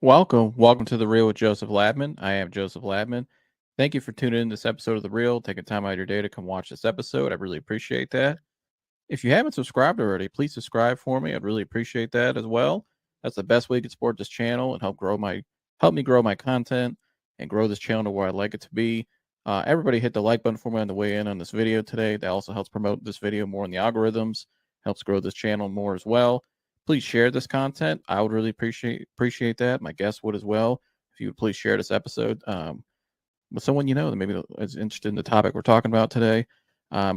Welcome to The Real with Joseph Labman. I am Joseph Labman. Thank you for tuning in to this episode of The Real. Taking time out of your day to come watch this episode. I really appreciate that. If you haven't subscribed already, please subscribe for me. I'd really appreciate that as well. That's the best way you can support this channel and help me grow my content and grow this channel to where I'd like it to be. Everybody hit the like button for me on the way in on this video today. That also helps promote this video more in the algorithms, helps grow this channel more as well. Please share this content. I would really appreciate that. My guests would as well. If you would please share this episode with someone you know that maybe is interested in the topic we're talking about today.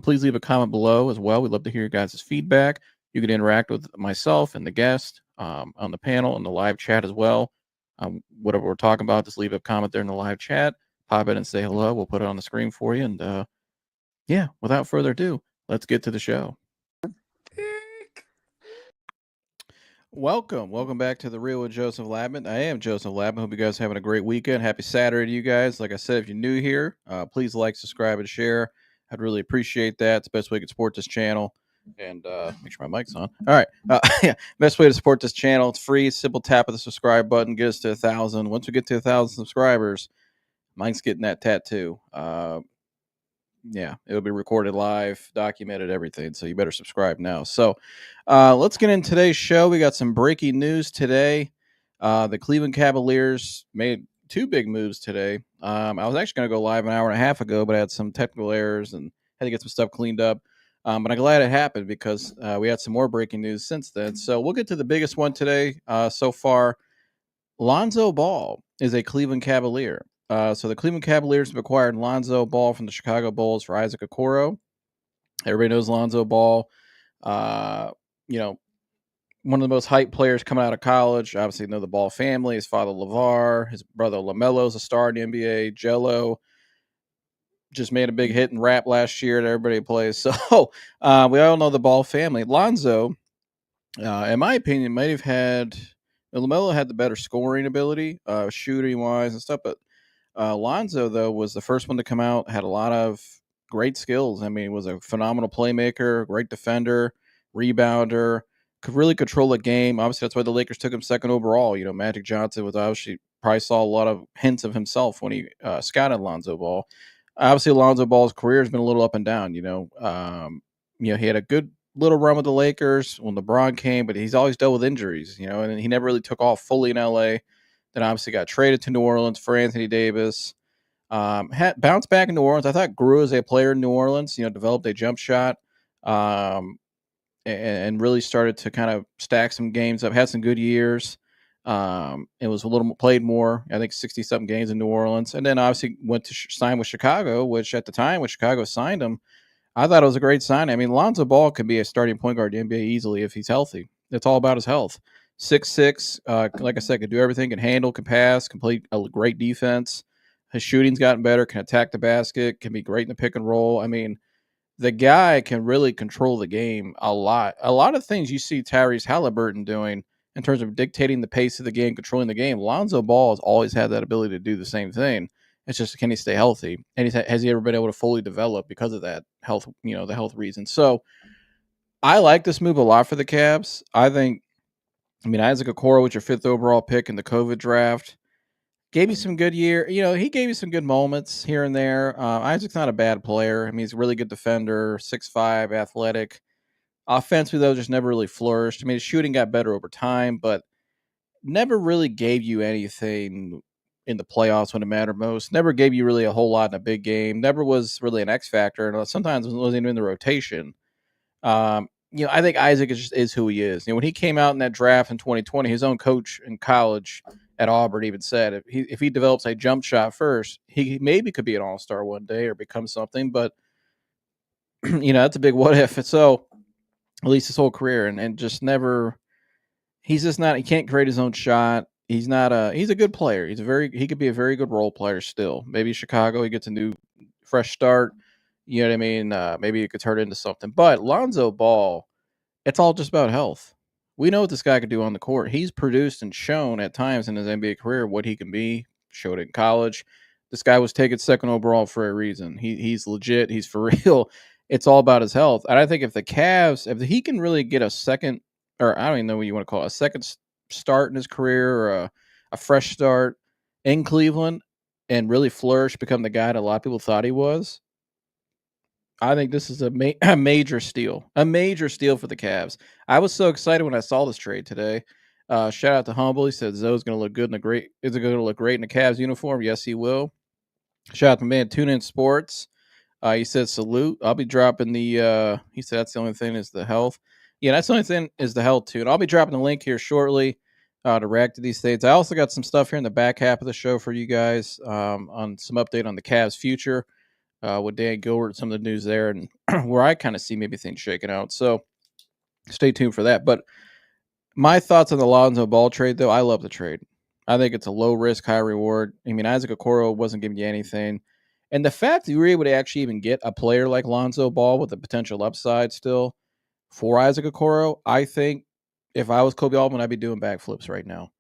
Please leave a comment below as well. We'd love to hear your guys' feedback. You can interact with myself and the guest on the panel and the live chat as well. Whatever we're talking about, just leave a comment there in the live chat. Pop in and say hello. We'll put it on the screen for you. And yeah, without further ado, let's get to the show. Welcome back to The Real with Joseph Labman. I am Joseph Labman. Hope you guys are having a great weekend. Happy Saturday to you guys. Like I said, if you're new here, please like, subscribe, and share. I'd really appreciate that. It's the best way you can support this channel. And make sure my mic's on. All right. Yeah, best way to support this channel. It's free. Simple tap of the subscribe button. Get us to 1,000. Once we get to 1,000 subscribers, Mike's getting that tattoo. Yeah, it'll be recorded live, documented, everything. So you better subscribe now. So let's get into today's show. We got some breaking news today. The Cleveland Cavaliers made two big moves today. I was actually going to go live an hour and a half ago, but I had some technical errors and had to get some stuff cleaned up. But I'm glad it happened because we had some more breaking news since then. So we'll get to the biggest one today so far. Lonzo Ball is a Cleveland Cavalier. So the Cleveland Cavaliers have acquired Lonzo Ball from the Chicago Bulls for Isaac Okoro. Everybody knows Lonzo Ball. One of the most hyped players coming out of college. Obviously, know the Ball family. His father, LeVar. His brother, LaMelo, is a star in the NBA. Jello just made a big hit in rap last year that everybody plays. So we all know the Ball family. Lonzo, in my opinion, might have had – LaMelo had the better scoring ability, shooting-wise and stuff, but Lonzo, though, was the first one to come out, had a lot of great skills. I mean, he was a phenomenal playmaker, great defender, rebounder, could really control the game. Obviously, that's why the Lakers took him second overall. You know, Magic Johnson was obviously probably saw a lot of hints of himself when he scouted Lonzo Ball. Obviously, Lonzo Ball's career has been a little up and down. He had a good little run with the Lakers when LeBron came, but he's always dealt with injuries, and he never really took off fully in LA. Then obviously got traded to New Orleans for Anthony Davis. Bounced back in New Orleans. I thought grew as a player in New Orleans, developed a jump shot and really started to kind of stack some games up. Had some good years. It was a little played more, I think 60-something games in New Orleans. And then obviously went to sign with Chicago, which at the time when Chicago signed him, I thought it was a great sign. I mean, Lonzo Ball could be a starting point guard in the NBA easily if he's healthy. It's all about his health. 6'6", like I said, can do everything, can handle, can pass, can play a great defense. His shooting's gotten better, can attack the basket, can be great in the pick and roll. I mean, the guy can really control the game a lot. A lot of things you see Tyrese Halliburton doing in terms of dictating the pace of the game, controlling the game. Lonzo Ball has always had that ability to do the same thing. It's just, can he stay healthy? And has he ever been able to fully develop because of that health, the health reason? So I like this move a lot for the Cavs. Isaac Okoro was your 5th overall pick in the COVID draft. Gave you some good year. He gave you some good moments here and there. Isaac's not a bad player. I mean, he's a really good defender, 6'5", athletic. Offensively, though, just never really flourished. I mean, his shooting got better over time, but never really gave you anything in the playoffs when it mattered most. Never gave you really a whole lot in a big game. Never was really an X factor. And sometimes wasn't even in the rotation. I think Isaac is who he is. When he came out in that draft in 2020, his own coach in college at Auburn even said if he develops a jump shot first, he maybe could be an all-star one day or become something. But, that's a big what if. So at least his whole career and just never – he's just not – he can't create his own shot. He's a good player. He could be a very good role player still. Maybe Chicago, he gets a new fresh start. You know what I mean? Maybe it could turn into something. But Lonzo Ball, it's all just about health. We know what this guy could do on the court. He's produced and shown at times in his NBA career what he can be. Showed it in college. This guy was taken second overall for a reason. He's legit. He's for real. It's all about his health. And I think if the Cavs, if he can really get a second, or I don't even know what you want to call it, a second start in his career, or a fresh start in Cleveland and really flourish, become the guy that a lot of people thought he was, I think this is a major steal, for the Cavs. I was so excited when I saw this trade today. Shout out to Humble. He said Zoe's going to look good in a great. Is it going to look great in a Cavs uniform? Yes, he will. Shout out to man Tune In Sports. He said salute. I'll be dropping the. He said that's the only thing is the health. Yeah, that's the only thing is the health too. And I'll be dropping the link here shortly to react to these things. I also got some stuff here in the back half of the show for you guys on some update on the Cavs' future with Dan Gilbert, some of the news there, and where I kind of see maybe things shaking out. So stay tuned for that. But my thoughts on the Lonzo Ball trade, though, I love the trade. I think it's a low risk, high reward. I mean, Isaac Okoro wasn't giving you anything. And the fact that you were able to actually even get a player like Lonzo Ball with a potential upside still for Isaac Okoro, I think if I was Kobe Altman, I'd be doing backflips right now.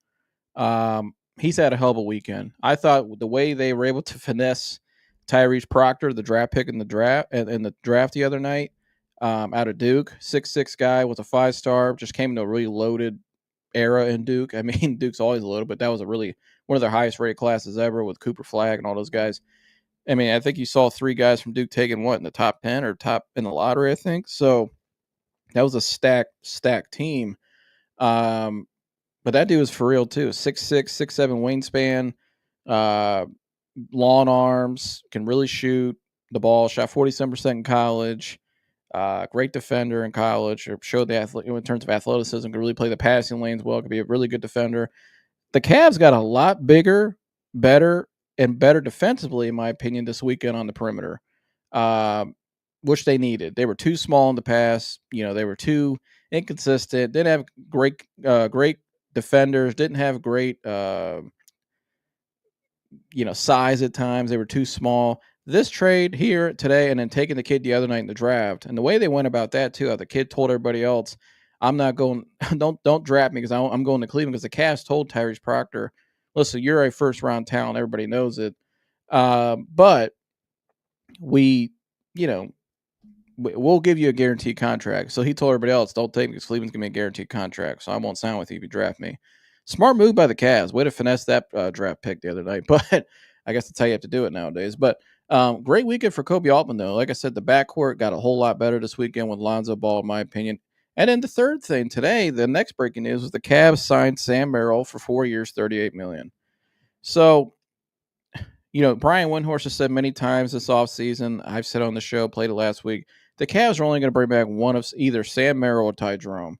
He's had a hell of a weekend. I thought the way they were able to finesse Tyrese Proctor, the draft pick in the draft the other night, out of Duke, 6'6" guy, was a 5-star, just came into a really loaded era in Duke. I mean, Duke's always loaded, but that was a really one of their highest rated classes ever with Cooper Flagg and all those guys. I mean, I think you saw 3 guys from Duke taken in the top 10 or top in the lottery, I think. So that was a stacked team. But that dude was for real too. 6'6", 6'7" wingspan, long arms, can really shoot the ball. Shot 47% in college. Great defender in college. Showed in terms of athleticism, could really play the passing lanes well. Could be a really good defender. The Cavs got a lot bigger, better defensively, in my opinion, this weekend on the perimeter, which they needed. They were too small in the pass. They were too inconsistent. Didn't have great defenders. Didn't have great, size at times. They were too small. This trade here today and then taking the kid the other night in the draft, and the way they went about that too, the kid told everybody else, I'm not going, don't draft me because I'm going to Cleveland, because the Cavs told Tyrese Proctor, listen, you're a first-round talent. Everybody knows it. But we'll give you a guaranteed contract. So he told everybody else, don't take me because Cleveland's going to be a guaranteed contract. So I won't sign with you if you draft me. Smart move by the Cavs. Way to finesse that draft pick the other night. But I guess that's how you have to do it nowadays. But great weekend for Kobe Altman, though. Like I said, the backcourt got a whole lot better this weekend with Lonzo Ball, in my opinion. And then the third thing today, the next breaking news was the Cavs signed Sam Merrill for 4 years, $38 million. So, Brian Windhorst has said many times this offseason, I've said on the show, played it last week, the Cavs are only going to bring back one of either Sam Merrill or Ty Jerome.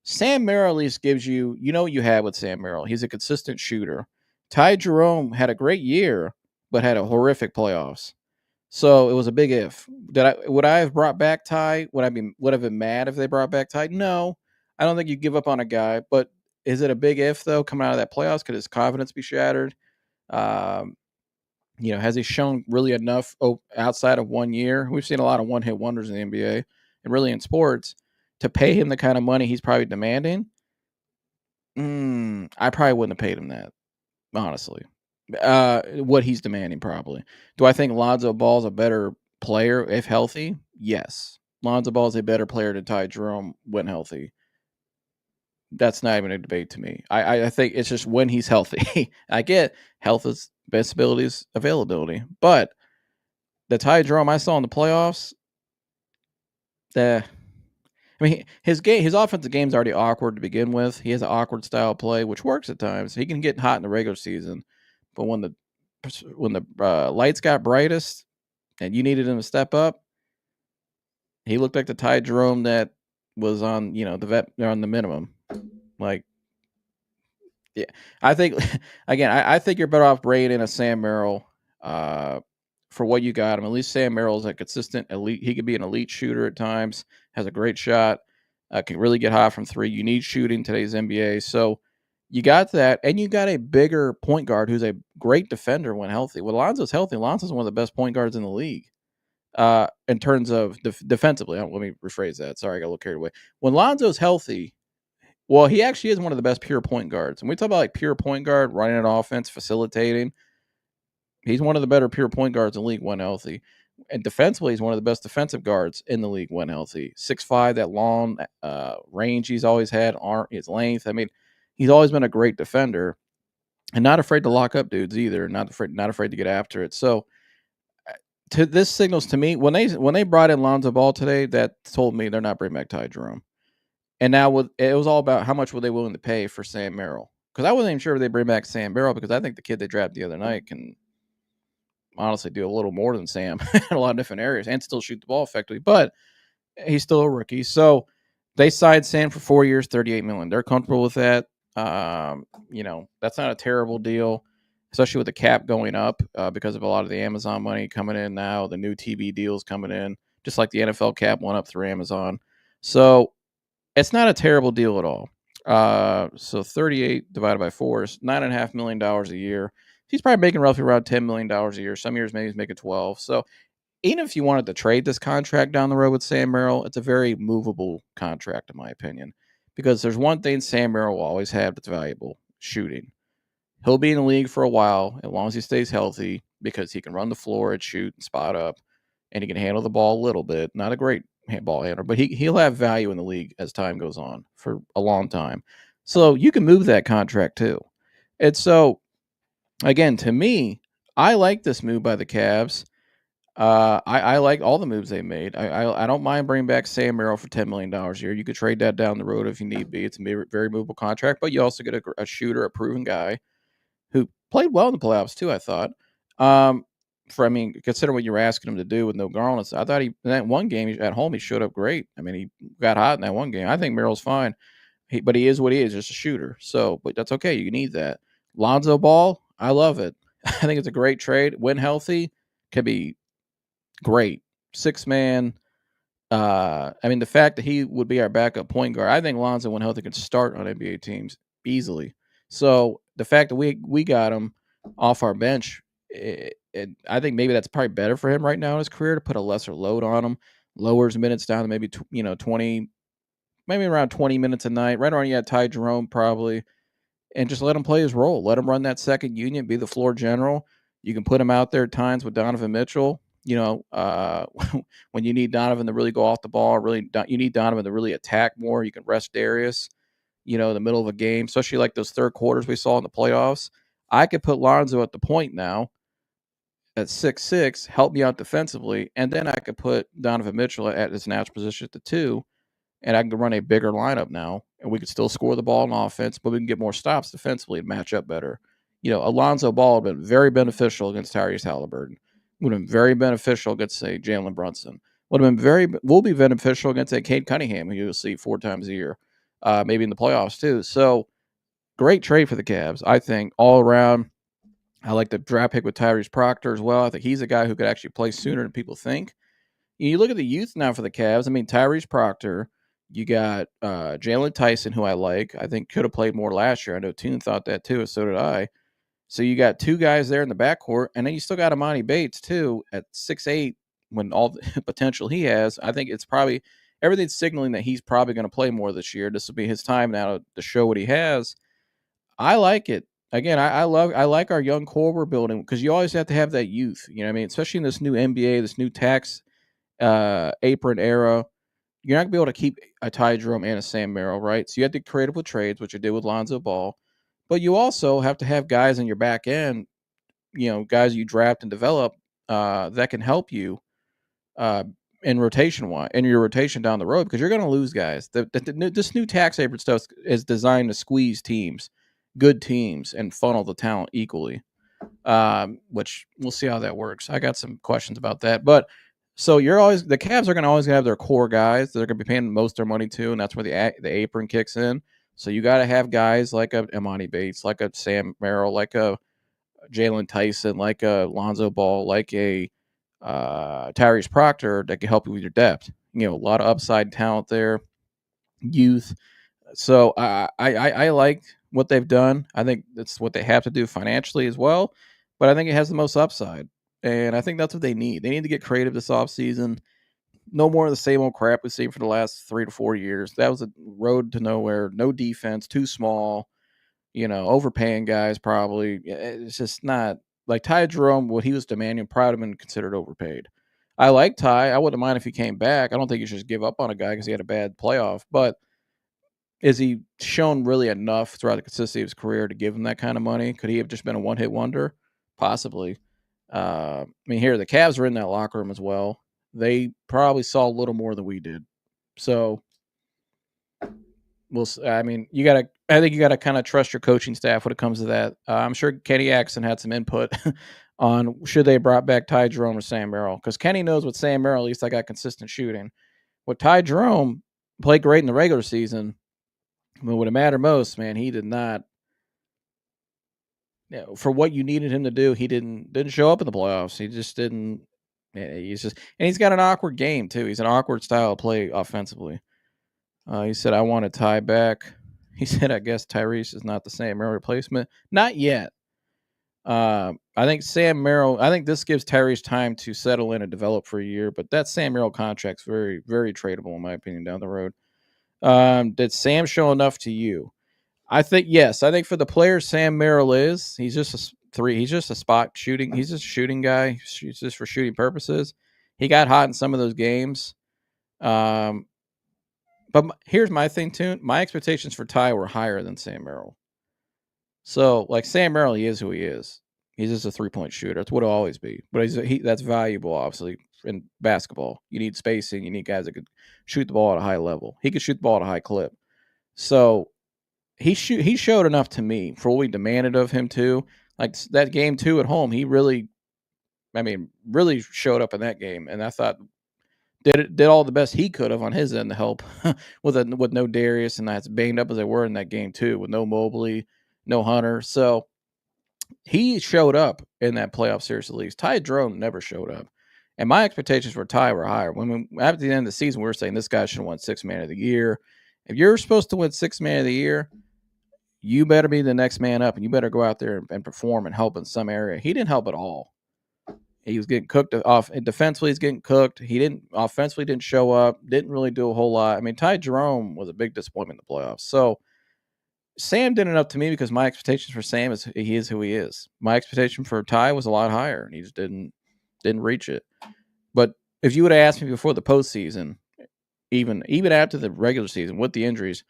Sam Merrill at least gives you, what you have with Sam Merrill. He's a consistent shooter. Ty Jerome had a great year, but had a horrific playoffs. So it was a big if. Would I have brought back Ty? Would I have been mad if they brought back Ty? No. I don't think you give up on a guy, but is it a big if though coming out of that playoffs? Could his confidence be shattered? Has he shown really enough outside of 1 year? We've seen a lot of one-hit wonders in the NBA and really in sports to pay him the kind of money he's probably demanding. I probably wouldn't have paid him that, honestly. What he's demanding, probably. Do I think Lonzo Ball's a better player if healthy? Yes. Lonzo Ball's a better player than Ty Jerome when healthy. That's not even a debate to me. I think it's just when he's healthy. I get health is best ability is availability, but the Ty Jerome I saw in the playoffs, his offensive game's already awkward to begin with. He has an awkward style of play, which works at times. He can get hot in the regular season, but when the lights got brightest and you needed him to step up, he looked like the Ty Jerome that was on on the minimum. Yeah, I think again, I think you're better off bringing in a Sam Merrill for what you got him. At least Sam Merrill's a consistent elite. He could be an elite shooter at times. Has a great shot. Can really get hot from three. You need shooting today's NBA, so you got that, and you got a bigger point guard who's a great defender when healthy. When Lonzo's healthy, Lonzo's one of the best point guards in the league. In terms of defensively, let me rephrase that. Sorry, I got a little carried away. When Lonzo's healthy. Well, he actually is one of the best pure point guards. And we talk about pure point guard, running an offense, facilitating. He's one of the better pure point guards in the league when healthy. And defensively, he's one of the best defensive guards in the league when healthy. 6'5", that long range he's always had, his length. I mean, he's always been a great defender. and not afraid to lock up dudes either. Not afraid to get after it. So this signals to me when they brought in Lonzo Ball today, that told me they're not bringing back Ty Jerome. And now it was all about how much were they willing to pay for Sam Merrill, because I wasn't even sure if they bring back Sam Merrill, because I think the kid they drafted the other night can honestly do a little more than Sam in a lot of different areas and still shoot the ball effectively, but he's still a rookie. So they signed Sam for 4 years, $38 million. They're comfortable with that. That's not a terrible deal, especially with the cap going up because of a lot of the Amazon money coming in now, the new TV deals coming in, just like the NFL cap went up through Amazon. So it's not a terrible deal at all. So 38 divided by 4 is $9.5 million a year. He's probably making roughly around $10 million a year. Some years maybe he's making 12. So even if you wanted to trade this contract down the road with Sam Merrill, it's a very movable contract, in my opinion, because there's one thing Sam Merrill will always have that's valuable: shooting. He'll be in the league for a while as long as he stays healthy, because he can run the floor and shoot and spot up, and he can handle the ball a little bit. Not a great ball handler, but he'll have value in the league as time goes on for a long time. So you can move that contract too. And so, again, to me, I like this move by the Cavs. I like all the moves they made. I don't mind bringing back Sam Merrill for $10 million a year. You could trade that down the road if you need be. It's a very movable contract, but you also get a shooter, a proven guy who played well in the playoffs too, I thought. Consider what you were asking him to do with no Garland. I thought in that one game at home he showed up great. I mean, he got hot in that one game. I think Merrill's fine, but he is what he is, just a shooter. So, but that's okay. You need that. Lonzo Ball, I love it. I think it's a great trade. When healthy, could be great. 6-man. The fact that he would be our backup point guard, I think Lonzo, when healthy, could start on NBA teams easily. So the fact that we got him off our bench, I think maybe that's probably better for him right now in his career, to put a lesser load on him, lowers minutes down to maybe 20, maybe around 20 minutes a night, right around Ty Jerome probably, and just let him play his role. Let him run that second unit, be the floor general. You can put him out there at times with Donovan Mitchell. When you need Donovan to really go off the ball, you need Donovan to really attack more. You can rest Darius, in the middle of a game, especially like those third quarters we saw in the playoffs. I could put Lonzo at the point now at 6'6", help me out defensively, and then I could put Donovan Mitchell at his natural position at the 2, and I can run a bigger lineup now, and we could still score the ball in offense, but we can get more stops defensively and match up better. Alonzo Ball would have been very beneficial against Tyrese Halliburton. Would have been very beneficial against, say, Jalen Brunson. Will be beneficial against, say, Cade Cunningham, who you'll see 4 times a year, maybe in the playoffs too. So great trade for the Cavs, I think, all around. I like the draft pick with Tyrese Proctor as well. I think he's a guy who could actually play sooner than people think. You look at the youth now for the Cavs. Tyrese Proctor. You got Jalen Tyson, who I like. I think could have played more last year. I know Toon thought that too, so did I. So you got 2 guys there in the backcourt, and then you still got Amani Bates too at 6'8", when all the potential he has. I think it's probably everything's signaling that he's probably going to play more this year. This will be his time now to show what he has. I like it. Again, I like our young core we're building, because you always have to have that youth. Especially in this new NBA, this new tax apron era. You're not going to be able to keep a Ty Jerome and a Sam Merrill, right? So you have to be creative with trades, which you did with Lonzo Ball. But you also have to have guys in your back end, guys you draft and develop that can help you in your rotation down the road, because you're going to lose guys. This new tax apron stuff is designed to squeeze teams, good teams, and funnel the talent equally, which we'll see how that works. I got some questions about that. But so the Cavs are going to always have their core guys that they're going to be paying most of their money to, and that's where the apron kicks in. So you got to have guys like a Imani Bates, like a Sam Merrill, like a Jalen Tyson, like a Lonzo Ball, like a Tyrese Proctor that can help you with your depth. A lot of upside talent there, youth. So I like what they've done. I think that's what they have to do financially as well, but I think it has the most upside, and I think that's what they need. They need to get creative this offseason. No more of the same old crap we've seen for the last 3 to 4 years. That was a road to nowhere. No defense, too small. Overpaying guys probably. It's just not like Ty Jerome. What he was demanding probably would have been considered overpaid. I like Ty. I wouldn't mind if he came back. I don't think you should just give up on a guy because he had a bad playoff. But Is he shown really enough throughout the consistency of his career to give him that kind of money? Could he have just been a one-hit wonder? Possibly. I mean, here, the Cavs were in that locker room as well. They probably saw a little more than we did. So, I mean, I think you gotta kind of trust your coaching staff when it comes to that. I'm sure Kenny Atkinson had some input on should they brought back Ty Jerome or Sam Merrill, because Kenny knows with Sam Merrill, at least I got consistent shooting. With Ty Jerome, played great in the regular season, but when it mattered most, man, he did not. For what you needed him to do, he didn't show up in the playoffs. He just didn't. He's just, and he's got an awkward game too. He's an awkward style of play offensively. He said, "I want to tie back." He said, "I guess Tyrese is not the Sam Merrill replacement. Not yet." I think Sam Merrill. I think this gives Tyrese time to settle in and develop for a year. But that Sam Merrill contract's very, very tradable in my opinion down the road. Did Sam show enough to you? I think yes. I think for the player Sam Merrill is, he's just a three. He's just a spot shooting. He's just a shooting guy. He's just for shooting purposes. He got hot in some of those games. But here's my thing too. My expectations for Ty were higher than Sam Merrill. So like Sam Merrill, he is who he is. He's just a 3-point shooter. That's what he'll always be. But that's valuable, obviously, in basketball. You need spacing. You need guys that could shoot the ball at a high level. He could shoot the ball at a high clip. So he showed enough to me for what we demanded of him too. Like that game 2 at home, he really showed up in that game, and I thought did all the best he could have on his end to help with no Darius, and as banged up as they were in that game too, with no Mobley, no Hunter. So he showed up in that playoff series at least. Ty Jerome never showed up. And my expectations for Ty were higher. When at the end of the season, we were saying this guy should have won 6th man of the year. If you're supposed to win 6th man of the year, you better be the next man up, and you better go out there and perform and help in some area. He didn't help at all. He was getting cooked off. Defensively, he's getting cooked. He didn't offensively didn't show up. Didn't really do a whole lot. I mean, Ty Jerome was a big disappointment in the playoffs. So Sam did enough to me because my expectations for Sam is he is who he is. My expectation for Ty was a lot higher, and he just didn't reach it. But if you would have asked me before the postseason, even after the regular season with the injuries,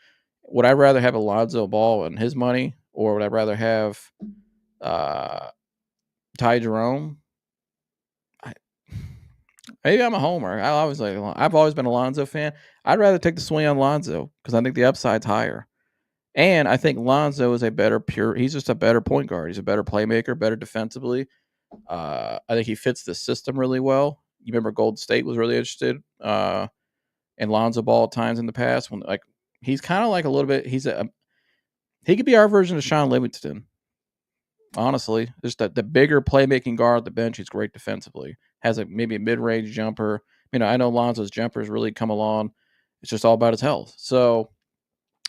would I rather have Lonzo Ball and his money, or would I rather have Ty Jerome? Maybe I'm a homer. I've always been a Lonzo fan. I'd rather take the swing on Lonzo because I think the upside's higher. And I think Lonzo is he's just a better point guard. He's a better playmaker, better defensively. I think he fits the system really well. You remember Golden State was really interested in Lonzo Ball at times in the past when he's kind of like a little bit. He could be our version of Sean Livingston. Honestly, just the bigger playmaking guard at the bench. He's great defensively. Has maybe a mid-range jumper. I know Lonzo's jumpers really come along. It's just all about his health. So,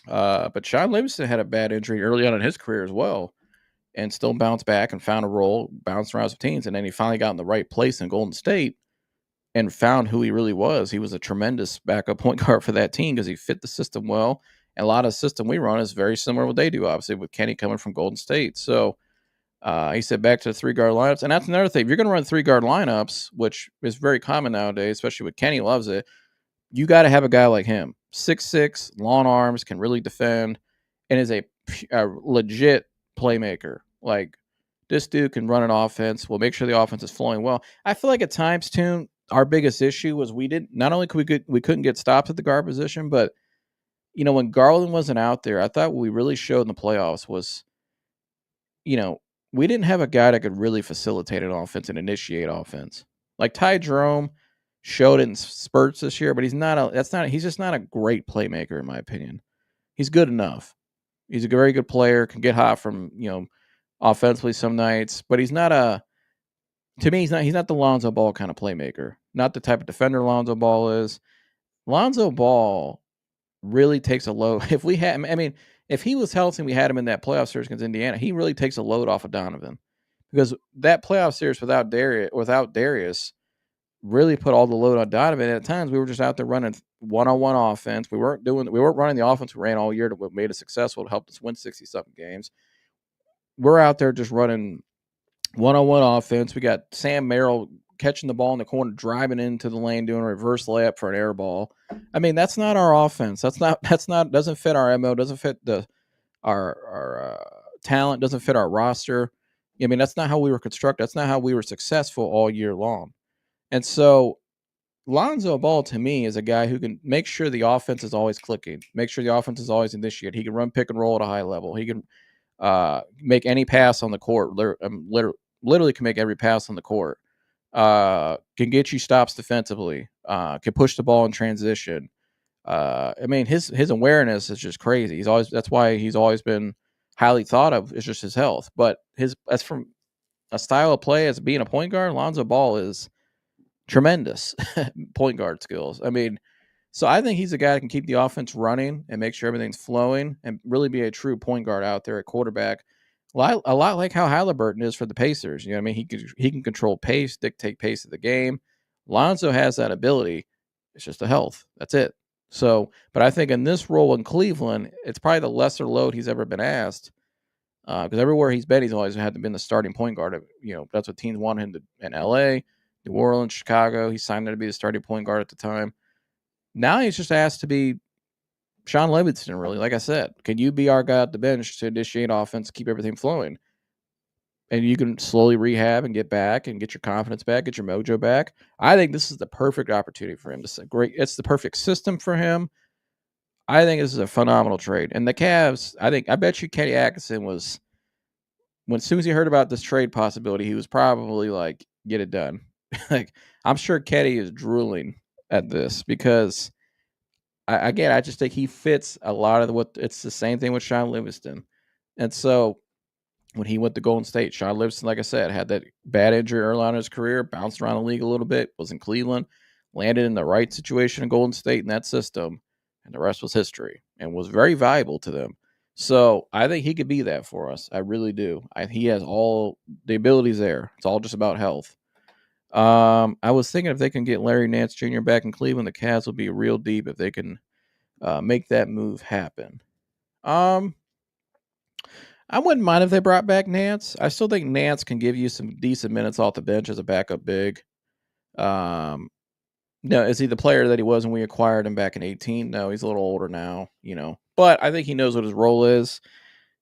but Sean Livingston had a bad injury early on in his career as well, and still bounced back and found a role, bounced around some teams, and then he finally got in the right place in Golden State and found who he really was. He was a tremendous backup point guard for that team because he fit the system well. And a lot of the system we run is very similar to what they do, obviously, with Kenny coming from Golden State. So he said back to the 3-guard lineups. And that's another thing. If you're going to run 3-guard lineups, which is very common nowadays, especially with Kenny loves it, you got to have a guy like him. 6'6", long arms, can really defend, and is a legit playmaker. Like, this dude can run an offense. We'll make sure the offense is flowing well. I feel like at times, too, our biggest issue was we couldn't get stops at the guard position, but when Garland wasn't out there, I thought what we really showed in the playoffs was, we didn't have a guy that could really facilitate an offense and initiate offense. Like Ty Jerome showed it in spurts this year, but he's just not a great playmaker in my opinion. He's good enough. He's a very good player, can get hot from, offensively some nights, but he's not he's not the Lonzo Ball kind of playmaker. Not the type of defender Lonzo Ball is. Lonzo Ball really takes a load. If he was healthy and we had him in that playoff series against Indiana, he really takes a load off of Donovan. Because that playoff series without Darius really put all the load on Donovan. And at times we were just out there running one-on-one offense. We weren't running the offense we ran all year that made us successful to help us win 60-something games. We're out there just running one-on-one offense. We got Sam Merrill catching the ball in the corner, driving into the lane, doing a reverse layup for an air ball. I mean, that's not our offense. That's not doesn't fit our MO, doesn't fit our talent, doesn't fit our roster. I mean, that's not how we were constructed. That's not how we were successful all year long. And so Lonzo Ball to me is a guy who can make sure the offense is always clicking, make sure the offense is always initiated. He can run pick and roll at a high level. He can make any pass on the court. Literally can make every pass on the court. Can get you stops defensively. Can push the ball in transition. I mean, his awareness is just crazy. That's why he's always been highly thought of. It's just his health. But as from a style of play as being a point guard, Lonzo Ball is tremendous point guard skills. I mean, so I think he's a guy that can keep the offense running and make sure everything's flowing and really be a true point guard out there at quarterback. A lot like how Halliburton is for the Pacers. You know what I mean? He can control pace, dictate pace of the game. Lonzo has that ability. It's just the health. That's it. So, but I think in this role in Cleveland, it's probably the lesser load he's ever been asked. Because everywhere he's been, he's always had to been the starting point guard. You know, that's what teams wanted him to in LA, New Orleans, Chicago. He signed there to be the starting point guard at the time. Now he's just asked to be Sean Livingston, really. Like I said, can you be our guy at the bench to initiate offense, keep everything flowing? And you can slowly rehab and get back and get your confidence back, get your mojo back. I think this is the perfect opportunity for him. It's the perfect system for him. I think this is a phenomenal trade. And the Cavs, I bet you Kenny Atkinson was, as soon as he heard about this trade possibility, he was probably like, get it done. Like, I'm sure Kenny is drooling at this because I just think he fits a lot of it's the same thing with Sean Livingston. And so when he went to Golden State, Sean Livingston, like I said, had that bad injury early on in his career, bounced around the league a little bit, was in Cleveland, landed in the right situation in Golden State in that system, and the rest was history, and was very valuable to them. So I think he could be that for us. I really do. He has all the abilities there. It's all just about health. I was thinking if they can get Larry Nance Jr. back in Cleveland, the Cavs will be real deep if they can make that move happen. I wouldn't mind if they brought back Nance. I still think Nance can give you some decent minutes off the bench as a backup big. No, is he the player that he was when we acquired him back in 2018? No, he's a little older now, But I think he knows what his role is.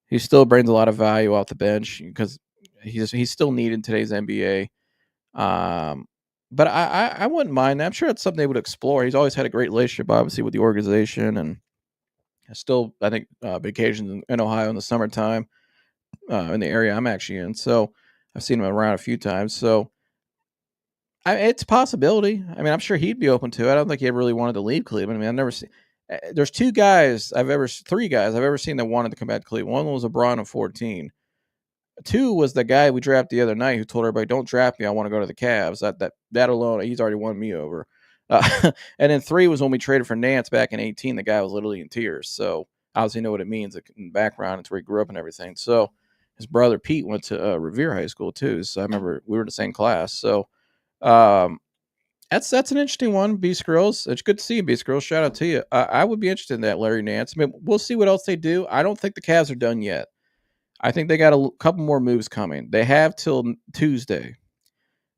He still brings a lot of value off the bench because he's still needed in today's NBA. But I wouldn't mind that. I'm sure it's something they would explore. He's always had a great relationship, obviously, with the organization, and still, I think, vacations in Ohio in the summertime, in the area I'm actually in. So I've seen him around a few times. So it's a possibility. I mean, I'm sure he'd be open to it. I don't think he ever really wanted to leave Cleveland. I mean, I've never seen. There's three guys I've ever seen that wanted to come back to Cleveland. One was LeBron at 14. Two was the guy we drafted the other night who told everybody, "Don't draft me. I want to go to the Cavs." That alone, he's already won me over. And then three was when we traded for Nance back in 2018. The guy was literally in tears. So obviously know what it means in the background. It's where he grew up and everything. So his brother Pete went to Revere High School too. So I remember we were in the same class. So that's an interesting one, B Skrills. It's good to see you, B Skrills. Shout out to you. I would be interested in that, Larry Nance. I mean, we'll see what else they do. I don't think the Cavs are done yet. I think they got a couple more moves coming. They have till Tuesday.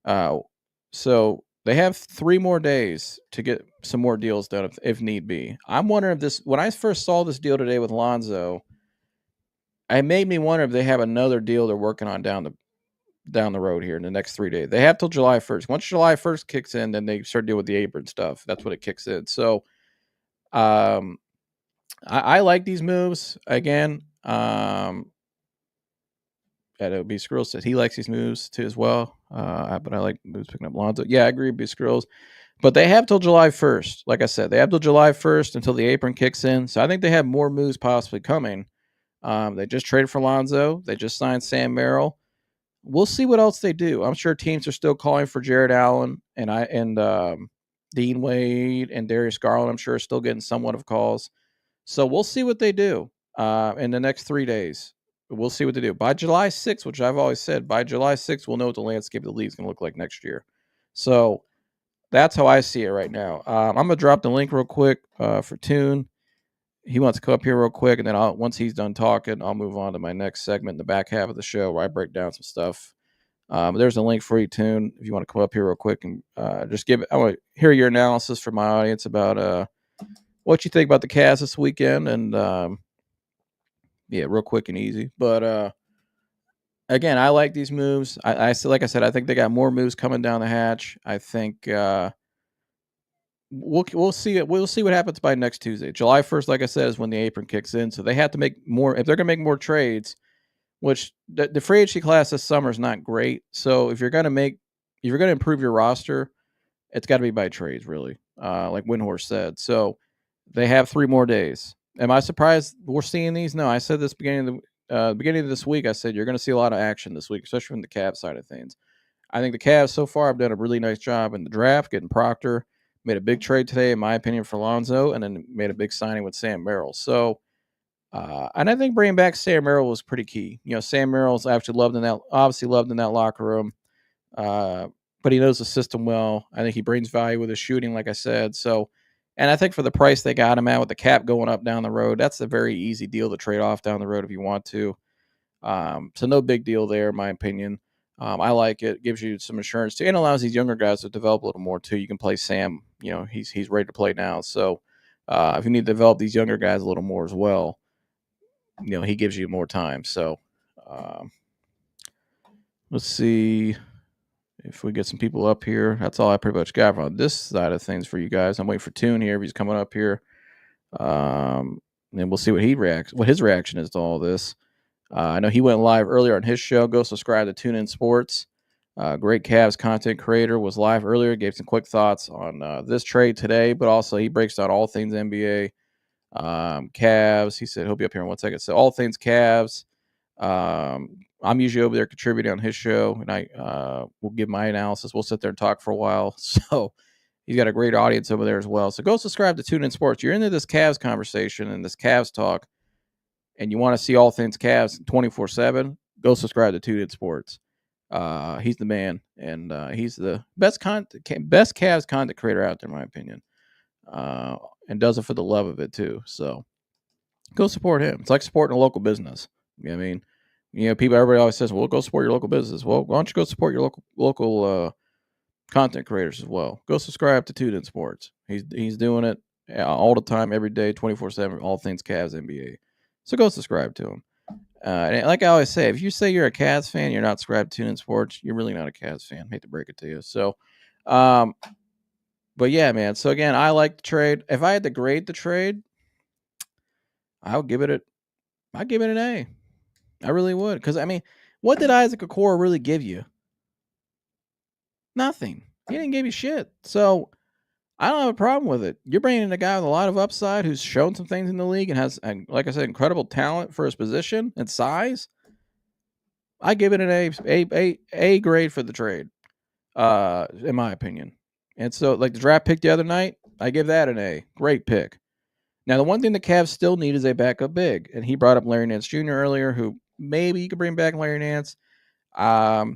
So they have 3 more days to get some more deals done if need be. I'm wondering when I first saw this deal today with Lonzo, it made me wonder if they have another deal they're working on down the road here in the next 3 days. They have till July 1st. Once July 1st kicks in, then they start dealing with the apron stuff. That's what it kicks in. So I like these moves. Again, B Skrills said he likes these moves too as well. But I like moves picking up Lonzo. Yeah, I agree, B Skrills. But they have till July 1st. Like I said, they have till July 1st until the apron kicks in. So I think they have more moves possibly coming. They just traded for Lonzo. They just signed Sam Merrill. We'll see what else they do. I'm sure teams are still calling for Jared Allen and Dean Wade and Darius Garland. I'm sure are still getting somewhat of calls. So we'll see what they do in the next 3 days. We'll see what they do. By July 6th, which I've always said, by July 6th, we'll know what the landscape of the league is going to look like next year. So that's how I see it right now. I'm going to drop the link real quick for Tune. He wants to come up here real quick, and then once he's done talking, I'll move on to my next segment in the back half of the show where I break down some stuff There's a link for you, Tune, if you want to come up here real quick and just give it. I want to hear your analysis from my audience about what you think about the Cavs this weekend, and yeah, real quick and easy. But again, I like these moves. Like I said, I think they got more moves coming down the hatch. I think we'll see it. We'll see what happens by next Tuesday, July 1st. Like I said, is when the apron kicks in. So they have to make more. If they're going to make more trades, which the free agency class this summer is not great. So if you're going to improve your roster, it's got to be by trades, really. Like Windhorst said. So they have 3 more days. Am I surprised we're seeing these? No, I said this beginning of this week. I said you're going to see a lot of action this week, especially from the Cavs side of things. I think the Cavs so far have done a really nice job in the draft, getting Proctor. Made a big trade today, in my opinion, for Lonzo, and then made a big signing with Sam Merrill. So, and I think bringing back Sam Merrill was pretty key. Sam Merrill's obviously loved in that locker room, but he knows the system well. I think he brings value with his shooting, like I said. So, and I think for the price they got him at, with the cap going up down the road, that's a very easy deal to trade off down the road if you want to. So no big deal there, in my opinion. I like it. Gives you some insurance too, and allows these younger guys to develop a little more too. You can play Sam. He's ready to play now. So if you need to develop these younger guys a little more as well, he gives you more time. So let's see if we get some people up here. That's all I pretty much got on this side of things for you guys. I'm waiting for Tune here if he's coming up here. And we'll see what his reaction is to all this. I know he went live earlier on his show. Go subscribe to TuneIn Sports. Great Cavs content creator, was live earlier. Gave some quick thoughts on this trade today, but also he breaks down all things NBA. Cavs. He said he'll be up here in 1 second. So all things Cavs. I'm usually over there contributing on his show, and I will give my analysis. We'll sit there and talk for a while. So he's got a great audience over there as well. So go subscribe to TuneIn Sports. You're into this Cavs conversation and this Cavs talk, and you want to see all things Cavs 24/7, go subscribe to TuneIn Sports. He's the man, and he's the best Cavs content creator out there, in my opinion, and does it for the love of it too. So go support him. It's like supporting a local business. You know what I mean? Everybody always says, well, go support your local business. Well, why don't you go support your local content creators as well? Go subscribe to TuneIn Sports. He's doing it all the time, every day, 24/7, all things Cavs NBA. So go subscribe to him. And like I always say, if you say you're a Cavs fan, you're not subscribed to TuneIn Sports, you're really not a Cavs fan. I hate to break it to you. So, but yeah, man. So again, I like the trade. If I had to grade the trade, I'd give it an A. I really would. Because, I mean, what did Isaac Okoro really give you? Nothing. He didn't give you shit. So I don't have a problem with it. You're bringing in a guy with a lot of upside who's shown some things in the league and has, like I said, incredible talent for his position and size. I give it an A grade for the trade, in my opinion. And so, like the draft pick the other night, I give that an A. Great pick. Now, the one thing the Cavs still need is a backup big. And he brought up Larry Nance Jr. earlier, who maybe you could bring back Larry Nance. I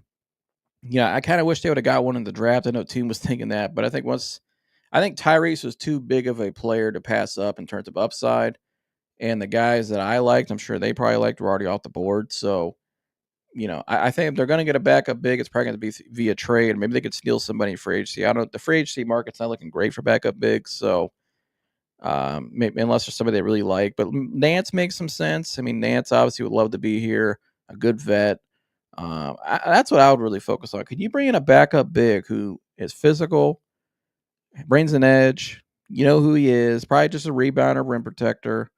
kind of wish they would have got one in the draft. I know team was thinking that, but I think Tyrese was too big of a player to pass up in terms of upside. And the guys that I liked, I'm sure they probably liked, were already off the board. So, I think if they're going to get a backup big, it's probably going to be via trade. Maybe they could steal somebody for agency. I don't know. The free agency market's not looking great for backup bigs. So, maybe, unless there's somebody they really like. But Nance makes some sense. I mean, Nance obviously would love to be here, a good vet. That's what I would really focus on. Could you bring in a backup big who is physical, brings an edge, you know who he is, probably just a rebounder, rim protector,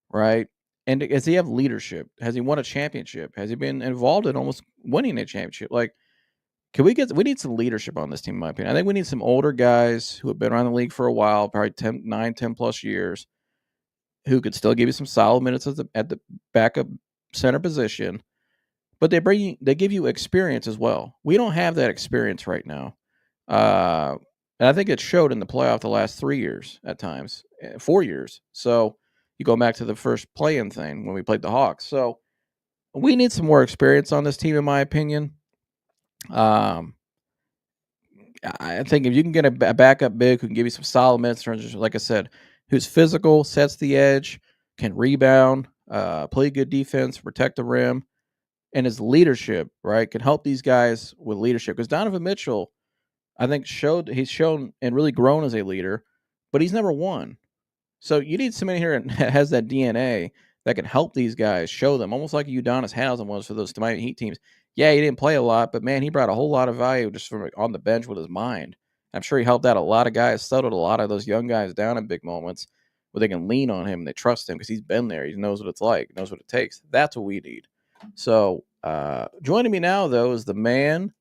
right? And does he have leadership? Has he won a championship? Has he been involved in almost winning a championship? Like, we need some leadership on this team, in my opinion. I think we need some older guys who have been around the league for a while, probably 10 plus years, who could still give you some solid minutes at the backup center position. But they give you experience as well. We don't have that experience right now. And I think it showed in the playoff the last 3 years at times, 4 years. So you go back to the first play-in thing when we played the Hawks. So we need some more experience on this team, in my opinion. I think if you can get a backup big who can give you some solid minutes, like I said, who's physical, sets the edge, can rebound, play good defense, protect the rim, and his leadership, right, can help these guys with leadership. Because Donovan Mitchell, I think, he's shown and really grown as a leader, but he's never won. So you need somebody here that has that DNA that can help these guys, show them, almost like Udonis Haslem was for those Miami Heat teams. Yeah, he didn't play a lot, but man, he brought a whole lot of value just from on the bench with his mind. I'm sure he helped out a lot of guys, settled a lot of those young guys down in big moments where they can lean on him and they trust him because he's been there. He knows what it's like, knows what it takes. That's what we need. So joining me now, though, is the man.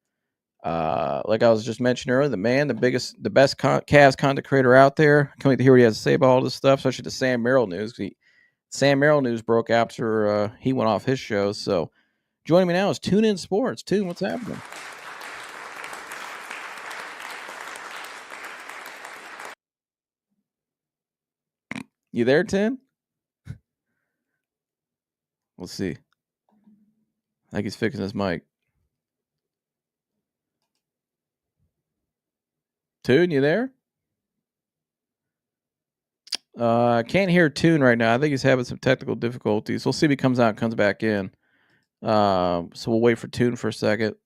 Like I was just mentioning earlier, the man, the best Cavs content creator out there. Can't wait to hear what he has to say about all this stuff, especially the Sam Merrill news. Sam Merrill news broke after he went off his show. So joining me now is Tune In Sports. Tune, what's happening? You there, Tim? Let's see. I think he's fixing his mic. Tune, you there? I can't hear Tune right now. I think he's having some technical difficulties. We'll see if he comes out and comes back in. So we'll wait for Tune for a second.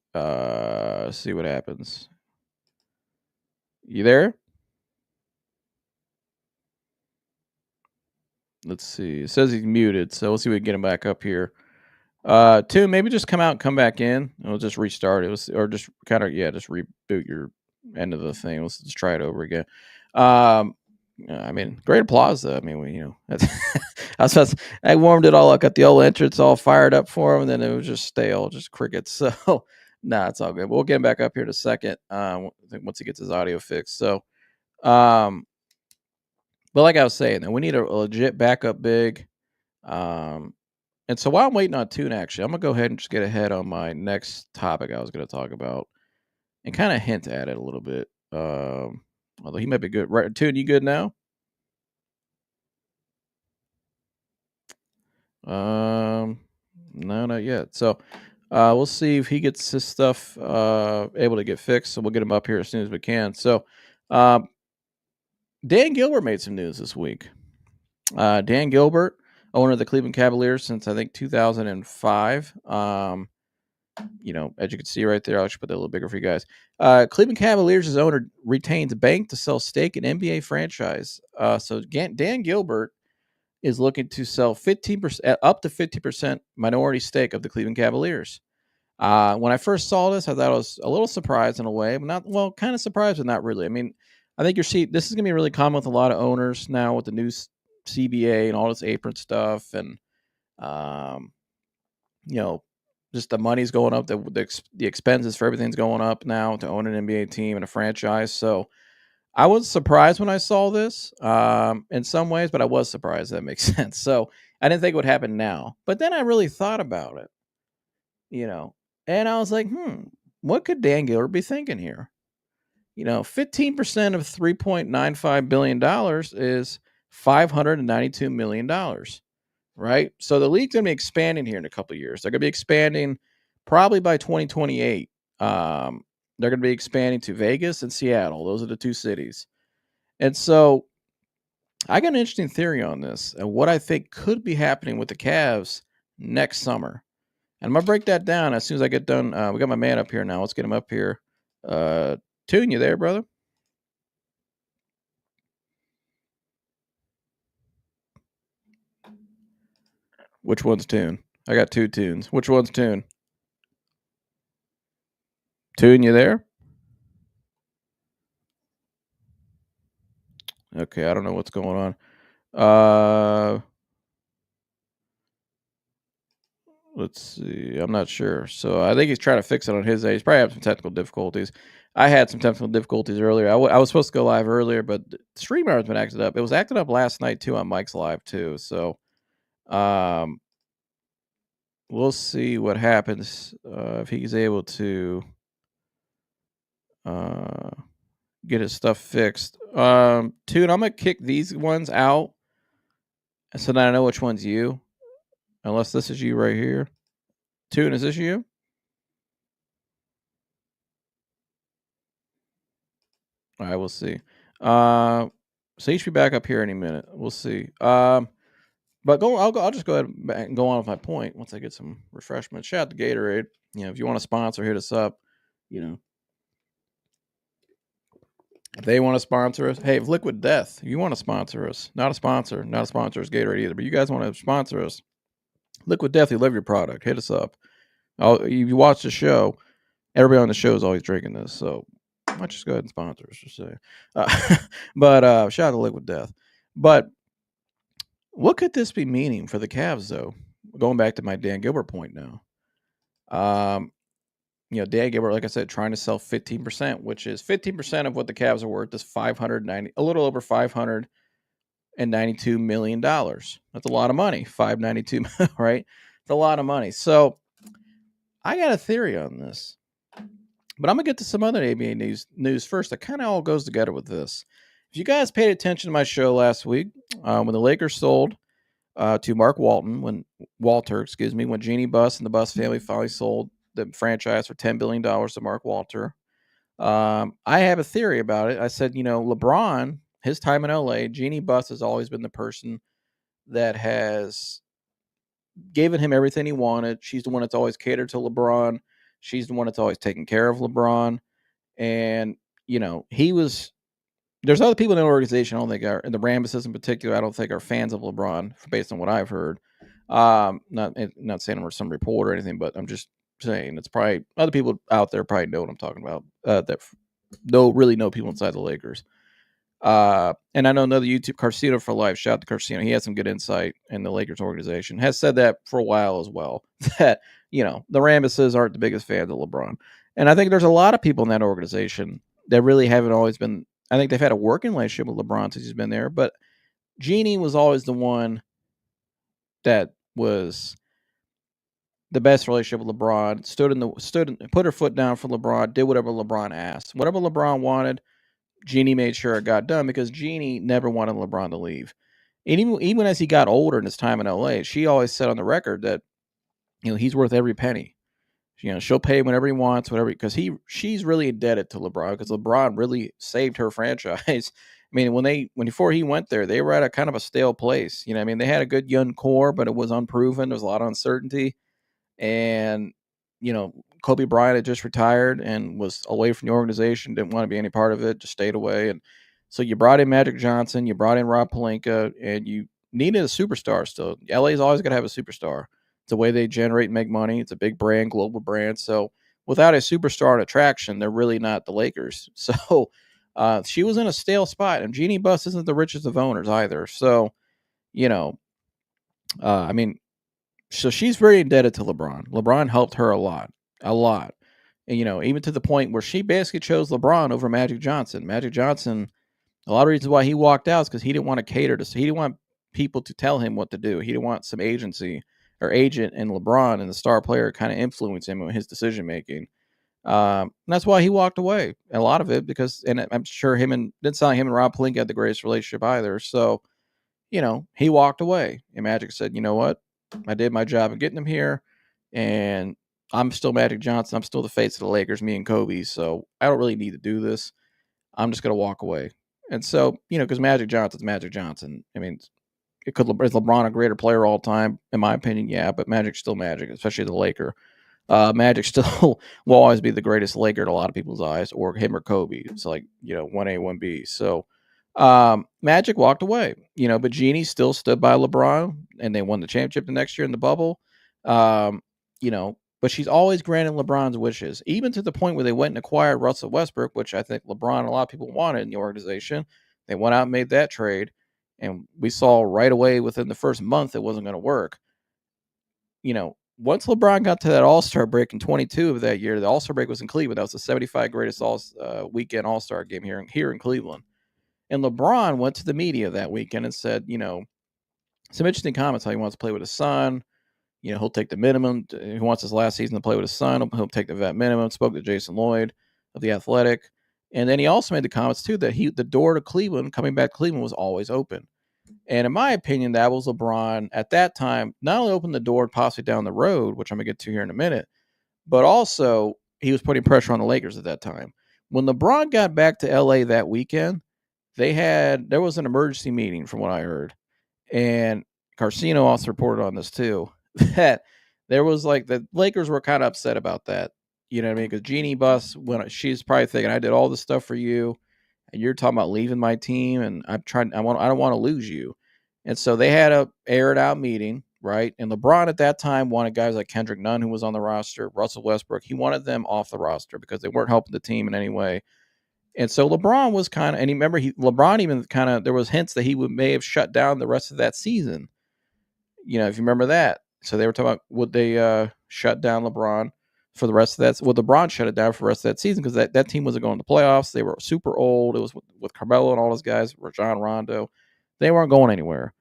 See what happens. You there? Let's see. It says he's muted, so we'll see if we can get him back up here. Tune, maybe just come out and come back in. And we'll just restart it, or just kind of just reboot your end of the thing. Let's just try it over again. I mean, great applause though. I mean, I warmed it all up, got the old entrance all fired up for him, and then it was just stale, just crickets. So, nah, it's all good. We'll get him back up here in a second. I think once he gets his audio fixed. So, but like I was saying, we need a legit backup big. And so while I'm waiting on Tune, actually, I'm gonna go ahead and just get ahead on my next topic I was gonna talk about and kind of hint at it a little bit. Although he might be good. Right, Tune, you good now? No, not yet. So we'll see if he gets his stuff able to get fixed. So we'll get him up here as soon as we can. So Dan Gilbert made some news this week. Dan Gilbert, owner of the Cleveland Cavaliers since I think 2005. As you can see right there, I'll just put that a little bigger for you guys. Cleveland Cavaliers' owner retains bank to sell stake in NBA franchise. So Dan Gilbert is looking to sell 15%, up to 50% minority stake of the Cleveland Cavaliers. When I first saw this, I thought I was a little surprised in a way, but kind of surprised, but not really. I mean, I think this is going to be really common with a lot of owners now with the new CBA and all this apron stuff, and um, just the money's going up, the expenses for everything's going up now to own an NBA team and a franchise. So I was surprised when I saw this in some ways, but I was surprised. That makes sense. So I didn't think it would happen now, but then I really thought about it, and I was like, what could Dan Gilbert be thinking here? 15% of $3.95 billion is $592 million. Right? So the league's going to be expanding here in a couple of years. They're going to be expanding probably by 2028. They're going to be expanding to Vegas and Seattle. Those are the two cities. And so I got an interesting theory on this and what I think could be happening with the Cavs next summer. And I'm going to break that down as soon as I get done. We got my man up here now. Let's get him up here. Tune, you there, brother? Which one's Tune? I got two Tunes. Which one's Tune? Tune, you there? Okay, I don't know what's going on. Let's see. I'm not sure. So I think he's trying to fix it on his end. He's probably having some technical difficulties. I had some technical difficulties earlier. I was supposed to go live earlier, but the streamer has been acted up. It was acted up last night too on Mike's live too. So um, we'll see what happens if he's able to get his stuff fixed. Tune, I'm gonna kick these ones out so that I know which one's you. Unless this is you right here. Tune, is this you? All right, we'll see. So he should be back up here any minute. We'll see. But I'll just go ahead and go on with my point once I get some refreshment. Shout out to Gatorade. If you want to sponsor, hit us up. You know, if they want to sponsor us, hey, if Liquid Death, if you want to sponsor us, not a sponsor is Gatorade either, but you guys want to sponsor us, Liquid Death, you love your product, hit us up. If you watch the show, everybody on the show is always drinking this, so why don't you just go ahead and sponsor us, just say. But shout out to Liquid Death. But what could this be meaning for the Cavs, though? Going back to my Dan Gilbert point now. Dan Gilbert, like I said, trying to sell 15%, which is 15% of what the Cavs are worth is a little over $592 million. That's a lot of money. 592, right? It's a lot of money. So I got a theory on this, but I'm gonna get to some other NBA news first. That kind of all goes together with this. If you guys paid attention to my show last week, when the Lakers sold to Mark when Jeannie Buss and the Buss family finally sold the franchise for $10 billion to Mark Walter. I have a theory about it. I said, LeBron, his time in LA, Jeannie Buss has always been the person that has given him everything he wanted. She's the one that's always catered to LeBron. She's the one that's always taken care of LeBron. And, there's other people in the organization I don't think are, and the Ramesses in particular, I don't think are fans of LeBron based on what I've heard. Not saying I'm some report or anything, but I'm just saying it's probably other people out there probably know what I'm talking about. That really know people inside the Lakers. And I know another YouTube, Carcino for Life. Shout out to Carcino. He has some good insight in the Lakers organization. Has said that for a while as well. That the Ramesses aren't the biggest fans of LeBron, and I think there's a lot of people in that organization that really haven't always been. I think they've had a working relationship with LeBron since he's been there, but Jeannie was always the one that was the best relationship with LeBron. Put her foot down for LeBron, did whatever LeBron asked. Whatever LeBron wanted, Jeannie made sure it got done because Jeannie never wanted LeBron to leave. And even as he got older in his time in LA, she always said on the record that, he's worth every penny. She'll pay whenever he wants, whatever, because she's really indebted to LeBron because LeBron really saved her franchise. I mean, before he went there, they were at a kind of a stale place. They had a good young core, but it was unproven. There was a lot of uncertainty. And, Kobe Bryant had just retired and was away from the organization, didn't want to be any part of it, just stayed away. And so you brought in Magic Johnson, you brought in Rob Pelinka, and you needed a superstar still. LA's always got to have a superstar. It's the way they generate and make money. It's a big brand, global brand. So without a superstar and attraction, they're really not the Lakers. So she was in a stale spot. And Jeannie Buss isn't the richest of owners either. So, so she's very indebted to LeBron. LeBron helped her a lot. And, even to the point where she basically chose LeBron over Magic Johnson. Magic Johnson, a lot of reasons why he walked out is because he didn't want to cater to, he didn't want people to tell him what to do. He didn't want some agency or agent and LeBron and the star player kind of influence him in his decision making. That's why he walked away. A lot of it because, and I'm sure didn't sound like him and Rob Pelinka had the greatest relationship either. So, he walked away. And Magic said, you know what? I did my job of getting him here, and I'm still Magic Johnson. I'm still the face of the Lakers, me and Kobe. So I don't really need to do this. I'm just going to walk away. And so, because Magic Johnson's Magic Johnson. I mean, is LeBron a greater player all time? In my opinion, yeah, but Magic's still Magic, especially the Laker. Magic still will always be the greatest Laker in a lot of people's eyes, or him or Kobe. It's like, 1A, 1B. So Magic walked away, but Jeannie still stood by LeBron, and they won the championship the next year in the bubble. But she's always granted LeBron's wishes, even to the point where they went and acquired Russell Westbrook, which I think LeBron and a lot of people wanted in the organization. They went out and made that trade, and we saw right away within the first month it wasn't going to work. Once LeBron got to that All-Star break in 22 of that year, the All-Star break was in Cleveland. That was the 75 greatest weekend All-Star game here in Cleveland. And LeBron went to the media that weekend and said, some interesting comments how he wants to play with his son. He'll take the minimum. He wants his last season to play with his son. He'll take the vet minimum. Spoke to Jason Lloyd of The Athletic. And then he also made the comments, too, that the door to Cleveland, coming back to Cleveland, was always open. And in my opinion, that was LeBron at that time, not only opened the door possibly down the road, which I'm going to get to here in a minute, but also he was putting pressure on the Lakers at that time. When LeBron got back to LA that weekend, there was an emergency meeting from what I heard. And Carcino also reported on this too, that there was like the Lakers were kind of upset about that. You know what I mean? Because Jeannie Buss, when she's probably thinking, I did all this stuff for you, and you're talking about leaving my team, and I don't want to lose you. And so they had a aired out meeting, right? And LeBron at that time wanted guys like Kendrick Nunn, who was on the roster, Russell Westbrook. He wanted them off the roster because they weren't helping the team in any way. And so LeBron was kind of, and remember, LeBron even kind of, there was hints that may have shut down the rest of that season. You know, if you remember that. So they were talking about would they shut down LeBron for the rest of that? Would LeBron shut it down for the rest of that season? Because that team wasn't going to the playoffs. They were super old. It was with Carmelo and all those guys, Rajon Rondo. They weren't going anywhere.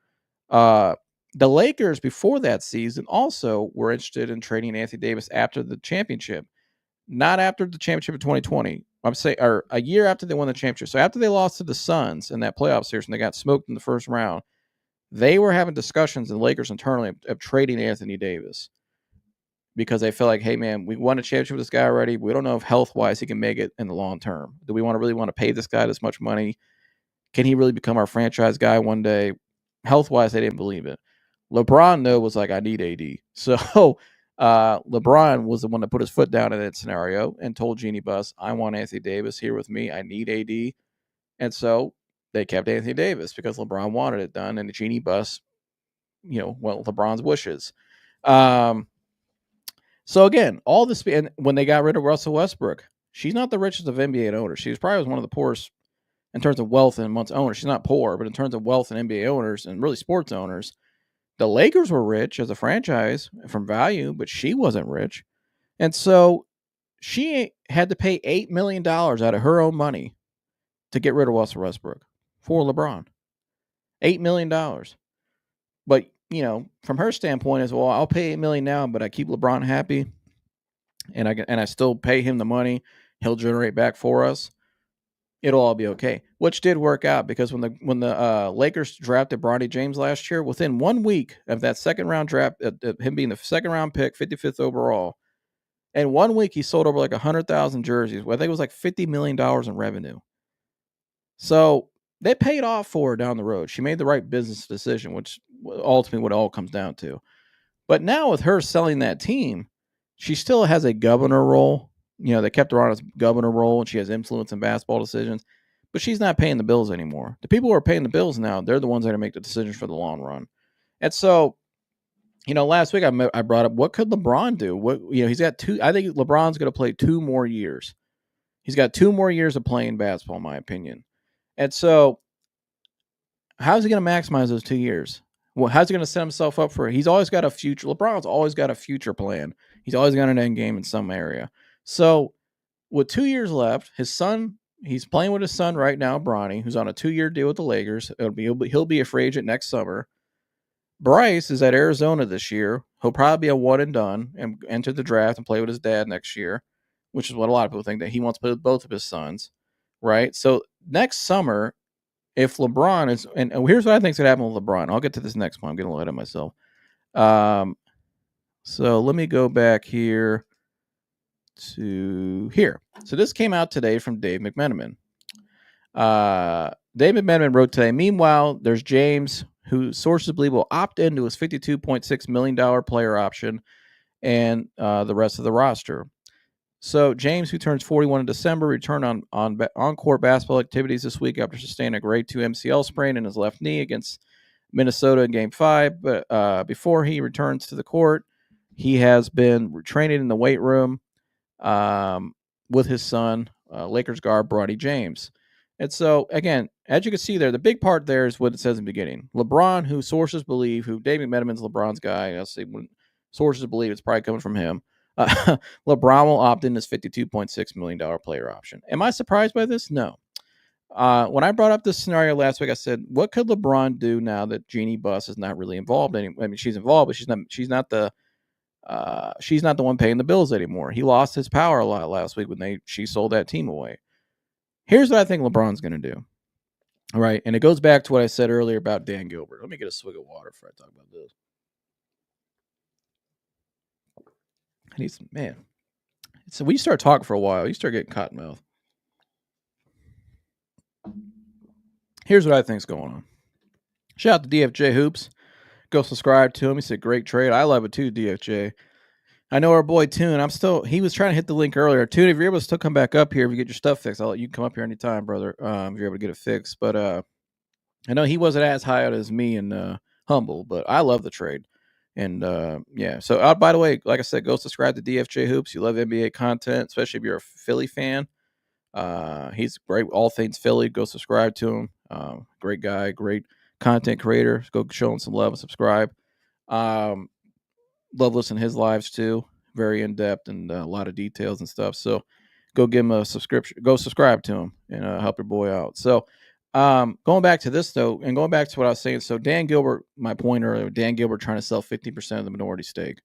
The Lakers before that season also were interested in trading Anthony Davis after the championship, not after the championship of 2020. I'm saying, or a year after they won the championship. So after they lost to the Suns in that playoff series and they got smoked in the first round, they were having discussions in the Lakers internally of trading Anthony Davis because they feel like, hey, man, we won a championship with this guy already. We don't know if health-wise he can make it in the long term. Do we really want to pay this guy this much money? Can he really become our franchise guy one day? Health-wise, they didn't believe it. LeBron, though, was like, I need AD. So LeBron was the one that put his foot down in that scenario and told Jeannie Buss, I want Anthony Davis here with me. I need AD. And so they kept Anthony Davis because LeBron wanted it done, and Jeannie Buss, LeBron's wishes. So again, all this, and when they got rid of Russell Westbrook, she's not the richest of NBA owners. She was probably one of the poorest in terms of wealth and amongst owners. She's not poor, but in terms of wealth and NBA owners and really sports owners, the Lakers were rich as a franchise from value, but she wasn't rich. And so she had to pay $8 million out of her own money to get rid of Russell Westbrook for LeBron. $8 million. But, from her standpoint is, well, I'll pay $8 million now, but I keep LeBron happy and I still pay him the money he'll generate back for us. It'll all be okay. Which did work out because when the Lakers drafted Bronny James last year, within 1 week of that second round draft, him being the second round pick, 55th overall, in 1 week he sold over like 100,000 jerseys. I think it was like $50 million in revenue. So they paid off for her down the road. She made the right business decision, which ultimately what it all comes down to. But now with her selling that team, she still has a governor role. They kept her on as governor role, and she has influence in basketball decisions. But she's not paying the bills anymore. The people who are paying the bills now, they're the ones that are make the decisions for the long run. And so, last week I brought up, what could LeBron do? He's got I think LeBron's going to play 2 more years. He's got 2 more years of playing basketball, in my opinion. And so, how's he going to maximize those 2 years? Well, how's he going to set himself up for it? He's always got a future. LeBron's always got a future plan. He's always got an end game in some area. So, with 2 years left, his son, he's playing with his son right now, Bronny, who's on a 2-year deal with the Lakers. He'll be a free agent next summer. Bryce is at Arizona this year. He'll probably be a one and done and enter the draft and play with his dad next year, which is what a lot of people think, that he wants to play with both of his sons, right? So next summer, if LeBron is, and here's what I think is going to happen with LeBron. I'll get to this next one. I'm getting a little ahead of myself. So let me go back here to here. So this came out today from Dave McMenamin. Dave McMenamin wrote today, meanwhile, there's James, who sources believe will opt into his $52.6 million player option and the rest of the roster. So James, who turns 41 in December, returned on-court basketball activities this week after sustaining a grade 2 MCL sprain in his left knee against Minnesota in Game 5. But before he returns to the court, he has been training in the weight room with his son, Lakers guard Bronny James. And so, again, as you can see there, the big part there is what it says in the beginning. LeBron, who sources believe, who David McMenamin's LeBron's guy, I'll say when sources believe it's probably coming from him, LeBron will opt in his $52.6 million player option. Am I surprised by this? No. When I brought up this scenario last week, I said, what could LeBron do now that Jeannie Buss is not really involved anymore? I mean, she's involved, but she's not the one paying the bills anymore. He lost his power a lot last week when she sold that team away. Here's what I think LeBron's going to do. All right. And it goes back to what I said earlier about Dan Gilbert. Let me get a swig of water before I talk about this. I need some, man. So when you start talking for a while, you start getting cotton mouth. Here's what I think's going on. Shout out to DFJ Hoops. Go subscribe to him. He said, great trade. I love it too, DFJ. I know our boy Toon. He was trying to hit the link earlier. Toon, if you're able to still come back up here, if you get your stuff fixed, I'll let you come up here anytime, brother. If you're able to get it fixed. But I know he wasn't as high out as me and Humble, but I love the trade. And yeah, so by the way, like I said, go subscribe to DFJ Hoops. You love NBA content, especially if you're a Philly fan. He's great, all things Philly. Go subscribe to him. Great guy, great content creator. Go show him some love and subscribe. Love listening to his lives too. Very in depth and a lot of details and stuff. So go give him a subscription. Go subscribe to him and help your boy out. So going back to this though, and going back to what I was saying. So Dan Gilbert, my point earlier, Dan Gilbert trying to sell 50% of the minority stake.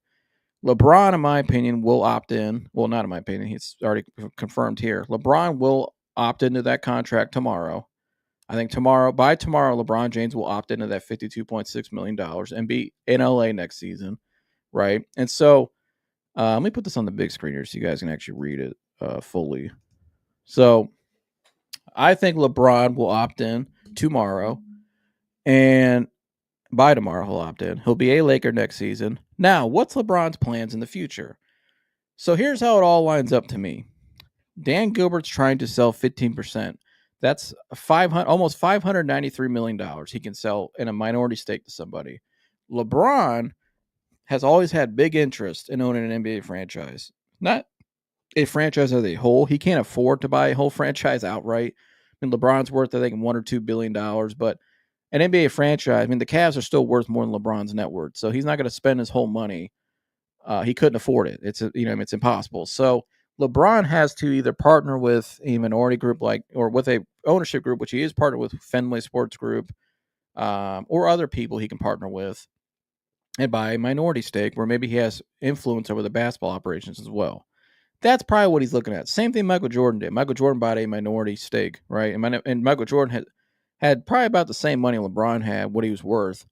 LeBron, in my opinion, will opt in. Well, not in my opinion. He's already confirmed here. LeBron will opt into that contract tomorrow. I think by tomorrow, LeBron James will opt into that $52.6 million and be in LA next season, right? And so let me put this on the big screen here so you guys can actually read it fully. So I think LeBron will opt in tomorrow, and by tomorrow he'll opt in. He'll be a Laker next season. Now, what's LeBron's plans in the future? So here's how it all lines up to me. Dan Gilbert's trying to sell 15%. That's almost $593 million he can sell in a minority stake to somebody. LeBron has always had big interest in owning an NBA franchise. Not a franchise as a whole. He can't afford to buy a whole franchise outright. I mean, LeBron's worth, I think, $1 or $2 billion, but an NBA franchise, I mean, the Cavs are still worth more than LeBron's net worth, so he's not going to spend his whole money. He couldn't afford it. It's impossible. So LeBron has to either partner with a minority group or with a ownership group, which he is partnered with Fenway Sports Group, or other people he can partner with, and buy a minority stake where maybe he has influence over the basketball operations as well. That's probably what he's looking at. Same thing Michael Jordan did. Michael Jordan bought a minority stake, right? And Michael Jordan had probably about the same money LeBron had, what he was worth,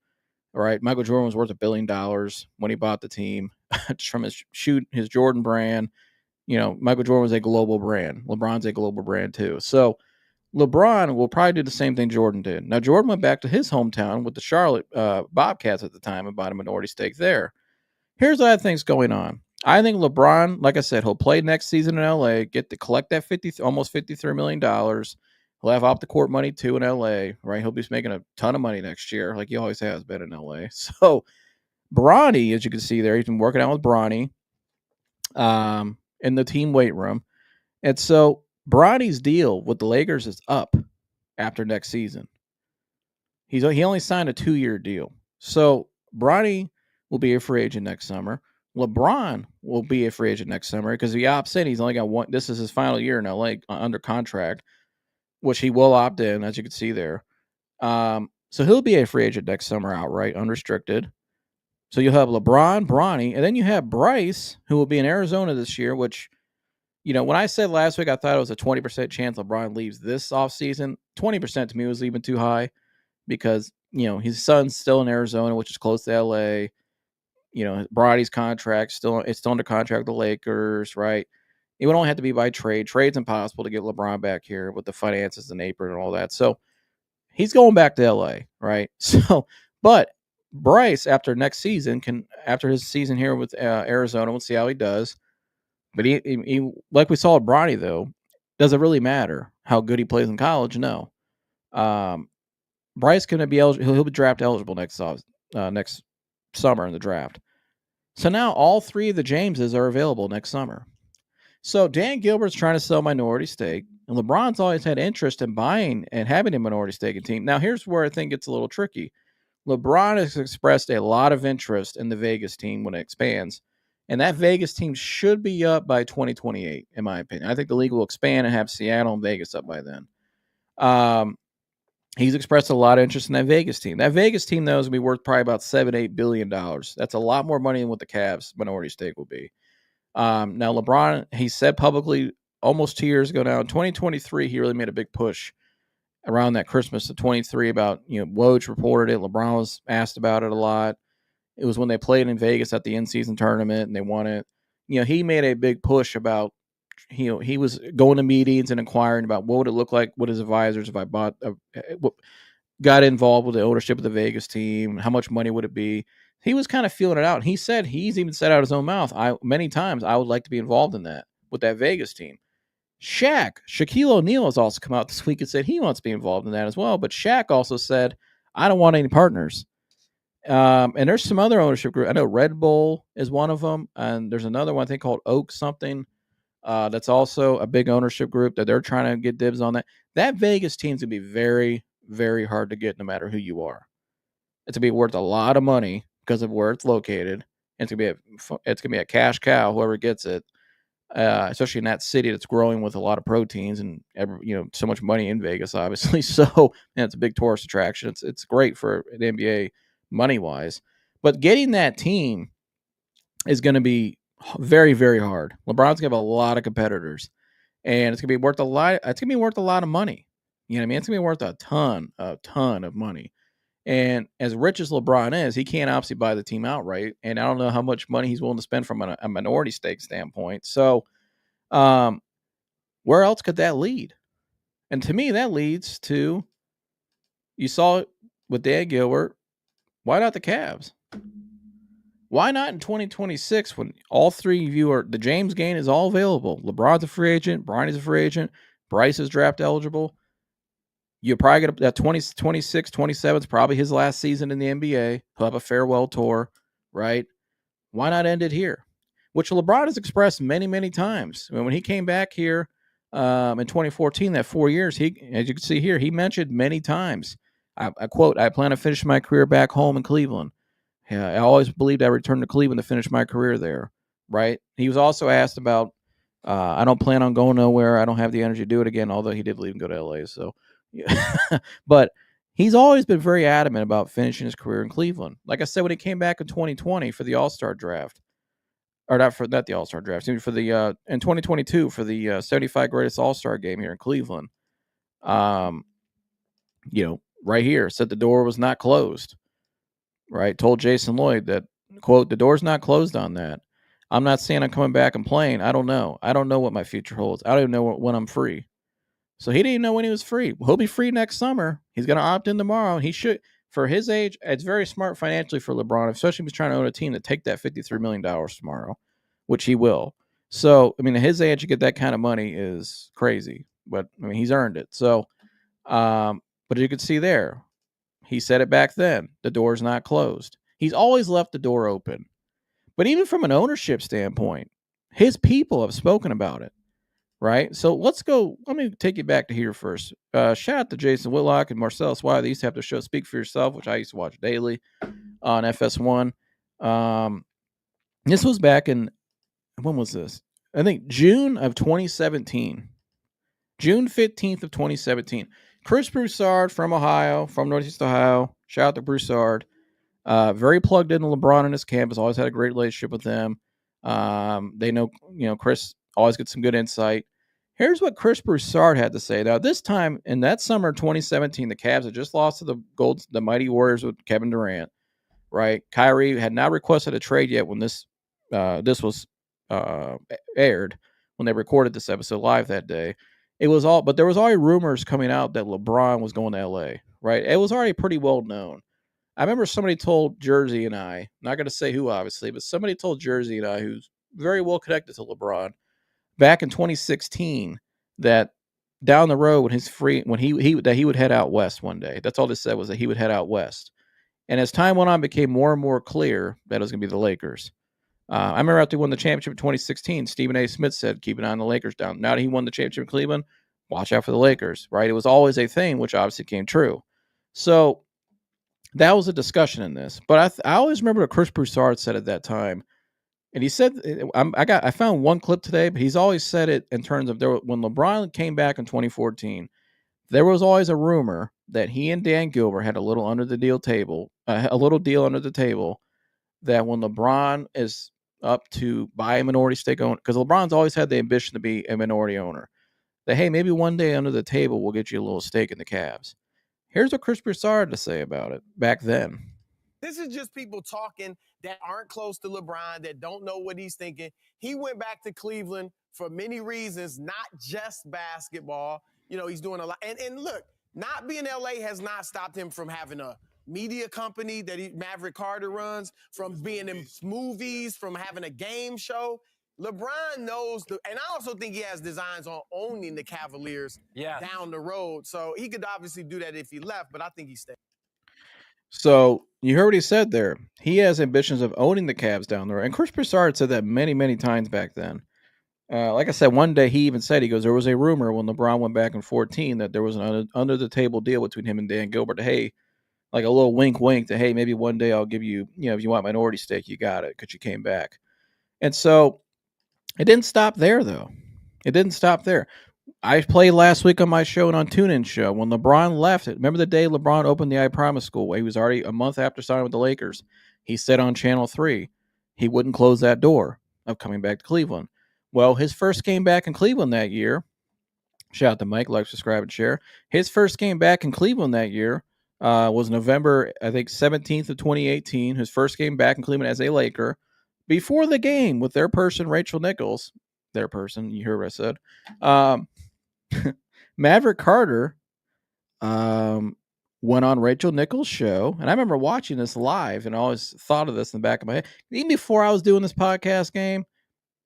right? Michael Jordan was worth $1 billion when he bought the team, just from his Jordan brand. Michael Jordan was a global brand. LeBron's a global brand too. So LeBron will probably do the same thing Jordan did. Now, Jordan went back to his hometown with the Charlotte Bobcats at the time and bought a minority stake there. Here's what I think's going on. I think LeBron, like I said, he'll play next season in LA, get to collect that almost $53 million. He'll have off the court money too in LA, right? He'll be making a ton of money next year, like he always has been in LA. So Bronny, as you can see there, he's been working out with Bronny in the team weight room. And so Bronny's deal with the Lakers is up after next season. He only signed a 2-year deal. So Bronny will be a free agent next summer. LeBron will be a free agent next summer because he opts in. He's only got one. This is his final year in LA under contract, which he will opt in, as you can see there. So he'll be a free agent next summer outright, unrestricted. So you'll have LeBron, Bronny, and then you have Bryce, who will be in Arizona this year, which, when I said last week I thought it was a 20% chance LeBron leaves this offseason, 20% to me was even too high because, his son's still in Arizona, which is close to LA. Bronny's contract it's still under contract with the Lakers, right? It would only have to be by trade. Trade's impossible to get LeBron back here with the finances and apron and all that. So he's going back to LA, right? So, but Bryce, after next season, after his season here with Arizona, we'll see how he does. But he like we saw with Bronny, though, does it really matter how good he plays in college? No. Bryce going to be eligible. He'll be draft eligible next summer in the draft. So now all three of the Jameses are available next summer. So Dan Gilbert's trying to sell minority stake, and LeBron's always had interest in buying and having a minority stake in team. Now here's where I think it's a little tricky. LeBron has expressed a lot of interest in the Vegas team when it expands, and that Vegas team should be up by 2028, in my opinion. I think the league will expand and have Seattle and Vegas up by then. He's expressed a lot of interest in that Vegas team. That Vegas team, though, is going to be worth probably about $7-8 billion. That's a lot more money than what the Cavs minority stake will be. Now, LeBron, he said publicly almost 2 years ago now, in 2023, he really made a big push around that Christmas of 23 about, Woj reported it. LeBron was asked about it a lot. It was when they played in Vegas at the in-season tournament and they won it. He made a big push about, he was going to meetings and inquiring about what would it look like with his advisors if I bought got involved with the ownership of the Vegas team. How much money would it be? He was kind of feeling it out. He said he's even said out his own mouth, many times, I would like to be involved in that with that Vegas team. Shaquille O'Neal has also come out this week and said he wants to be involved in that as well. But Shaq also said, I don't want any partners. And there's some other ownership group. I know Red Bull is one of them, and there's another one I think called Oak something. That's also a big ownership group that they're trying to get dibs on that. That Vegas team's gonna be very, very hard to get, no matter who you are. It's gonna be worth a lot of money because of where it's located. It's gonna be a cash cow, whoever gets it. Especially in that city that's growing with a lot of proteins and so much money in Vegas, obviously. So and it's a big tourist attraction. It's great for the NBA money wise, but getting that team is going to be very, very hard. LeBron's gonna have a lot of competitors, and it's gonna be worth a lot. It's gonna be worth a lot of money. You know what I mean? It's gonna be worth a ton of money. And as rich as LeBron is, he can't obviously buy the team outright. And I don't know how much money he's willing to spend from a minority stake standpoint. So, where else could that lead? And to me, that leads to, you saw it with Dan Gilbert. Why not the Cavs? Why not in 2026 when all three of you are, the James Gain is all available? LeBron's a free agent. Bronny's a free agent. Bryce is draft eligible. You're probably going to, that 26, 27 is probably his last season in the NBA. He'll have a farewell tour, right? Why not end it here? Which LeBron has expressed many, many times. I mean, when he came back here in 2014, that 4 years, he, as you can see here, he mentioned many times, I quote, I plan to finish my career back home in Cleveland. I always believed I'd return to Cleveland to finish my career there, right? He was also asked about, I don't plan on going nowhere. I don't have the energy to do it again, although he did leave and go to LA. So, yeah. But he's always been very adamant about finishing his career in Cleveland. Like I said, when he came back in 2020 for the All-Star draft, or not the All-Star draft, for the in 2022 for the 75 greatest All-Star game here in Cleveland. Right here, said the door was not closed. Right, told Jason Lloyd that, quote, the door's not closed on that. I'm not saying I'm coming back and playing. I don't know. I don't know what my future holds. I don't even know when I'm free. So he didn't know when he was free. He'll be free next summer. He's going to opt in tomorrow. He should, for his age, it's very smart financially for LeBron, especially if he's trying to own a team, to take that $53 million tomorrow, which he will. So, I mean, at his age, to get that kind of money is crazy. But, I mean, he's earned it. So, but you can see there, he said it back then, the door's not closed. He's always left the door open. But even from an ownership standpoint, his people have spoken about it. Right. So let's go. Let me take you back to here first. Shout out to Jason Whitlock and Marcellus Wiley. They used to have the show Speak for Yourself, which I used to watch daily on FS1. This was back in, when was this? I think June of 2017. June 15th of 2017. Chris Broussard from Ohio, from Northeast Ohio. Shout out to Broussard. Very plugged into LeBron and his campus. Always had a great relationship with them. They know, Chris always gets some good insight. Here's what Chris Broussard had to say. Now, this time in that summer 2017, the Cavs had just lost to the Mighty Warriors with Kevin Durant. Right, Kyrie had not requested a trade yet when this was aired. When they recorded this episode live that day, but there was already rumors coming out that LeBron was going to LA. Right, it was already pretty well known. I remember somebody told Jersey and I, not going to say who obviously, but somebody told Jersey and I, who's very well connected to LeBron, back in 2016, that down the road when he's free, when that he would head out west one day. That's all they said, was that he would head out west. And as time went on, it became more and more clear that it was going to be the Lakers. I remember after he won the championship in 2016, Stephen A. Smith said, keep an eye on the Lakers down. Now that he won the championship in Cleveland, watch out for the Lakers, right? It was always a thing, which obviously came true. So that was a discussion in this. But I always remember what Chris Broussard said at that time. And he said, I found one clip today, but he's always said it in terms of when LeBron came back in 2014, there was always a rumor that he and Dan Gilbert had a little deal under the table, that when LeBron is up to buy a minority stake owner, because LeBron's always had the ambition to be a minority owner, that, hey, maybe one day under the table we'll get you a little stake in the Cavs. Here's what Chris Broussard had to say about it back then. This is just people talking that aren't close to LeBron, that don't know what he's thinking. He went back to Cleveland for many reasons, not just basketball. He's doing a lot. And look, Not being LA has not stopped him from having a media company that Maverick Carter runs, from being in movies, from having a game show. LeBron knows, and I also think he has designs on owning the Cavaliers down the road. So he could obviously do that if he left, but I think he stayed. So you heard what he said there. He has ambitions of owning the Cavs down the road. And Chris Broussard said that many, many times back then. Like I said, one day he even said, he goes, there was a rumor when LeBron went back in 14 that there was an under the table deal between him and Dan Gilbert. Hey, like a little wink, wink to, hey, maybe one day I'll give you, if you want minority stake, you got it, because you came back. And so it didn't stop there, though. It didn't stop there. I played last week on my show and on TuneIn show when LeBron left it. Remember the day LeBron opened the I Promise School? He was already a month after signing with the Lakers. He said on Channel 3 he wouldn't close that door of coming back to Cleveland. Well, his first game back in Cleveland that year, shout out to Mike, like, subscribe, and share. His first game back in Cleveland that year was November, I think, 17th of 2018. His first game back in Cleveland as a Laker. Before the game with their person, Rachel Nichols, their person, you heard what I said, Maverick Carter went on Rachel Nichols' show, and I remember watching this live and I always thought of this in the back of my head. Even before I was doing this podcast game,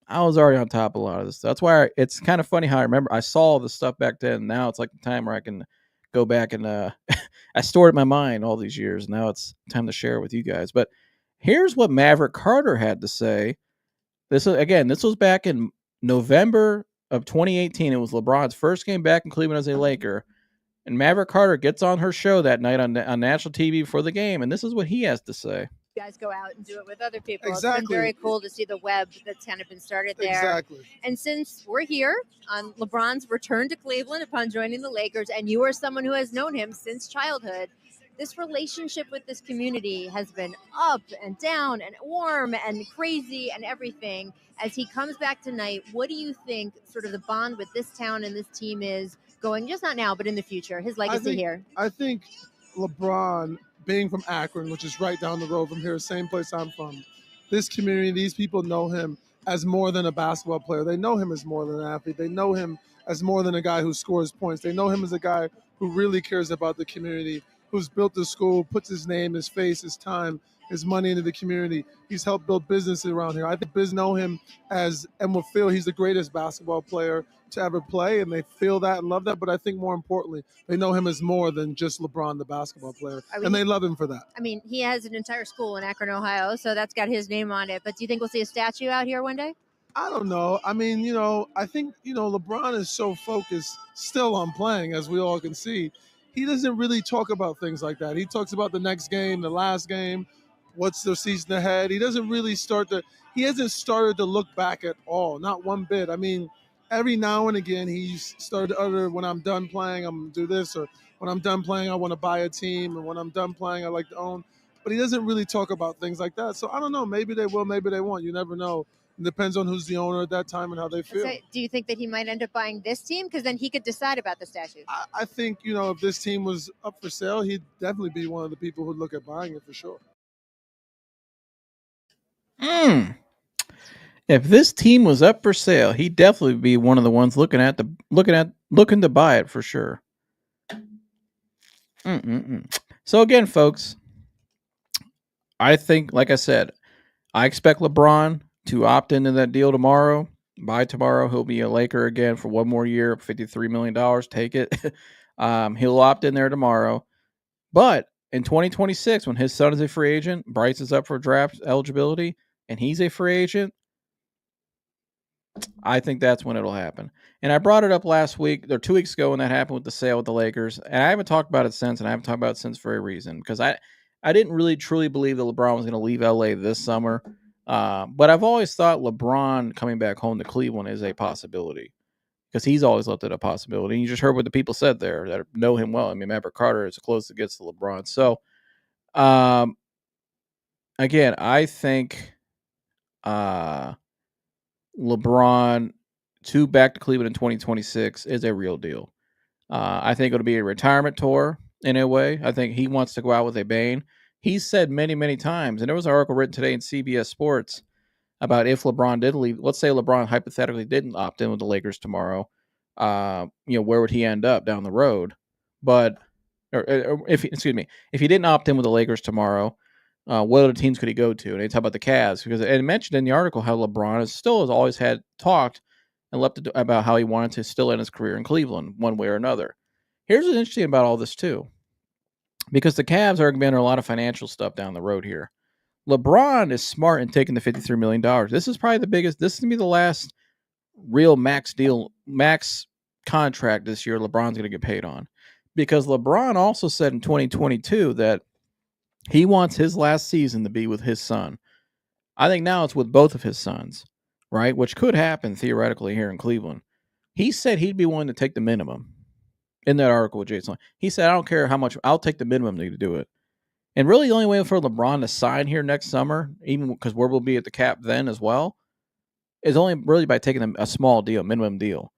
I was already on top of a lot of this stuff. That's why it's kind of funny how I remember I saw all this stuff back then. Now it's like the time where I can go back and I stored it in my mind all these years. Now it's time to share it with you guys. But here's what Maverick Carter had to say. This was back in November of 2018. It was LeBron's first game back in Cleveland as a Laker. And Maverick Carter gets on her show that night on national TV for the game. And this is what he has to say. You guys go out and do it with other people. Exactly. It's been very cool to see the web that's kind of been started there. Exactly. And since we're here on LeBron's return to Cleveland upon joining the Lakers, and you are someone who has known him since childhood, this relationship with this community has been up and down and warm and crazy and everything. As he comes back tonight, what do you think sort of the bond with this town and this team is going, just not now, but in the future, his legacy here? I think LeBron, being from Akron, which is right down the road from here, same place I'm from, this community, these people know him as more than a basketball player. They know him as more than an athlete. They know him as more than a guy who scores points. They know him as a guy who really cares about the community, who's built the school, puts his name, his face, his time, his money into the community. He's helped build businesses around here. I think Biz know him as, and will feel he's the greatest basketball player to ever play, and they feel that and love that. But I think more importantly, they know him as more than just LeBron, the basketball player, and they love him for that. I mean, he has an entire school in Akron, Ohio, so that's got his name on it. But do you think we'll see a statue out here one day? I don't know. I mean, I think, LeBron is so focused still on playing, as we all can see. He doesn't really talk about things like that. He talks about the next game, the last game, what's the season ahead. He doesn't really he hasn't started to look back at all, not one bit. I mean, every now and again, he's started to utter, when I'm done playing, I'm going to do this, or when I'm done playing, I want to buy a team, and when I'm done playing, I like to own. But he doesn't really talk about things like that. So I don't know. Maybe they will, maybe they won't. You never know. It depends on who's the owner at that time and how they feel. So do you think that he might end up buying this team? Because then he could decide about the statue. I think, if this team was up for sale, he'd definitely be one of the people who'd look at buying it for sure. If this team was up for sale, he'd definitely be one of the ones looking to buy it for sure. So again, folks, I think, like I said, I expect LeBron to opt into that deal tomorrow. By tomorrow, he'll be a Laker again for one more year, $53 million. Take it. He'll opt in there tomorrow. But in 2026, when his son is a free agent, Bryce is up for draft eligibility, and he's a free agent, I think that's when it'll happen. And I brought it up last week, or 2 weeks ago, when that happened with the sale with the Lakers. And I haven't talked about it since, and I haven't talked about it since for a reason. Because I didn't really truly believe that LeBron was going to leave LA this summer. But I've always thought LeBron coming back home to Cleveland is a possibility. Because he's always looked at a possibility. And you just heard what the people said there that know him well. I mean, Maverick Carter is close as it gets to LeBron. So, again, I think LeBron back to Cleveland in 2026 is a real deal. I think it'll be a retirement tour in a way. I think he wants to go out with a bang. He's said many, many times, and there was an article written today in CBS Sports about if LeBron did leave. Let's say LeBron hypothetically didn't opt in with the Lakers tomorrow. Where would he end up down the road? But or if excuse me, if he didn't opt in with the Lakers tomorrow, what other teams could he go to? And they talk about the Cavs because it mentioned in the article how LeBron has always had talked and left about how he wanted to still end his career in Cleveland one way or another. Here's what's interesting about all this too, because the Cavs are going to be under a lot of financial stuff down the road here. LeBron is smart in taking the $53 million. This is probably the biggest. This is going to be the last real max contract this year LeBron's going to get paid on, because LeBron also said in 2022 that he wants his last season to be with his son. I think now it's with both of his sons, right? Which could happen theoretically here in Cleveland. He said he'd be willing to take the minimum in that article with Jason. He said, I don't care how much, I'll take the minimum to do it. And really the only way for LeBron to sign here next summer, even because where we'll be at the cap then as well, is only really by taking a small deal, minimum deal.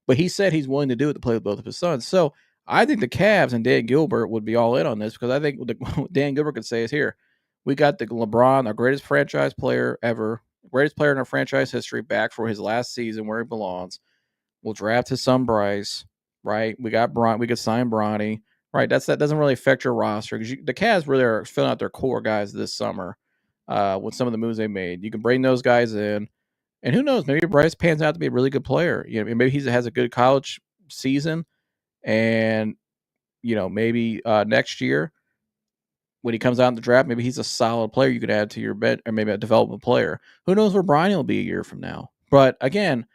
But he said he's willing to do it to play with both of his sons. So I think the Cavs and Dan Gilbert would be all in on this, because I think what Dan Gilbert could say is, here, we got the LeBron, our greatest franchise player ever, greatest player in our franchise history, back for his last season where he belongs. We'll draft his son Bryce, right? We got Bron. We could sign Bronny, right? That doesn't really affect your roster, because the Cavs really are filling out their core guys this summer with some of the moves they made. You can bring those guys in. And who knows? Maybe Bryce pans out to be a really good player. You know, maybe he has a good college season, and maybe next year when he comes out in the draft, maybe he's a solid player you could add to your bench, or maybe a development player. Who knows where Bronny will be a year from now? But again,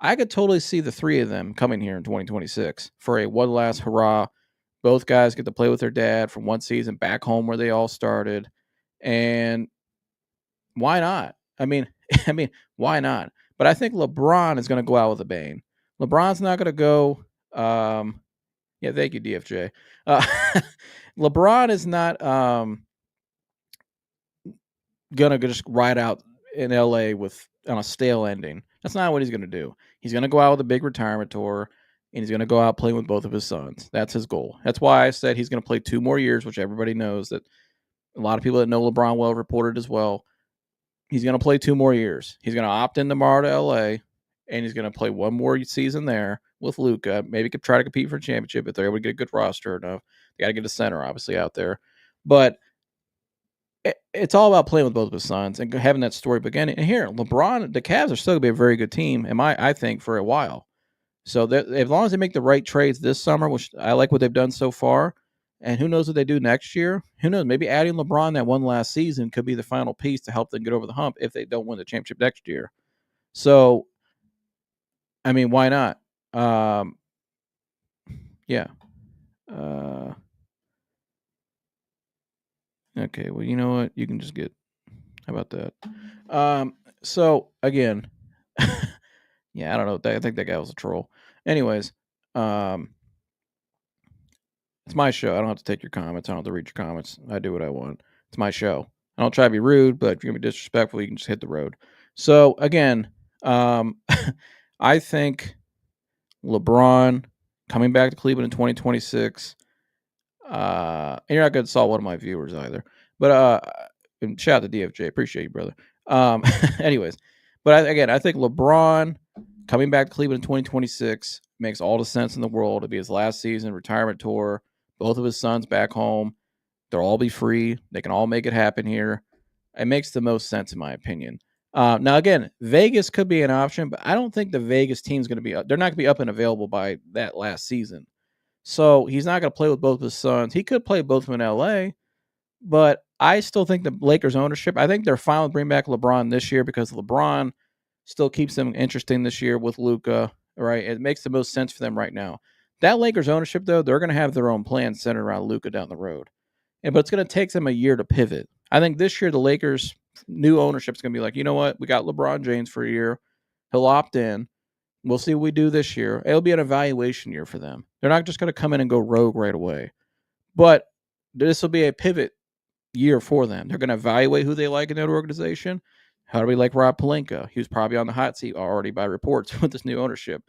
I could totally see the three of them coming here in 2026 for a one last hurrah. Both guys get to play with their dad from one season back home where they all started, and why not? I mean, why not? But I think LeBron is going to go out with a bang. LeBron's not going to go. Yeah, thank you, DFJ. LeBron is not going to just ride out in LA on a stale ending. That's not what he's going to do. He's going to go out with a big retirement tour, and he's going to go out playing with both of his sons. That's his goal. That's why I said he's going to play 2 more years, which everybody knows. That a lot of people that know LeBron well reported as well. He's going to play 2 more years. He's going to opt in tomorrow to LA, and he's going to play 1 more season there with Luka. Maybe could try to compete for a championship if they're able to get a good roster enough. They got to get a center, obviously, out there. But it's all about playing with both of his sons and having that story begin. And here, LeBron, the Cavs are still going to be a very good team, I think, for a while. So as long as they make the right trades this summer, which I like what they've done so far, and who knows what they do next year? Who knows? Maybe adding LeBron that one last season could be the final piece to help them get over the hump if they don't win the championship next year. So, I mean, why not? Yeah. Okay, well, you know what? You can just get... How about that? So, again, yeah, I don't know. I think that guy was a troll. Anyways, it's my show. I don't have to take your comments. I don't have to read your comments. I do what I want. It's my show. I don't try to be rude, but if you're going to be disrespectful, you can just hit the road. So, again, I think LeBron coming back to Cleveland in 2026, and you're not going to insult one of my viewers either, but and shout out to DFJ. Appreciate you, brother. Anyways, but I think LeBron coming back to Cleveland in 2026 makes all the sense in the world. It'll be his last season, retirement tour, both of his sons back home. They'll all be free. They can all make it happen here. It makes the most sense, in my opinion. Now, again, Vegas could be an option, but I don't think the Vegas team's going to be... They're not going to be up and available by that last season. So he's not going to play with both of his sons. He could play both of them in L.A., but I still think the Lakers ownership... I think they're fine with bringing back LeBron this year because LeBron still keeps them interesting this year with Luka, right? It makes the most sense for them right now. That Lakers ownership, though, they're going to have their own plan centered around Luka down the road. But it's going to take them a year to pivot. I think this year the Lakers' new ownership is going to be like, you know what? We got LeBron James for a year. He'll opt in. We'll see what we do this year. It'll be an evaluation year for them. They're not just going to come in and go rogue right away. But this will be a pivot year for them. They're going to evaluate who they like in that organization. How do we like Rob Pelinka? He was probably on the hot seat already by reports with this new ownership.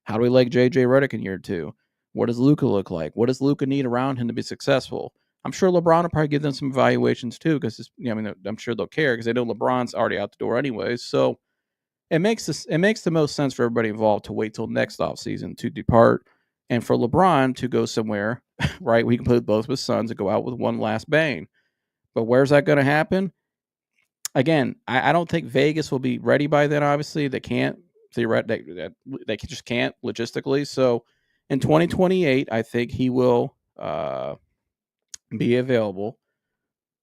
How do we like J.J. Redick in year 2? What does Luka look like? What does Luka need around him to be successful? I'm sure LeBron will probably give them some evaluations too, because I'm sure they'll care because they know LeBron's already out the door anyways. So it makes the most sense for everybody involved to wait till next offseason to depart, and for LeBron to go somewhere right? We can put both of his sons and go out with one last bang. But where's that going to happen? Again, I don't think Vegas will be ready by then. Obviously, they can't. They just can't logistically. So, in 2028, I think he will be available.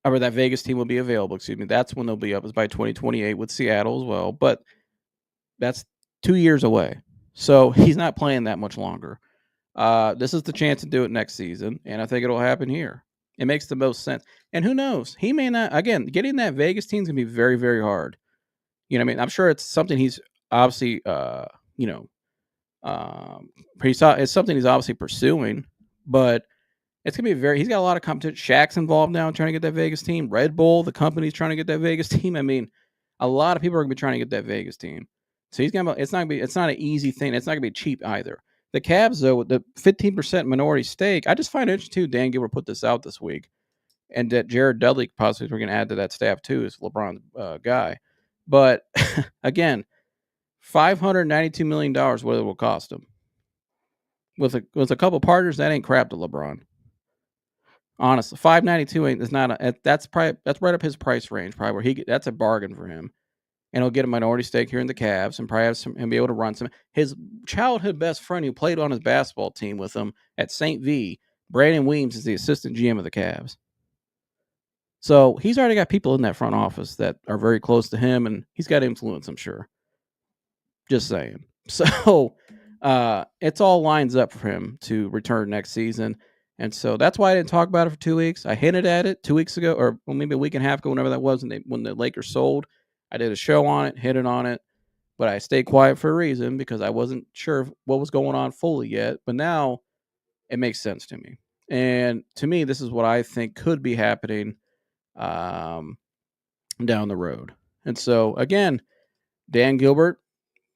Or that Vegas team will be available. Excuse me. That's when they'll be up. Is by 2028 with Seattle as well. But that's 2 years away. So he's not playing that much longer. This is the chance to do it next season, and I think it'll happen here. It makes the most sense. And who knows? He may not. Again, getting that Vegas team's gonna be very, very hard. You know what I mean? I'm sure it's something he's obviously, it's something he's obviously pursuing, but it's gonna be he's got a lot of competition. Shaq's involved now trying to get that Vegas team. Red Bull, the company's trying to get that Vegas team. I mean, a lot of people are gonna be trying to get that Vegas team. So it's not an easy thing. It's not gonna be cheap either. The Cavs, though, with the 15% minority stake, I just find it interesting too. Dan Gilbert put this out this week, and that Jared Dudley possibly we're going to add to that staff too, is LeBron's guy. But again, $592 million, what it will cost him. With a couple partners, that ain't crap to LeBron. Honestly, 592 is not that's right up his price range, probably where that's a bargain for him. And he'll get a minority stake here in the Cavs and probably have some and be able to run some. His childhood best friend who played on his basketball team with him at St. V, Brandon Weems, is the assistant GM of the Cavs. So he's already got people in that front office that are very close to him, and he's got influence, I'm sure. Just saying. So it's all lines up for him to return next season. And so that's why I didn't talk about it for 2 weeks. I hinted at it 2 weeks ago, or maybe a week and a half ago, whenever that was, when the Lakers sold. I did a show on it, hit it on it, but I stayed quiet for a reason because I wasn't sure what was going on fully yet. But now it makes sense to me. And to me, this is what I think could be happening down the road. And so, again, Dan Gilbert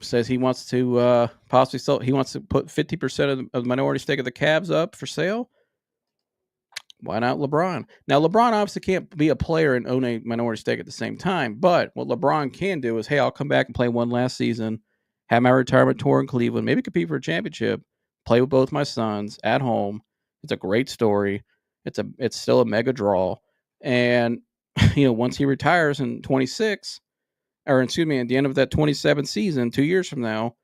says he wants to possibly sell. He wants to put 50% of the minority stake of the Cavs up for sale. Why not LeBron? Now, LeBron obviously can't be a player and own a minority stake at the same time. But what LeBron can do is, hey, I'll come back and play one last season, have my retirement tour in Cleveland, maybe compete for a championship, play with both my sons at home. It's a great story. It's still a mega draw. And, once he retires in 26, or excuse me, at the end of that 27 season, 2 years from now,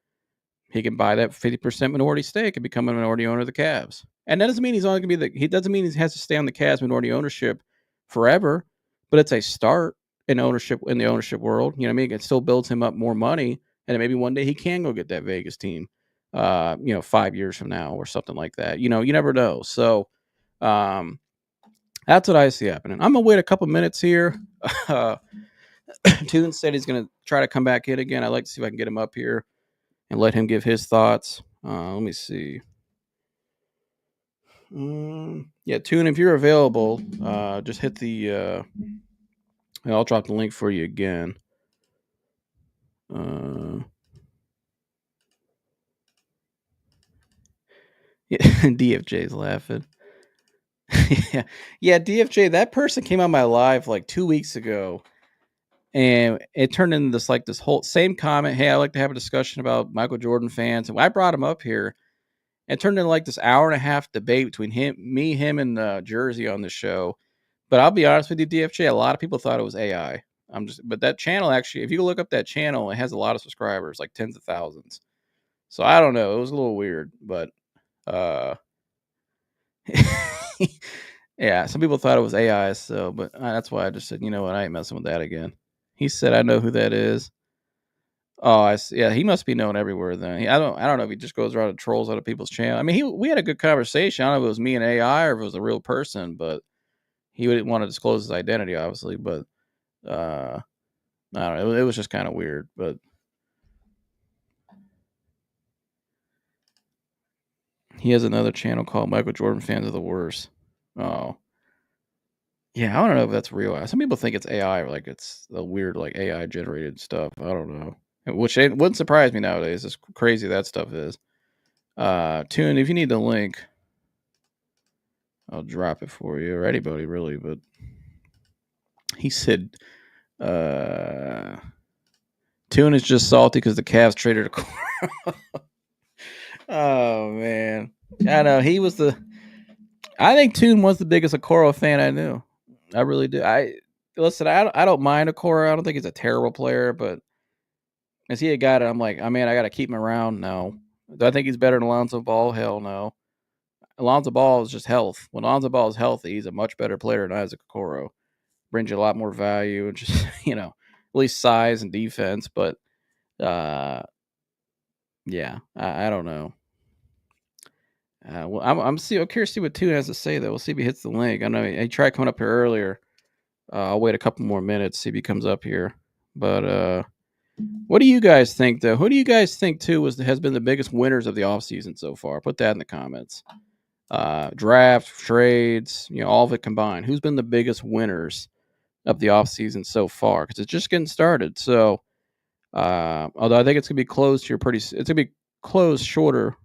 he can buy that 50% minority stake and become a minority owner of the Cavs. And that doesn't mean he's only going to be he doesn't mean he has to stay on the Cavs minority ownership forever, but it's a start in the ownership world. You know what I mean? It still builds him up more money, and maybe one day he can go get that Vegas team, 5 years from now or something like that. You never know. So that's what I see happening. I'm going to wait a couple minutes here. Toon said he's going to try to come back in again. I'd like to see if I can get him up here and let him give his thoughts. Let me see. Yeah, Toon, if you're available, just hit the. I'll drop the link for you again. Yeah, DFJ's laughing. yeah, DFJ. That person came on my live like 2 weeks ago, and it turned into this whole same comment. Hey, I'd like to have a discussion about Michael Jordan fans, and I brought him up here. It turned into like this hour and a half debate between him, and Jersey on the show. But I'll be honest with you, DFJ, a lot of people thought it was AI. But that channel actually, if you look up that channel, it has a lot of subscribers, like tens of thousands. So I don't know. It was a little weird, but yeah, some people thought it was AI. So, but that's why I just said, you know what, I ain't messing with that again. He said, I know who that is. Oh, I see. Yeah, he must be known everywhere then. I don't know if he just goes around and trolls other people's channel. I mean, we had a good conversation. I don't know if it was me and AI or if it was a real person, but he didn't want to disclose his identity, obviously. But I don't know. It was just kind of weird. But he has another channel called Michael Jordan Fans Are the Worst. Oh, yeah. I don't know if that's real. Some people think it's AI or like it's a weird like AI generated stuff. I don't know. Which it wouldn't surprise me nowadays. It's crazy that stuff is. Toon, if you need the link, I'll drop it for you or anybody really. But he said, Toon is just salty because the Cavs traded a. Oh man, I know he was the. I think Toon was the biggest Okoro fan I knew. I really do. I don't mind Okoro. I don't think he's a terrible player, but as he had got it, I'm like, I got to keep him around. No. Do I think he's better than Lonzo Ball? Hell no. Lonzo Ball is just health. When Lonzo Ball is healthy, he's a much better player than Isaac Okoro. Brings you a lot more value and just at least size and defense. But yeah, I don't know. Well, I'm curious to see what Toon has to say though. We'll see if he hits the link. I know he tried coming up here earlier. I'll wait a couple more minutes, see if he comes up here. But what do you guys think though? Who do you guys think too has been the biggest winners of the offseason so far? Put that in the comments. Draft, trades, all of it combined. Who's been the biggest winners of the offseason so far? Because it's just getting started. So although I think it's gonna be closed here it's gonna be closed shorter.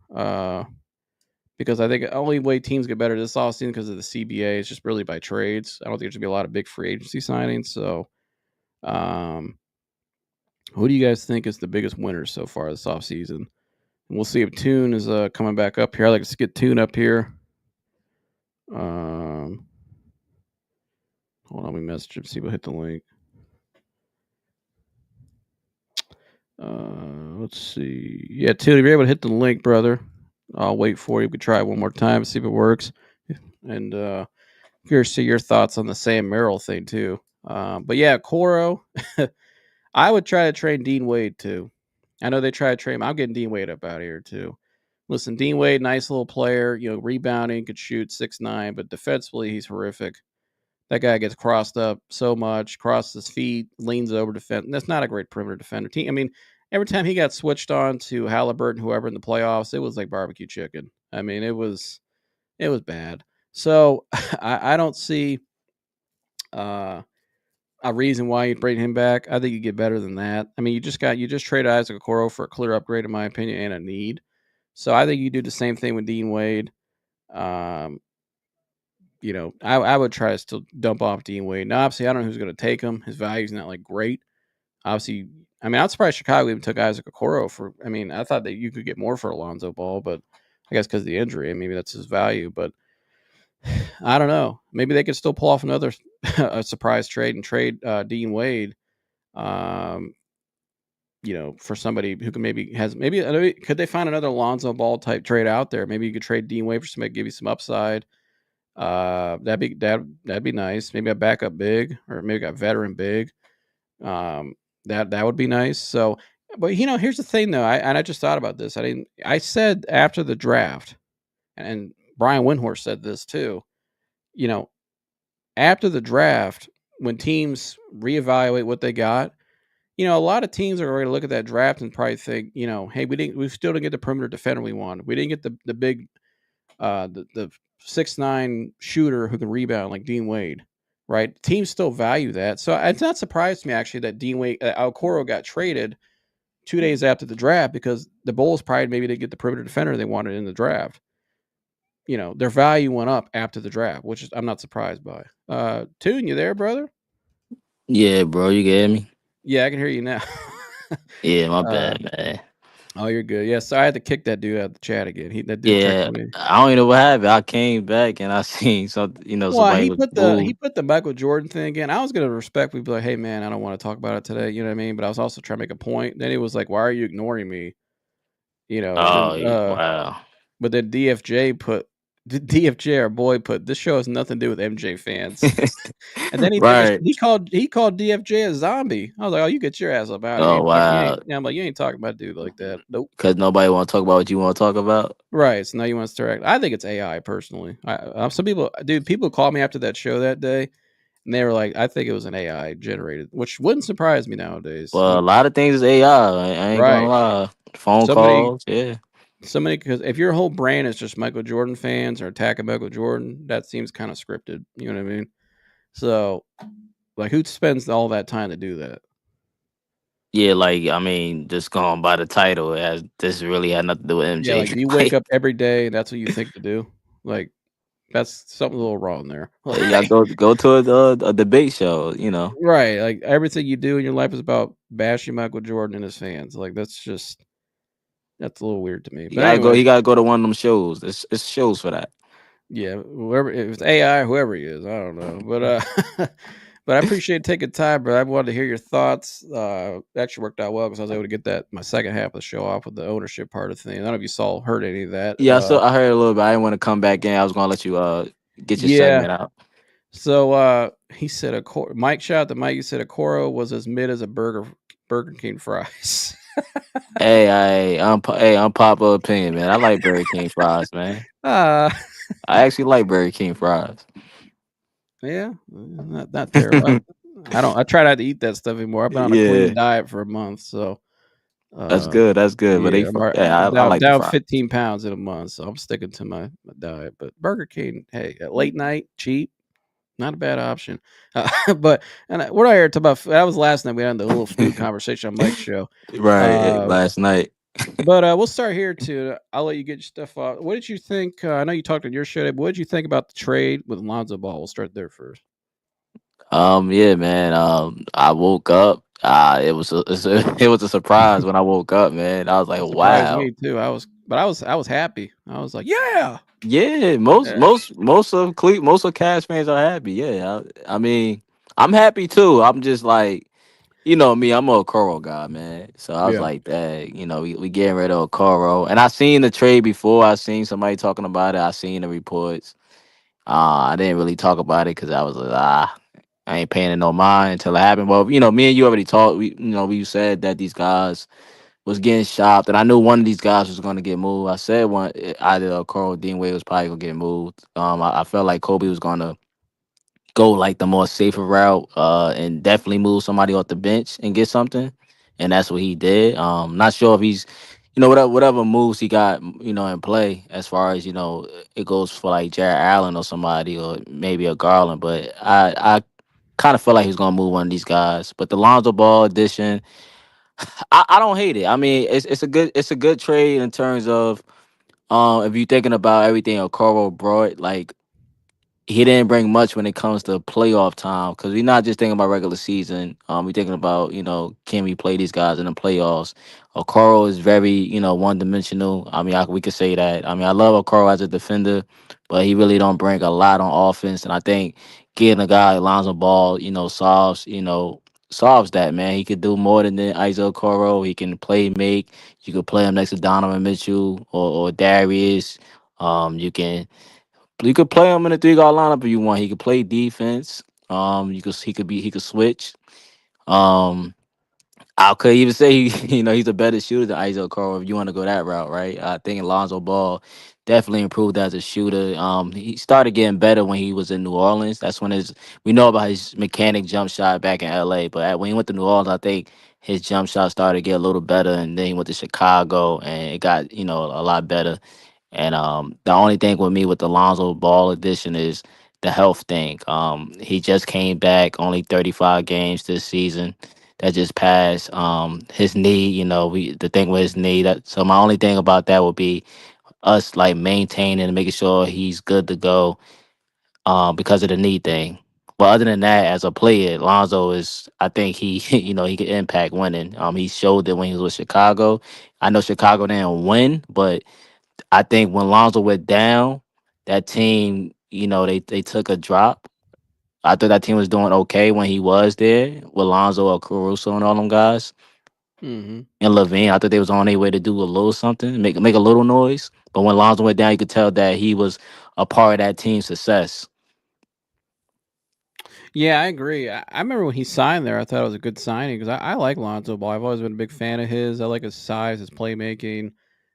Because I think the only way teams get better this offseason because of the CBA is just really by trades. I don't think there's going to be a lot of big free agency signings. So, who do you guys think is the biggest winner so far this offseason? And we'll see if Toon is coming back up here. I'd like to get Toon up here. Hold on, let me message him, see if we'll hit the link. Let's see. Yeah, Toon, if you're able to hit the link, brother, I'll wait for you. We could try it one more time and see if it works. And curious to see your thoughts on the Sam Merrill thing too. But yeah, Coro, I would try to trade Dean Wade too. I know they try to trade him. I'm getting Dean Wade up out of here too. Listen, Dean Wade, nice little player, rebounding, could shoot 6'9", but defensively he's horrific. That guy gets crossed up so much, crosses his feet, leans over defense. That's not a great perimeter defender. Every time he got switched on to Halliburton, whoever in the playoffs, it was like barbecue chicken. It was bad. So I don't see a reason why you'd bring him back. I think you get better than that. You just traded Isaac Okoro for a clear upgrade, in my opinion, and a need. So I think you do the same thing with Dean Wade. I would try to still dump off Dean Wade. Now, obviously, I don't know who's going to take him. His value's not like great. Obviously, I'm surprised Chicago even took Isaac Okoro for. I thought that you could get more for Lonzo Ball, but I guess because of the injury, maybe that's his value. But I don't know. Maybe they could still pull off another a surprise trade and trade Dean Wade. For somebody who can could they find another Lonzo Ball type trade out there? Maybe you could trade Dean Wade for somebody to give you some upside. That'd be nice. Maybe a backup big, or maybe a veteran big. That would be nice. So, but here's the thing though. I just thought about this. I said after the draft, and Brian Windhorst said this too. After the draft, when teams reevaluate what they got, a lot of teams are going to look at that draft and probably think, hey, we still didn't get the perimeter defender we wanted. We didn't get the big, the 6'9" shooter who can rebound like Dean Wade, right? Teams still value that. So it's not surprised to me actually that Dean Wade, Okoro got traded 2 days after the draft because the Bulls probably maybe didn't get the perimeter defender they wanted in the draft. Their value went up after the draft, which is I'm not surprised by. Toon, you there, brother? Yeah, bro, you get me? Yeah, I can hear you now. Yeah, my bad, man. Oh, you're good. Yeah, so I had to kick that dude out of the chat again. That dude Yeah, texted me. I don't even know what happened. I came back and I seen something, Well, somebody he was put booed. the Michael Jordan thing again. I was gonna respectfully be like, hey man, I don't want to talk about it today. You know what I mean? But I was also trying to make a point. Then he was like, why are you ignoring me? Oh, wow. But then DFJ, our boy, put this show has nothing to do with MJ fans. And then Right. he called DFJ a zombie. I was like, oh, you get your ass up out of here. Oh, wow. I'm like, you ain't talking about a dude like that. Nope. Because nobody want to talk about what you want to talk about. Right. So now you want to start. I think it's AI personally. Some people called me after that show that day, and they were like, I think it was an AI generated, which wouldn't surprise me nowadays. Well, a lot of things is AI. I ain't gonna Right. lie. Phone calls, yeah. Because if your whole brand is just Michael Jordan fans or attacking Michael Jordan, that seems kind of scripted. You know what I mean? So, like, who spends all that time to do that? Yeah, just going by the title, this really had nothing to do with MJ. Yeah, like you wake up every day, that's what you think to do. Like, that's something a little wrong there. You gotta go to a debate show, Right. Like everything you do in your life is about bashing Michael Jordan and his fans. Like that's a little weird to me. But anyway, You gotta go to one of them shows. It's shows for that. Yeah, whoever, if it's AI, whoever he is, I don't know. But but I appreciate taking time, bro. I wanted to hear your thoughts. It actually worked out well because I was able to get that my second half of the show off with the ownership part of things. I don't know if you heard any of that. Yeah, so I heard a little bit. I didn't want to come back in. I was gonna let you get your Yeah. segment out. So he said Mike shout out to Mike. He said a Coro was as mid as a Burger King fries. Hey, unpopular opinion, man. I like Burger King fries, man. uh I actually like Burger King fries. yeah, not terrible. I don't. I try not to eat that stuff anymore. I've been on a clean Yeah, diet for a month, so that's uh, good. That's good. But yeah, I'm I down like the down fries. 15 pounds in a month, so I'm sticking to my diet. But Burger King, hey, at late night, cheap, not a bad option. But we're not here to talk about. That was last night. We had the little food conversation on Mike's show. Right, Uh, last night. but we'll start here too. I'll let you get your stuff off. What did you think? I know you talked on your show. But what did you think about the trade with Lonzo Ball? We'll start there first. Yeah, man. I woke up. It was a surprise when I woke up, man. I was like, It surprised wow. me too. I was happy. I was like, yeah. Yeah, Yeah. most of Cavs fans are happy. Yeah, I mean, I'm happy too. I'm just like, you know me, I'm a Okoro guy, man. So I was Yeah. like, that, we getting rid of Okoro, and I seen the trade before. I seen somebody talking about it. I seen the reports. I didn't really talk about it because I was like, I ain't paying it no mind until it happened. Well, me and you already talked. We said that these guys was getting shopped, and I knew one of these guys was going to get moved. I said either Carl or Dean Wade was probably going to get moved. I felt like Kobe was going to go like the more safer route, and definitely move somebody off the bench and get something, and that's what he did. Not sure if he's, whatever moves he got, in play as far as it goes for like Jared Allen or somebody or maybe a Garland, but I kind of feel like he's going to move one of these guys. But the Lonzo Ball addition. I don't hate it. I mean, it's a good trade in terms of if you're thinking about everything Okoro brought, like he didn't bring much when it comes to playoff time because we're not just thinking about regular season. We're thinking about can we play these guys in the playoffs? Okoro is very one dimensional. I mean, we could say that. I mean, I love Okoro as a defender, but he really don't bring a lot on offense. And I think getting a guy like Lonzo Ball, solves that, man. He could do more than the Isaac Okoro. He can play make. You could play him next to Donovan Mitchell or Darius. You could play him in a 3 guard lineup if you want. He could play defense. He could switch. Um, I could even say he's a better shooter than Isaac Okoro if you want to go that route, right? I think Lonzo Ball definitely improved as a shooter. He started getting better when he was in New Orleans. That's when we know about his mechanic jump shot back in LA, but when he went to New Orleans, I think his jump shot started to get a little better, and then he went to Chicago and it got a lot better. And the only thing with me with the Lonzo Ball edition is the health thing. He just came back, only 35 games this season. That just passed. His knee, the thing with his knee. So my only thing about that would be us like maintaining and making sure he's good to go. Because of the knee thing. But other than that, as a player, Lonzo is. I think he, he could impact winning. He showed that when he was with Chicago. I know Chicago didn't win, but I think when Lonzo went down, that team, they took a drop. I thought that team was doing okay when he was there with Lonzo or Caruso and all them guys. Mm-hmm. And Levine, I thought they was on their way to do a little something, make a little noise. But when Lonzo went down, you could tell that he was a part of that team's success. Yeah, I agree. I remember when he signed there, I thought it was a good signing because I like Lonzo Ball. I've always been a big fan of his. I like his size, his playmaking,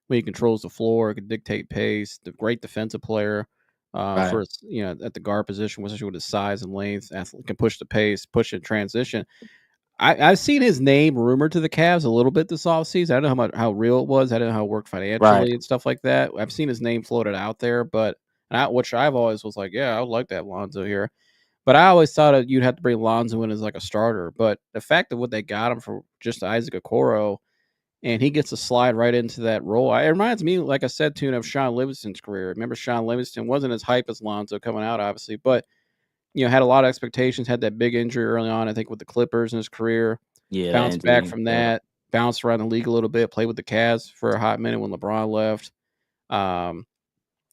when he controls the floor, can dictate pace. The great defensive player for Right. his, at the guard position, especially with his size and length, can push the pace, push in transition. I've seen his name rumored to the Cavs a little bit this offseason. I don't know how real it was. I don't know how it worked Right. financially and stuff like that. I've seen his name floated out there, but which I've always was like, yeah, I would like to have Lonzo here. But I always thought you'd have to bring Lonzo in as like a starter. But the fact of what they got him for just Isaac Okoro, and he gets to slide right into that role. It reminds me, like I said, too, of Sean Livingston's career. Remember, Sean Livingston wasn't as hype as Lonzo coming out, obviously, but had a lot of expectations. Had that big injury early on, I think, with the Clippers in his career. Yeah, that Bounced back injury. from Yeah. that. Bounced around the league a little bit. Played with the Cavs for a hot minute when LeBron left. Um,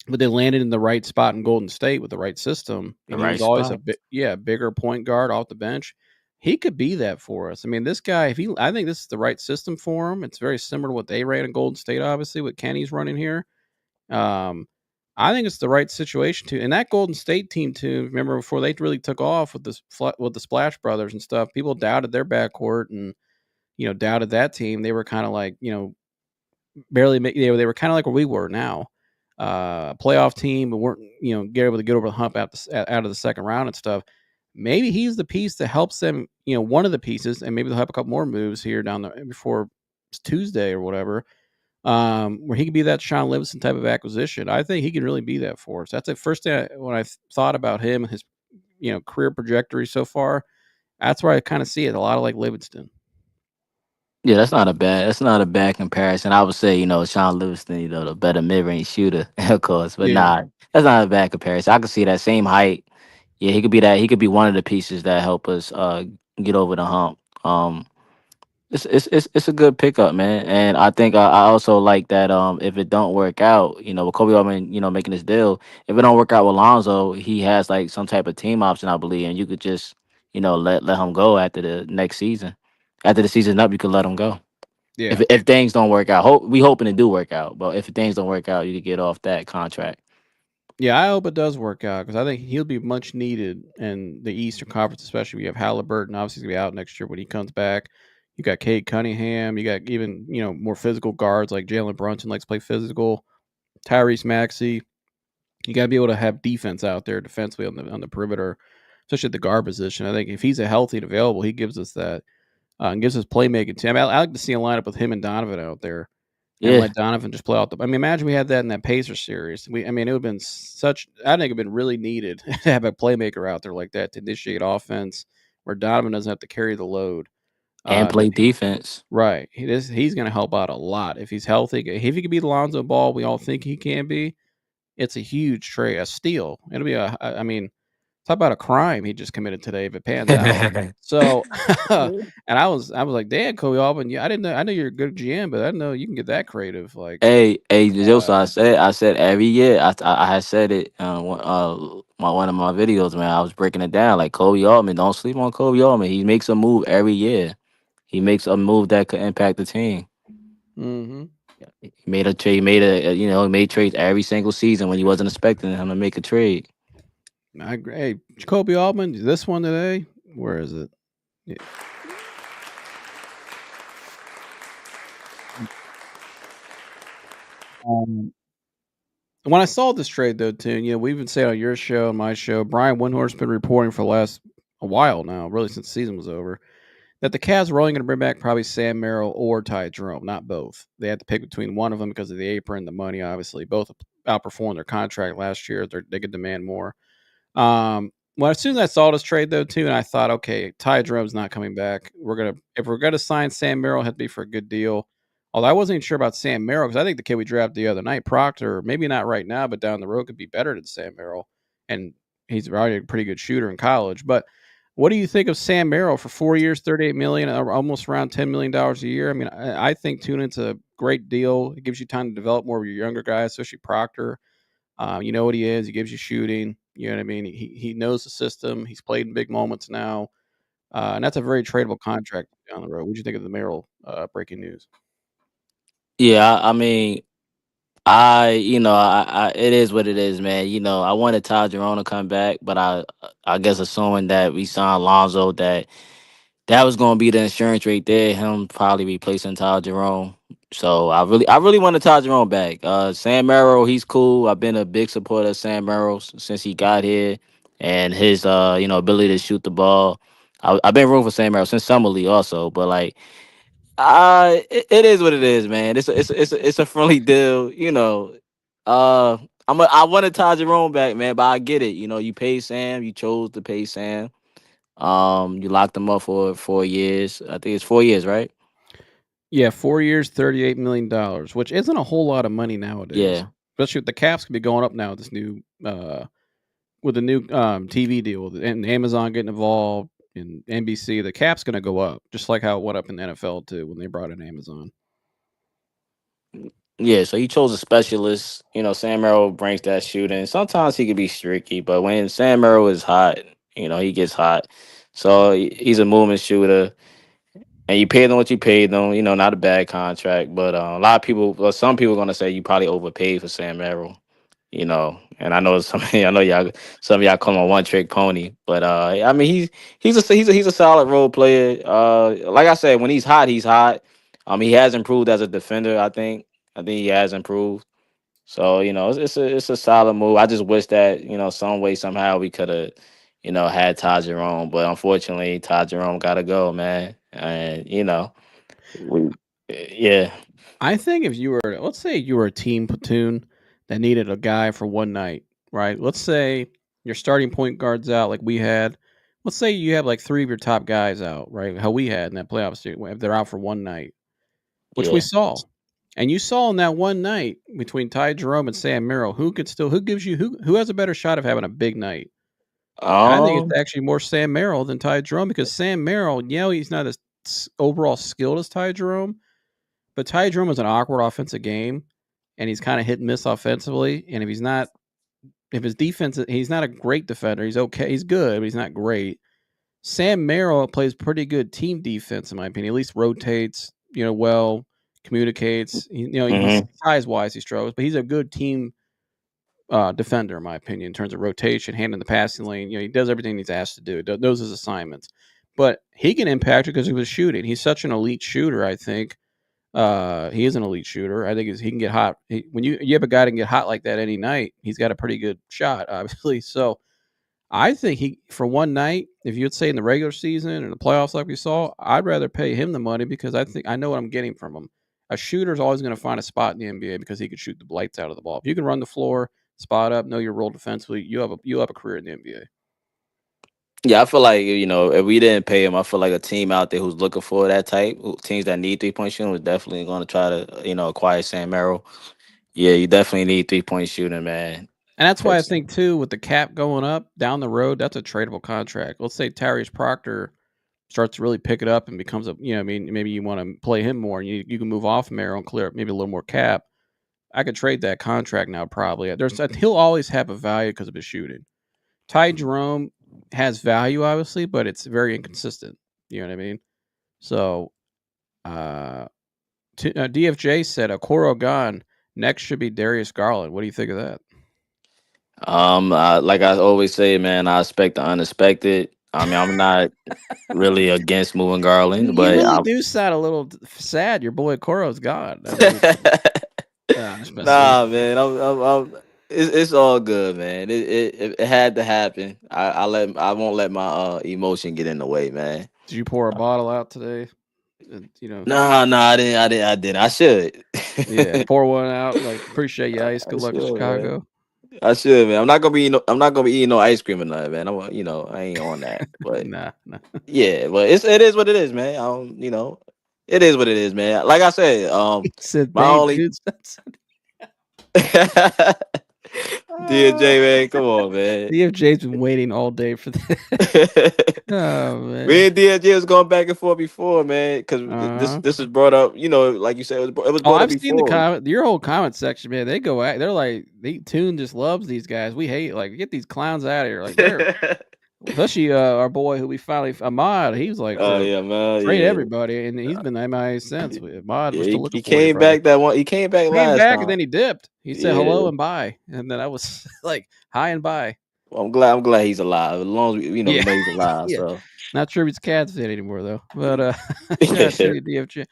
but they landed in the right spot in Golden State with the right system, The and he right was always spot. bigger point guard off the bench. He could be that for us. I mean, this guy, I think this is the right system for him. It's very similar to what they ran in Golden State, obviously, what Kenny's running here. Um, I think it's the right situation too. And that Golden State team too. Remember before they really took off with the Splash Brothers and stuff, people doubted their backcourt and doubted that team. They were kind of like barely make. They were kind of like where we were now, playoff team, but weren't get able to get over the hump out of the second round and stuff. Maybe he's the piece that helps them. One of the pieces, and maybe they'll have a couple more moves here before Tuesday or whatever, where he could be that Sean Livingston type of acquisition. I think he can really be that for us. That's the first thing when I thought about him and his career trajectory so far. That's where I kind of see it. A lot of like Livingston. Yeah, that's not a bad comparison. I would say, Sean Livingston, the better mid range shooter, of course. But Yeah. nah, that's not a bad comparison. I could see that same height. Yeah, he could be that. He could be one of the pieces that help us get over the hump. It's a good pickup, man. And I think I also like that if it don't work out, with Kobe Altman, making this deal, if it don't work out with Lonzo, he has like some type of team option, I believe, and you could just, let him go after the next season. After the season's up, you could let him go. If Yeah. if things don't work out, we hoping it do work out. But if things don't work out, you could get off that contract. Yeah, I hope it does work out because I think he'll be much needed in the Eastern Conference, especially. We have Halliburton, obviously, he's gonna be out next year when he comes back. You got Cade Cunningham. You got even more physical guards like Jalen Brunson likes to play physical. Tyrese Maxey. You got to be able to have defense out there defensively on the perimeter, especially at the guard position. I think if he's a healthy and available, he gives us that and gives us playmaking too. I mean, I like to see a lineup with him and Donovan out there and Yeah, let Donovan just play out the. I mean, imagine we had that in that Pacers series. I mean, it would have been such. I think it would have been really needed to have a playmaker out there like that to initiate offense, where Donovan doesn't have to carry the load. and That play defense. right, he's going to help out a lot if he's healthy. If he could be the Lonzo Ball we all think he can be, it's a huge trade, a steal. It'll be I mean, talk about a crime he just committed today if it pans out. So, and I was like, damn, Kobe Albin, yeah, I didn't know. I know you're a good GM, but I didn't know you can get that creative. Like, Hey, Joseph, uh, I said every year, I had said it, one of my videos, man. I was breaking it down like Kobe Altman. Don't sleep on Kobe Altman. He makes a move every year. He makes a move that could impact the team. mm-hmm. He made a trade. He made trades every single season when he wasn't expecting him to make a trade. I agree. Hey, Kobe Altman, this one today. Where is it? Yeah. Um, when I saw this trade, though, too, we've been saying on your show and my show, Brian Windhorst's been reporting for the last a while now, really since the season was over, that the Cavs were only going to bring back probably Sam Merrill or Ty Jerome, not both. They had to pick between one of them because of the apron, the money, obviously. Both outperformed their contract last year. They could demand more. Well, as soon as I saw this trade though too, and I thought, okay, Ty Jerome's not coming back. If we're gonna sign Sam Merrill, it had to be for a good deal. Although I wasn't even sure about Sam Merrill because I think the kid we drafted the other night, Proctor, maybe not right now, but down the road could be better than Sam Merrill, and he's already a pretty good shooter in college. But what do you think of Sam Merrill for 4 years, 38 million, or almost around $10 million a year? I mean, I think Tunit's a great deal. It gives you time to develop more of your younger guys, especially Proctor. You know what he is. He gives you shooting. You know what I mean. He knows the system. He's played in big moments now, and that's a very tradable contract down the road. What do you think of the Merrill breaking news? Yeah, I mean, it is what it is, man. I wanted Ty Jerome to come back, but I guess assuming that we signed Lonzo, that was going to be the insurance rate there. Him probably replacing Ty Jerome. So I really wanted Ty Jerome back. Sam Merrill, he's cool. I've been a big supporter of Sam Merrill since he got here, and his ability to shoot the ball. I've been rooting for Sam Merrill since summer league also, but like. It is what it is, man. It's a friendly deal, Uh, I wanted Ty Jerome back, man, but I get it. You paid Sam. You chose to pay Sam. You locked him up for 4 years. I think it's 4 years, right? Yeah, 4 years, $38 million, which isn't a whole lot of money nowadays. Yeah. Especially with the caps could be going up now with this new with the new TV deal and Amazon getting involved and NBC. The cap's going to go up, just like how it went up in the NFL too when they brought in Amazon. Yeah, so he chose a specialist. Sam Merrill brings that shooting. Sometimes he could be streaky, but when Sam Merrill is hot, he gets hot. So he's a movement shooter, and you paid him what you paid him. Not a bad contract, but a lot of people, well, some people are gonna say you probably overpaid for Sam Merrill. And I know I know y'all, some of y'all call him a one trick pony, but I mean he's a solid role player. Like I said, when he's hot, he's hot. He has improved as a defender. I think he has improved. So it's a solid move. I just wish that some way somehow we could have had Ty Jerome, but unfortunately Ty Jerome got to go, man. And we, yeah, I think if you were, let's say you were a team platoon that needed a guy for one night, right? Let's say your starting point guard's out, like we had. Let's say you have like three of your top guys out, right? How we had in that playoff series, if they're out for one night, which we yeah. saw. And you saw in that one night between Ty Jerome and Sam Merrill, who has a better shot of having a big night? And I think it's Um, actually more Sam Merrill than Ty Jerome because Sam Merrill, he's not as overall skilled as Ty Jerome, but Ty Jerome is an awkward offensive game, and he's kind of hit and miss offensively. And if his defense, he's not a great defender. He's okay. He's good, but he's not great. Sam Merrill plays pretty good team defense, in my opinion. At least rotates, well, communicates. He's mhm. size wise, he struggles, but he's a good team defender, in my opinion, in terms of rotation, handling the passing lane. He does everything he's asked to do. Those his assignments, but he can impact it because he was shooting. He's such an elite shooter. I think he is an elite shooter. I think he can get hot. When you have a guy that can get hot like that any night, he's got a pretty good shot, obviously. So I think for one night, if you'd say in the regular season or the playoffs like we saw, I'd rather pay him the money because I know what I'm getting from him. A shooter's always going to find a spot in the NBA because he can shoot the lights out of the ball. If you can run the floor, spot up, know your role defensively, you have a career in the NBA. Yeah, I feel like if we didn't pay him, I feel like a team out there who's looking for that type, teams that need 3-point shooting, was definitely going to try to acquire Sam Merrill. Yeah, you definitely need 3-point shooting, man. And that's why I 'Cause- think too, with the cap going up down the road, that's a tradable contract. Let's say Tyrese Proctor starts to really pick it up and becomes maybe you want to play him more and you can move off Merrill and clear up maybe a little more cap. I could trade that contract now probably. He'll always have a value because of his shooting. Ty Jerome has value obviously, but it's very inconsistent. You know what I mean? So DFJ said Okoro gone. Next should be Darius Garland. What do you think of that? like I always say, man, I expect the unexpected. I mean, I'm not really against moving Garland, You but really I'm. do sound a little sad. Your boy Okoro's gone. I mean, I'm just messing with Nah, man, it's all good, man. It had to happen. I won't let my emotion get in the way, man. Did you pour a bottle out today? You know, Nah, I didn't. I should. yeah, pour one out. Like, appreciate you, Ice. I Good luck in should, man. Chicago. I should, man. I'm not gonna be eating no ice cream or nothing, man. I ain't on that. But Nah, nah. yeah, but it is what it is, man. I don't, it is what it is, man. Like I said, He said, my "Thanks, only dude." DJ, man, come on, man. DFJ's been waiting all day for that. Oh man. Me and DJ was going back and forth before, man, because Uh-huh. this is brought up. Like you said, it was Oh, brought up I've seen the before. comment. Your whole comment section, man. They go at. They're like, Tune just loves these guys. We hate get these clowns out of here. Like they're especially our boy who we finally Ahmad. He was like, Oh yeah, man, trade yeah. everybody, and he's been MIA since. Ahmad, we're Yeah, still he looking for you, came brother. back that one. He came back Came last back and time. then he dipped. He said hello Yeah. and bye, and then I was like hi and bye. Well, I'm glad he's alive. As long as we Yeah, know he's alive. yeah. So Not sure if it's Cavs fan anymore though, but I feel you, DFJ.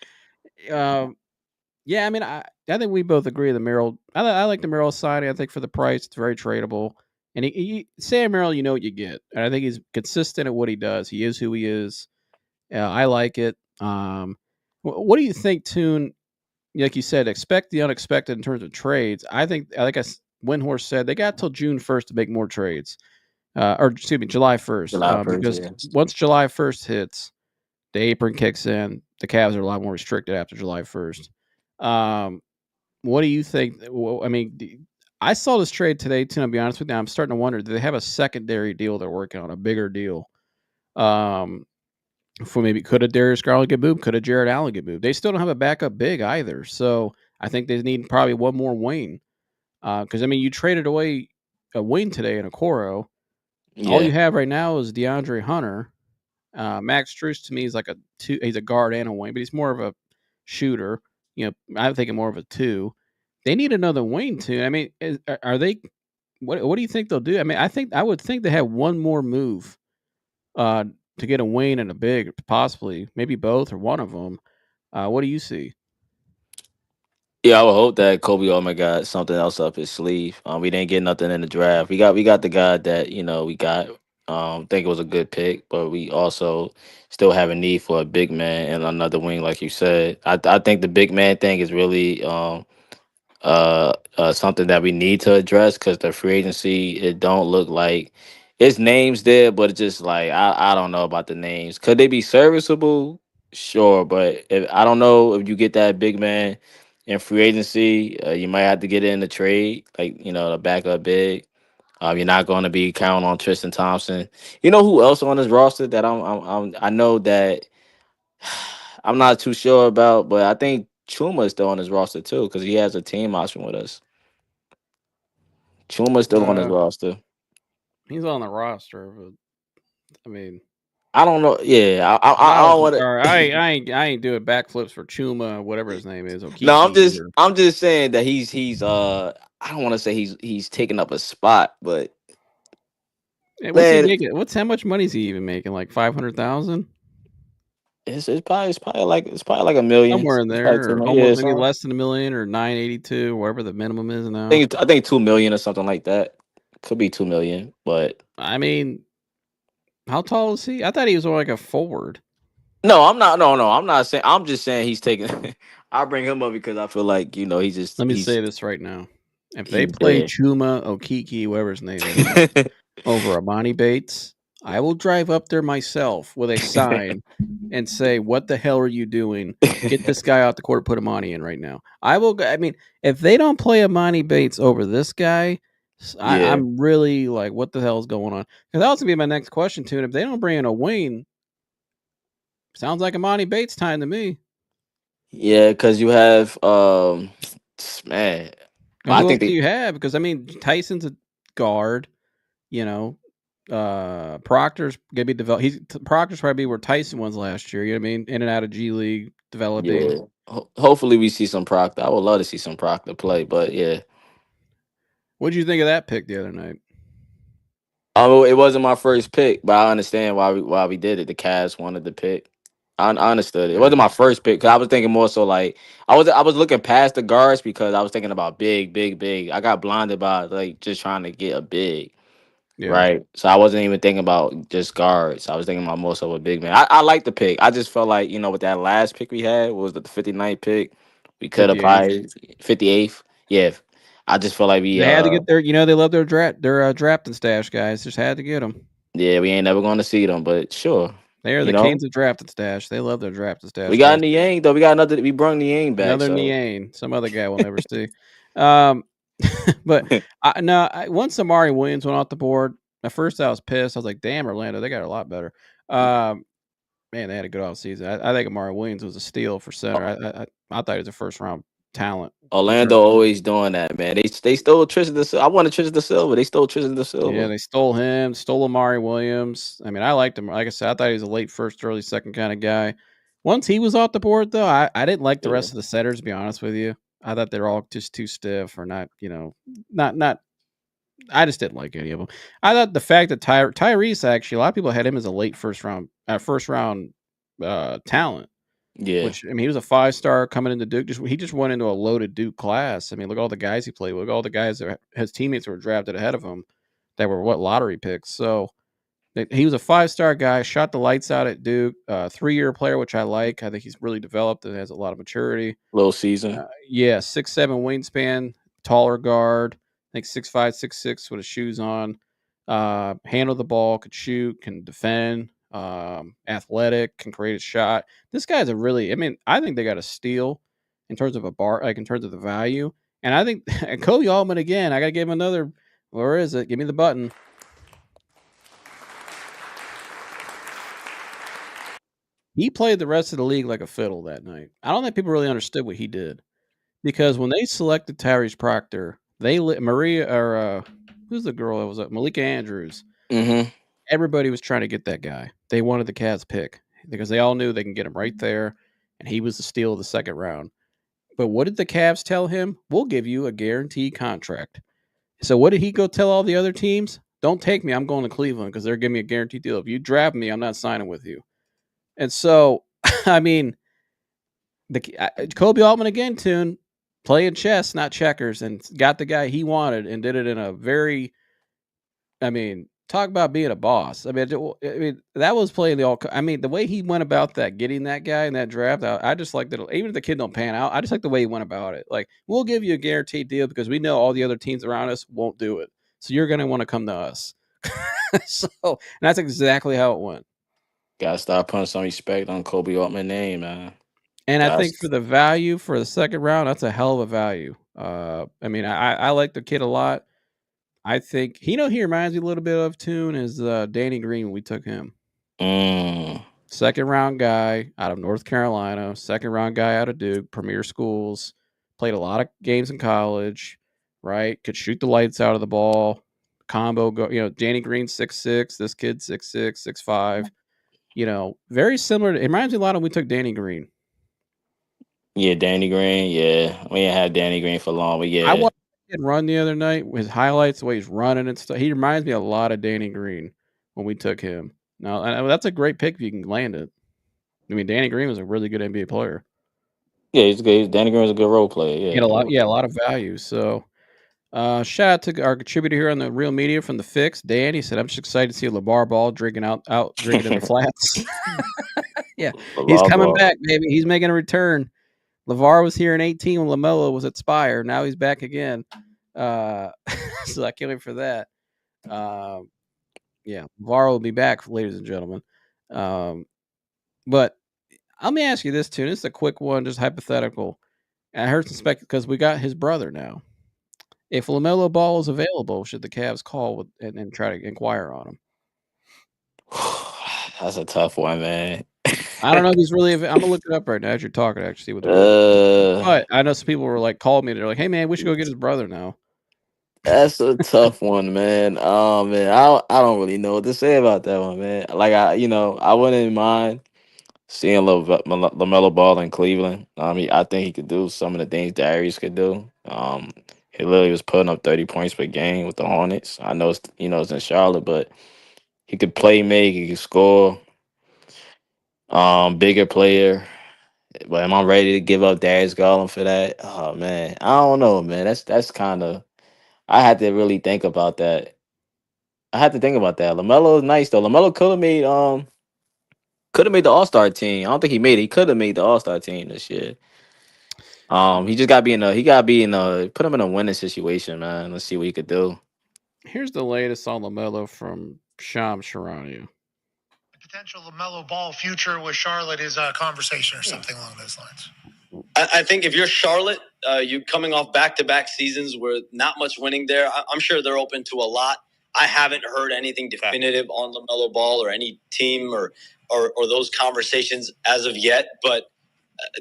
Yeah, I mean, I think we both agree the Merrill. I like the Merrill signing. I think for the price, it's very tradable. And Sam Merrill, you know what you get, and I think he's consistent at what he does. He is who he is. I like it. What do you think, Tune? Like you said, expect the unexpected in terms of trades. I think, like Windhorse said, they got till June 1st to make more trades, or excuse me, July 1st, July 1st, because yeah. once July 1st hits, the apron kicks in. The Cavs are a lot more restricted after July 1st. What do you think? I mean, I saw this trade today, too. I'll be honest with you. I'm starting to wonder, do they have a secondary deal they're working on, a bigger deal? For maybe could a Darius Garland get moved? Could a Jared Allen get moved? They still don't have a backup big either. So I think they need probably one more wing. Because I mean, you traded away a wing today in Okoro. All Yeah. you have right now is DeAndre Hunter. Max Strus to me is like a two. He's a guard and a wing, but he's more of a shooter. I'm thinking more of a two. They need another wing too. I mean, are they? What do you think they'll do? I mean, I would think they have one more move to get a wing and a big, possibly maybe both or one of them. What do you see? Yeah, I would hope that Kobe Alma got something else up his sleeve. We didn't get nothing in the draft. We got the guy that we got. Think it was a good pick, but we also still have a need for a big man and another wing, like you said. I think the big man thing is really something that we need to address because the free agency, it don't look like it's names there, but it's just like I don't know about the names. Could they be serviceable? Sure, but I don't know if you get that big man in free agency, you might have to get it in the trade, like the backup big. You're not going to be counting on Tristan Thompson. You know who else on this roster that I know that I'm not too sure about, but I think Chuma is still on his roster too because he has a team option with us. Chuma's still on his Uh, roster. he's on the roster, but I mean, I don't know. Yeah, if I I was don't the want star, to. I ain't doing backflips for Chuma, whatever his name is, No, Okiki. Or I'm just saying that he's I don't want to say he's taking up a spot, but What's he man, making? How much money is he even making? Like 500,000, it's probably like a million. somewhere in It's probably there, two or million. Yeah, almost maybe so less than a million, or 982, wherever the minimum is now. I think 2 million or something like that. Could be 2 million, but I mean, how tall is he? I thought he was more like a forward. no, I'm not. No, I'm not saying. I'm just saying he's taking. I'll bring him up because I feel like Let me say this right now: if they he's play there. Chuma, Okiki, whatever his name is, over Amani Bates, I will drive up there myself with a sign and say, "What the hell are you doing? Get this guy out the court. Put Amani in right now." I will. I mean, if they don't play Amani Bates over this guy, Yeah. I'm really like, "What the hell is going on?" Because that was gonna be my next question too. And if they don't bring in a wing, sounds like Amani Bates time to me. Yeah, because you have man, And I who else think do they you have? Because I mean, Tyson's a guard. You know, Proctor's gonna be developed. Proctor's probably where Tyson was last year. You know what I mean? In and out of G League, developing. yeah. Hopefully we see some Proctor. I would love to see some Proctor play, but yeah. What did you think of that pick the other night? It wasn't my first pick, but I understand why we did it. The Cavs wanted the pick. I understood it. It wasn't Yeah, my first pick because I was thinking more so like I was looking past the guards because I was thinking about big, big, big. I got blinded by like just trying to get a big. yeah. Right. So I wasn't even thinking about just guards. I was thinking about more so a big man. I like the pick. I just felt like, with that last pick we had was the 59th pick. We could have 58th. probably 58th. Yeah. I just felt like we They had to get their. They love their drafting stash guys. Just had to get them. yeah, we ain't never going to see them, but sure. They are You the know. kings of drafting stash. They love their drafting We stash got guys. Niang though. We got another we brung Niang back, Another so Niang, some other guy we'll never see. Um, but once Amari Williams went off the board, at first I was pissed. I was like, "Damn, Orlando, they got a lot better." Um, Man, they had a good offseason. I think Amari Williams was a steal for center. I thought he was a first round talent in Orlando terms. always doing that, man. They stole Tristan the Silva. I wanted Tristan the Silva. They stole Tristan the Yeah, Silva. they stole him, stole Amari Williams. I mean, I liked him. Like I said, I thought he was a late first, early second kind of guy. Once he was off the board, though, I didn't like the Yeah. rest of the setters. To be honest with you, I thought they were all just too stiff or not. Not. I just didn't like any of them. I thought the fact that Tyrese actually, a lot of people had him as a late first round talent. Yeah. Which I mean, he was a 5-star coming into Duke. He just went into a loaded Duke class. I mean, look at all the guys he played with. Look at all the guys that his teammates were drafted ahead of him that were lottery picks. So he was a 5-star guy. Shot the lights out at Duke. 3-year player, which I like. I think he's really developed and has a lot of maturity. Little season. Yeah, 6'7" wingspan, taller guard. I think 6'5", 6'6" with his shoes on. Handle the ball, could shoot, can defend. Athletic, can create a shot. This guy's a really. I mean, I think they got a steal in terms of in terms of the value. And I think Kobe Altman again. I got to give him another. Where is it? Give me the button. He played the rest of the league like a fiddle that night. I don't think people really understood what he did. because when they selected Tyrese Proctor, Maria or who's the girl that was up? Malika Andrews. Mm-hmm. Everybody was trying to get that guy. They wanted the Cavs pick because they all knew they can get him right there, and he was the steal of the second round. But what did the Cavs tell him? We'll give you a guaranteed contract. So what did he go tell all the other teams? Don't take me. I'm going to Cleveland because they're giving me a guaranteed deal. If you draft me, I'm not signing with you. And so, I mean, Kobe Altman again, tune playing chess, not checkers, and got the guy he wanted and did it in a very, I mean, talk about being a boss. I mean, that was playing the all. I mean, the way he went about that, getting that guy in that draft, I just like that. Even if the kid don't pan out, I just like the way he went about it. Like, we'll give you a guaranteed deal because we know all the other teams around us won't do it. So you're going to want to come to us. So and that's exactly how it went. Gotta start putting some respect on Kobe Altman's name, man. And I think That's for the value for the second round, that's a hell of a value. I mean, I like the kid a lot. I think he reminds me a little bit of Tune is Danny Green when we took him. Second round guy out of North Carolina, second round guy out of Duke, premier schools, played a lot of games in college, right? Could shoot the lights out of the ball. Combo go, Danny Green 6'6", this kid 6'6", 6'5". Very similar. It reminds me a lot of when we took Danny Green. Yeah, Danny Green. Yeah, we ain't had Danny Green for long, but I yeah. watched him run the other night. His highlights, the way he's running and stuff. He reminds me a lot of Danny Green when we took him. Now, and that's a great pick if you can land it. I mean, Danny Green was a really good NBA player. Yeah, he's good. Danny Green was a good role player. He had a lot, Yeah. a lot of value. So, shout out to our contributor here on the Real Media from the Fix, Dan. He said, "I'm just excited to see LeVar Ball drinking drinking in the flats." Yeah, he's coming back, baby. He's making a return. LeVar was here in 18 when LaMelo was at Spire. Now he's back again. So I can't wait for that. Yeah, LeVar will be back, ladies and gentlemen. But let me ask you this too. This is a quick one, just hypothetical. I heard some because we got his brother now. If LaMelo Ball is available, should the Cavs call and try to inquire on him? That's a tough one, man. I don't know if he's really. I'm gonna look it up right now as you're talking. To actually see what they're doing. But I know some people were like, called me. They're like, "Hey, man, we should go get his brother now." That's a tough one, man. Oh man, I don't really know what to say about that one, man. Like I wouldn't mind seeing LaMelo Ball in Cleveland. I mean, I think he could do some of the things Darius could do. He literally was putting up 30 points per game with the Hornets. I know it's in Charlotte, but he could play make, he could score. Bigger player. But am I ready to give up Darius Garland for that? Oh man, I don't know, man. That's kind of. I had to really think about that. I had to think about that. LaMelo is nice though. LaMelo could have made the All-Star team. I don't think he made it. He could have made the All-Star team this year. He just got to be in a put him in a winning situation, man. Let's see what he could do. Here's the latest on LaMelo from Sham Sharania. Potential LaMelo Ball future with Charlotte is a conversation or something along those lines. I think if you're Charlotte, you coming off back-to-back seasons where not much winning there, I'm sure they're open to a lot. I haven't heard anything definitive on LaMelo Ball or any team or those conversations as of yet. But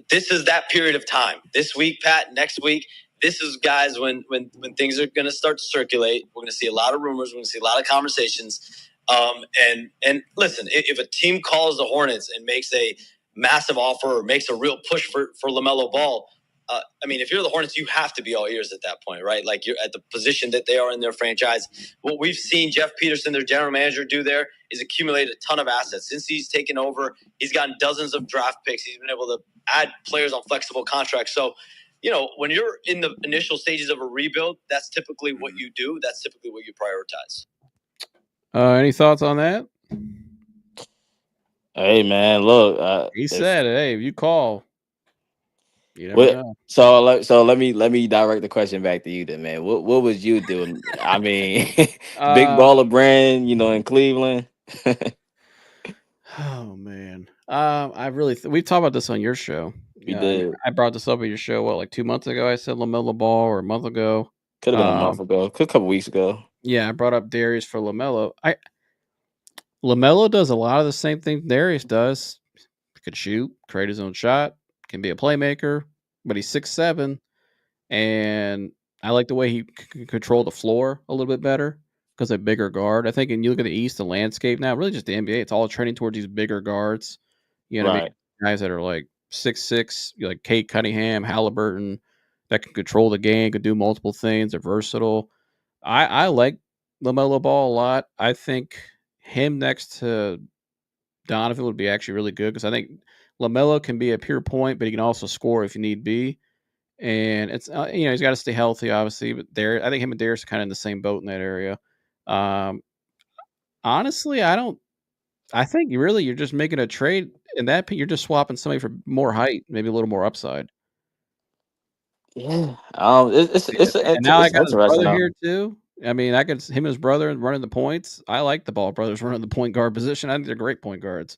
this is that period of time. This week, Pat, next week, this is, guys, when things are going to start to circulate. We're going to see a lot of rumors. We're going to see a lot of conversations. And listen, if a team calls the Hornets and makes a massive offer or makes a real push for LaMelo Ball, I mean, if you're the Hornets, you have to be all ears at that point, right? Like, you're at the position that they are in their franchise. What we've seen Jeff Peterson, their general manager, do there is accumulate a ton of assets. Since he's taken over, he's gotten dozens of draft picks. He's been able to add players on flexible contracts. So, when you're in the initial stages of a rebuild, that's typically what you do. That's typically what you prioritize. Any thoughts on that? Hey man, look. He said, "Hey, if you call, you never know." So let me direct the question back to you then, man. What would you do? I mean, big baller brand, in Cleveland. Oh man, we've talked about this on your show. We did. I brought this up at your show. What, like 2 months ago? I said LaMelo Ball, or a month ago. Could have been a month ago. Could a couple weeks ago. Yeah, I brought up Darius for LaMelo. LaMelo does a lot of the same thing Darius does. He could shoot, create his own shot, can be a playmaker, but he's 6'7". and I like the way he can control the floor a little bit better because a bigger guard. I think, when you look at the East, the landscape now, really just the NBA, it's all trending towards these bigger guards. You know what I mean? Right. Guys that are like 6'6", like Kate Cunningham, Halliburton, that can control the game, can do multiple things, are versatile. I like LaMelo Ball a lot. I think him next to Donovan would be actually really good because I think LaMelo can be a pure point, but he can also score if you need be. And it's he's got to stay healthy, obviously. But I think him and Darius are kind of in the same boat in that area. Um, Honestly, I don't. I think you're just making a trade, and you're just swapping somebody for more height, maybe a little more upside. Yeah. And now I It's got his interesting brother though. here too. I mean, I could him and his brother running the points. I like the Ball brothers running the point guard position. I think they're great point guards.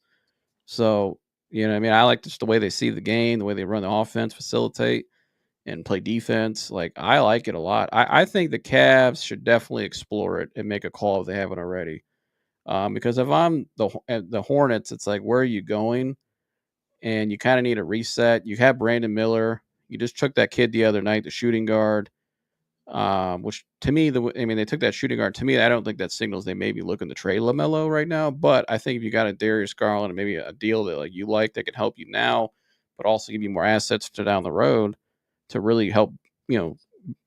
So, what I mean? I like just the way they see the game, the way they run the offense, facilitate, and play defense. Like, I like it a lot. I think the Cavs should definitely explore it and make a call if they haven't already. Because if I'm the Hornets, it's like, where are you going? And you kind of need a reset. You have Brandon Miller. You just took that kid the other night, the shooting guard. Which to me, they took that shooting guard. To me, I don't think that signals they may be looking to trade LaMelo right now. But I think if you got a Darius Garland and maybe a deal that like you like that can help you now, but also give you more assets to down the road to really help you know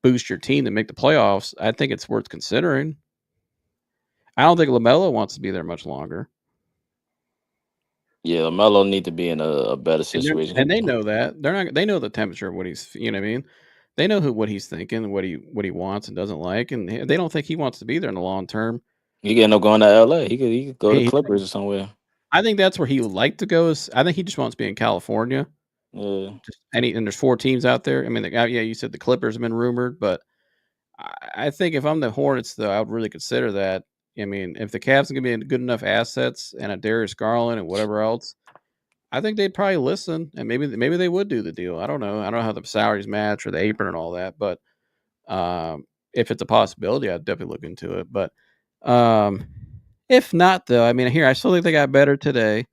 boost your team to make the playoffs, I think it's worth considering. I don't think LaMelo wants to be there much longer, Yeah, LaMelo need to be in a better and situation. they know that they're not. They know the temperature of what he's. You know what I mean? They know what he's thinking, what he wants and doesn't like, and they don't think he wants to be there in the long term. He could end up going to LA. He could go to He, Clippers or somewhere. I think that's where he would like to go. I think he just wants to be in California. Yeah. And there's 4 teams out there. I mean, yeah, you said the Clippers have been rumored, but I think if I'm the Hornets, though, I would really consider that. I mean, if the Cavs can be good enough assets and a Darius Garland and whatever else, I think they'd probably listen, and maybe they would do the deal. I don't know. I don't know how the salaries match or the apron and all that, but if it's a possibility, I'd definitely look into it. But um, if not, though, I mean, here I still think they got better today.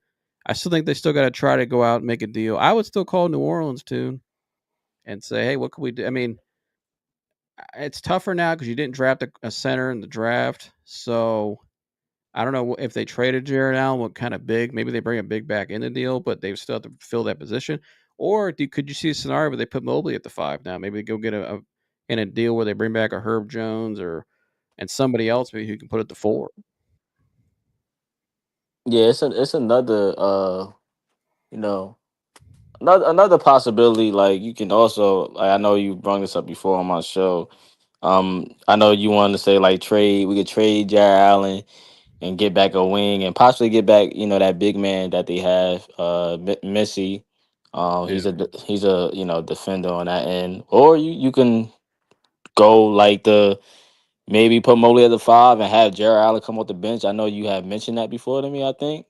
I still think they still got to try to go out and make a deal. I would still call New Orleans too and say, hey, what can we do? I mean, it's tougher now because you didn't draft a center in the draft. So I don't know if they traded Jared Allen, what kind of big. Maybe they bring a big back in the deal, but they still have to fill that position. Or could you see a scenario where they put Mobley at the 5 now? Maybe they go get in a deal where they bring back a Herb Jones and somebody else maybe who can put it to 4. Yeah, it's another you know, another possibility. Like you can also, like, I know you brought this up before on my show. I know you wanted to say like trade. We could trade Jared Allen and get back a wing and possibly get back, that big man that they have, Missy. Yeah. He's a defender on that end. Or you can go like maybe put Mobley at the 5 and have Jared Allen come off the bench. I know you have mentioned that before to me, I think.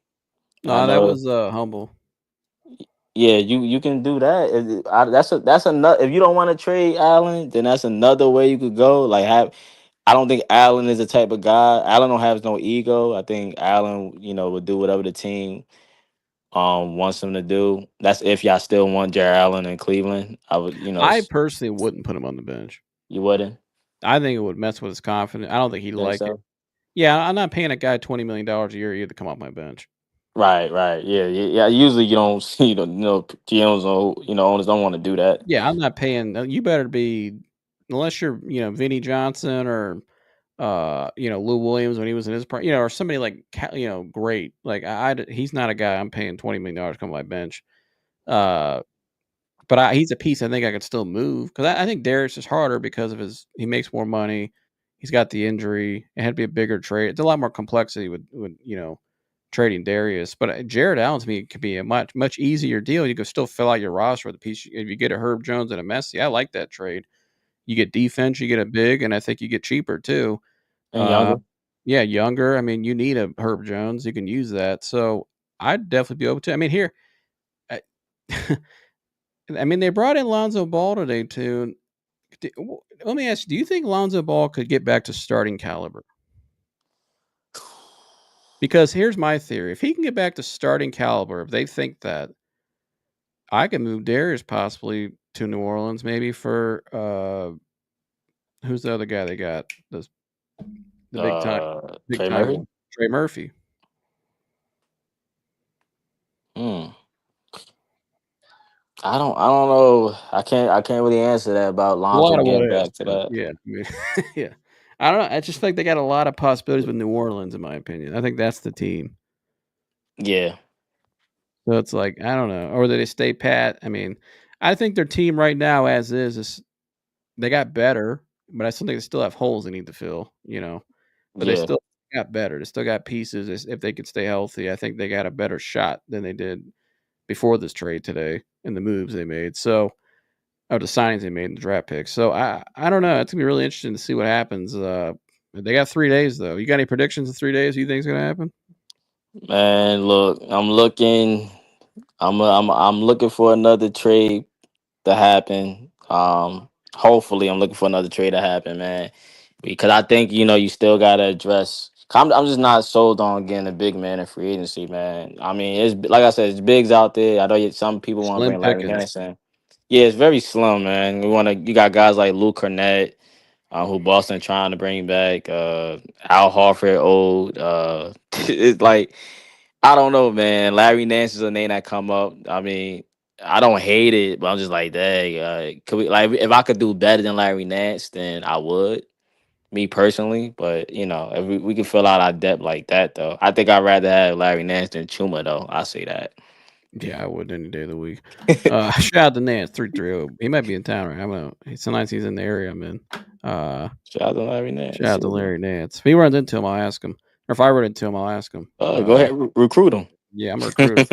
And I No, that know, was humble. yeah, you can do that. That's another. If you don't want to trade Allen, then that's another way you could go. Like have. I don't think Allen is the type of guy. Allen don't have no ego. I think Allen, would do whatever the team wants him to do. That's if y'all still want Jared Allen in Cleveland. I would, I personally wouldn't put him on the bench. you wouldn't I think it would mess with his confidence. I don't think he'd think like it. so. Yeah, I'm not paying a guy $20 million a year either to come off my bench. Right, right, yeah, yeah, yeah. Usually you don't see, GMs or owners don't want to do that. Yeah, I'm not paying. You better be, unless you're, Vinny Johnson or, Lou Williams when he was in his prime, or somebody like, great. Like he's not a guy I'm paying $20 million to come on my bench. Uh, but he's a piece I think I could still move because I think Darius is harder because of he makes more money. He's got the injury. It had to be a bigger trade. It's a lot more complexity with trading Darius. But Jared Allen to me could be a much easier deal. You could still fill out your roster with a piece. If you get a Herb Jones and a Messi, I like that trade. You get defense, you get a big, and I think you get cheaper too. And Uh, younger. yeah, younger. I mean, you need a Herb Jones. You can use that. So I'd definitely be open to. I mean, here. I, I mean, they brought in Lonzo Ball today too. Let me ask you: do you think Lonzo Ball could get back to starting caliber? Because here's my theory: if he can get back to starting caliber, if they think that, I can move Darius possibly to New Orleans, maybe for who's the other guy they got? The big Trey time Murphy. one. Trey Murphy. Hmm. I don't know. I can't really answer that about A lot Lonzo of what getting ifs, back to but that. yeah, I mean, yeah. I don't know. I just think they got a lot of possibilities with New Orleans, in my opinion. I think that's the team. Yeah. So it's like I don't know, or that they stay pat. I mean, I think their team right now, as is they got better, but I still think they still have holes they need to fill. But they Yeah. still got better. They still got pieces. If they could stay healthy, I think they got a better shot than they did before this trade today and the moves they made. So, or the signings they made in the draft picks. So I don't know. It's gonna be really interesting to see what happens. They got 3 days though. You got any predictions in 3 days? You think is gonna happen? Man, look, I'm looking. I'm looking for another trade to happen. Hopefully, I'm looking for another trade to happen, man. Because I think you still gotta address. I'm just not sold on getting a big man in free agency, man. I mean, it's like I said, it's bigs out there. I know some people want to Slim bring Larry pickings. Nance in. Yeah, it's very slim, man. You got guys like Luke Cornett, who Boston trying to bring back. Al Horford, old. It's like I don't know, man. Larry Nance is a name that come up. I mean, I don't hate it, but I'm just like, dang, could we like if I could do better than Larry Nance, then I would, me personally. But if we can fill out our depth like that, though, I think I'd rather have Larry Nance than Chuma, though. I say that. Yeah, I would any day of the week. Shout out to Nance 330. He might be in town right now. I don't know. Sometimes he's in the area I'm in. Shout out to Larry Shout Nance. out to Larry Nance. If he runs into him, I'll ask him. Or if I run into him, I'll ask him. Go ahead, recruit him. Yeah, I'm a recruiter.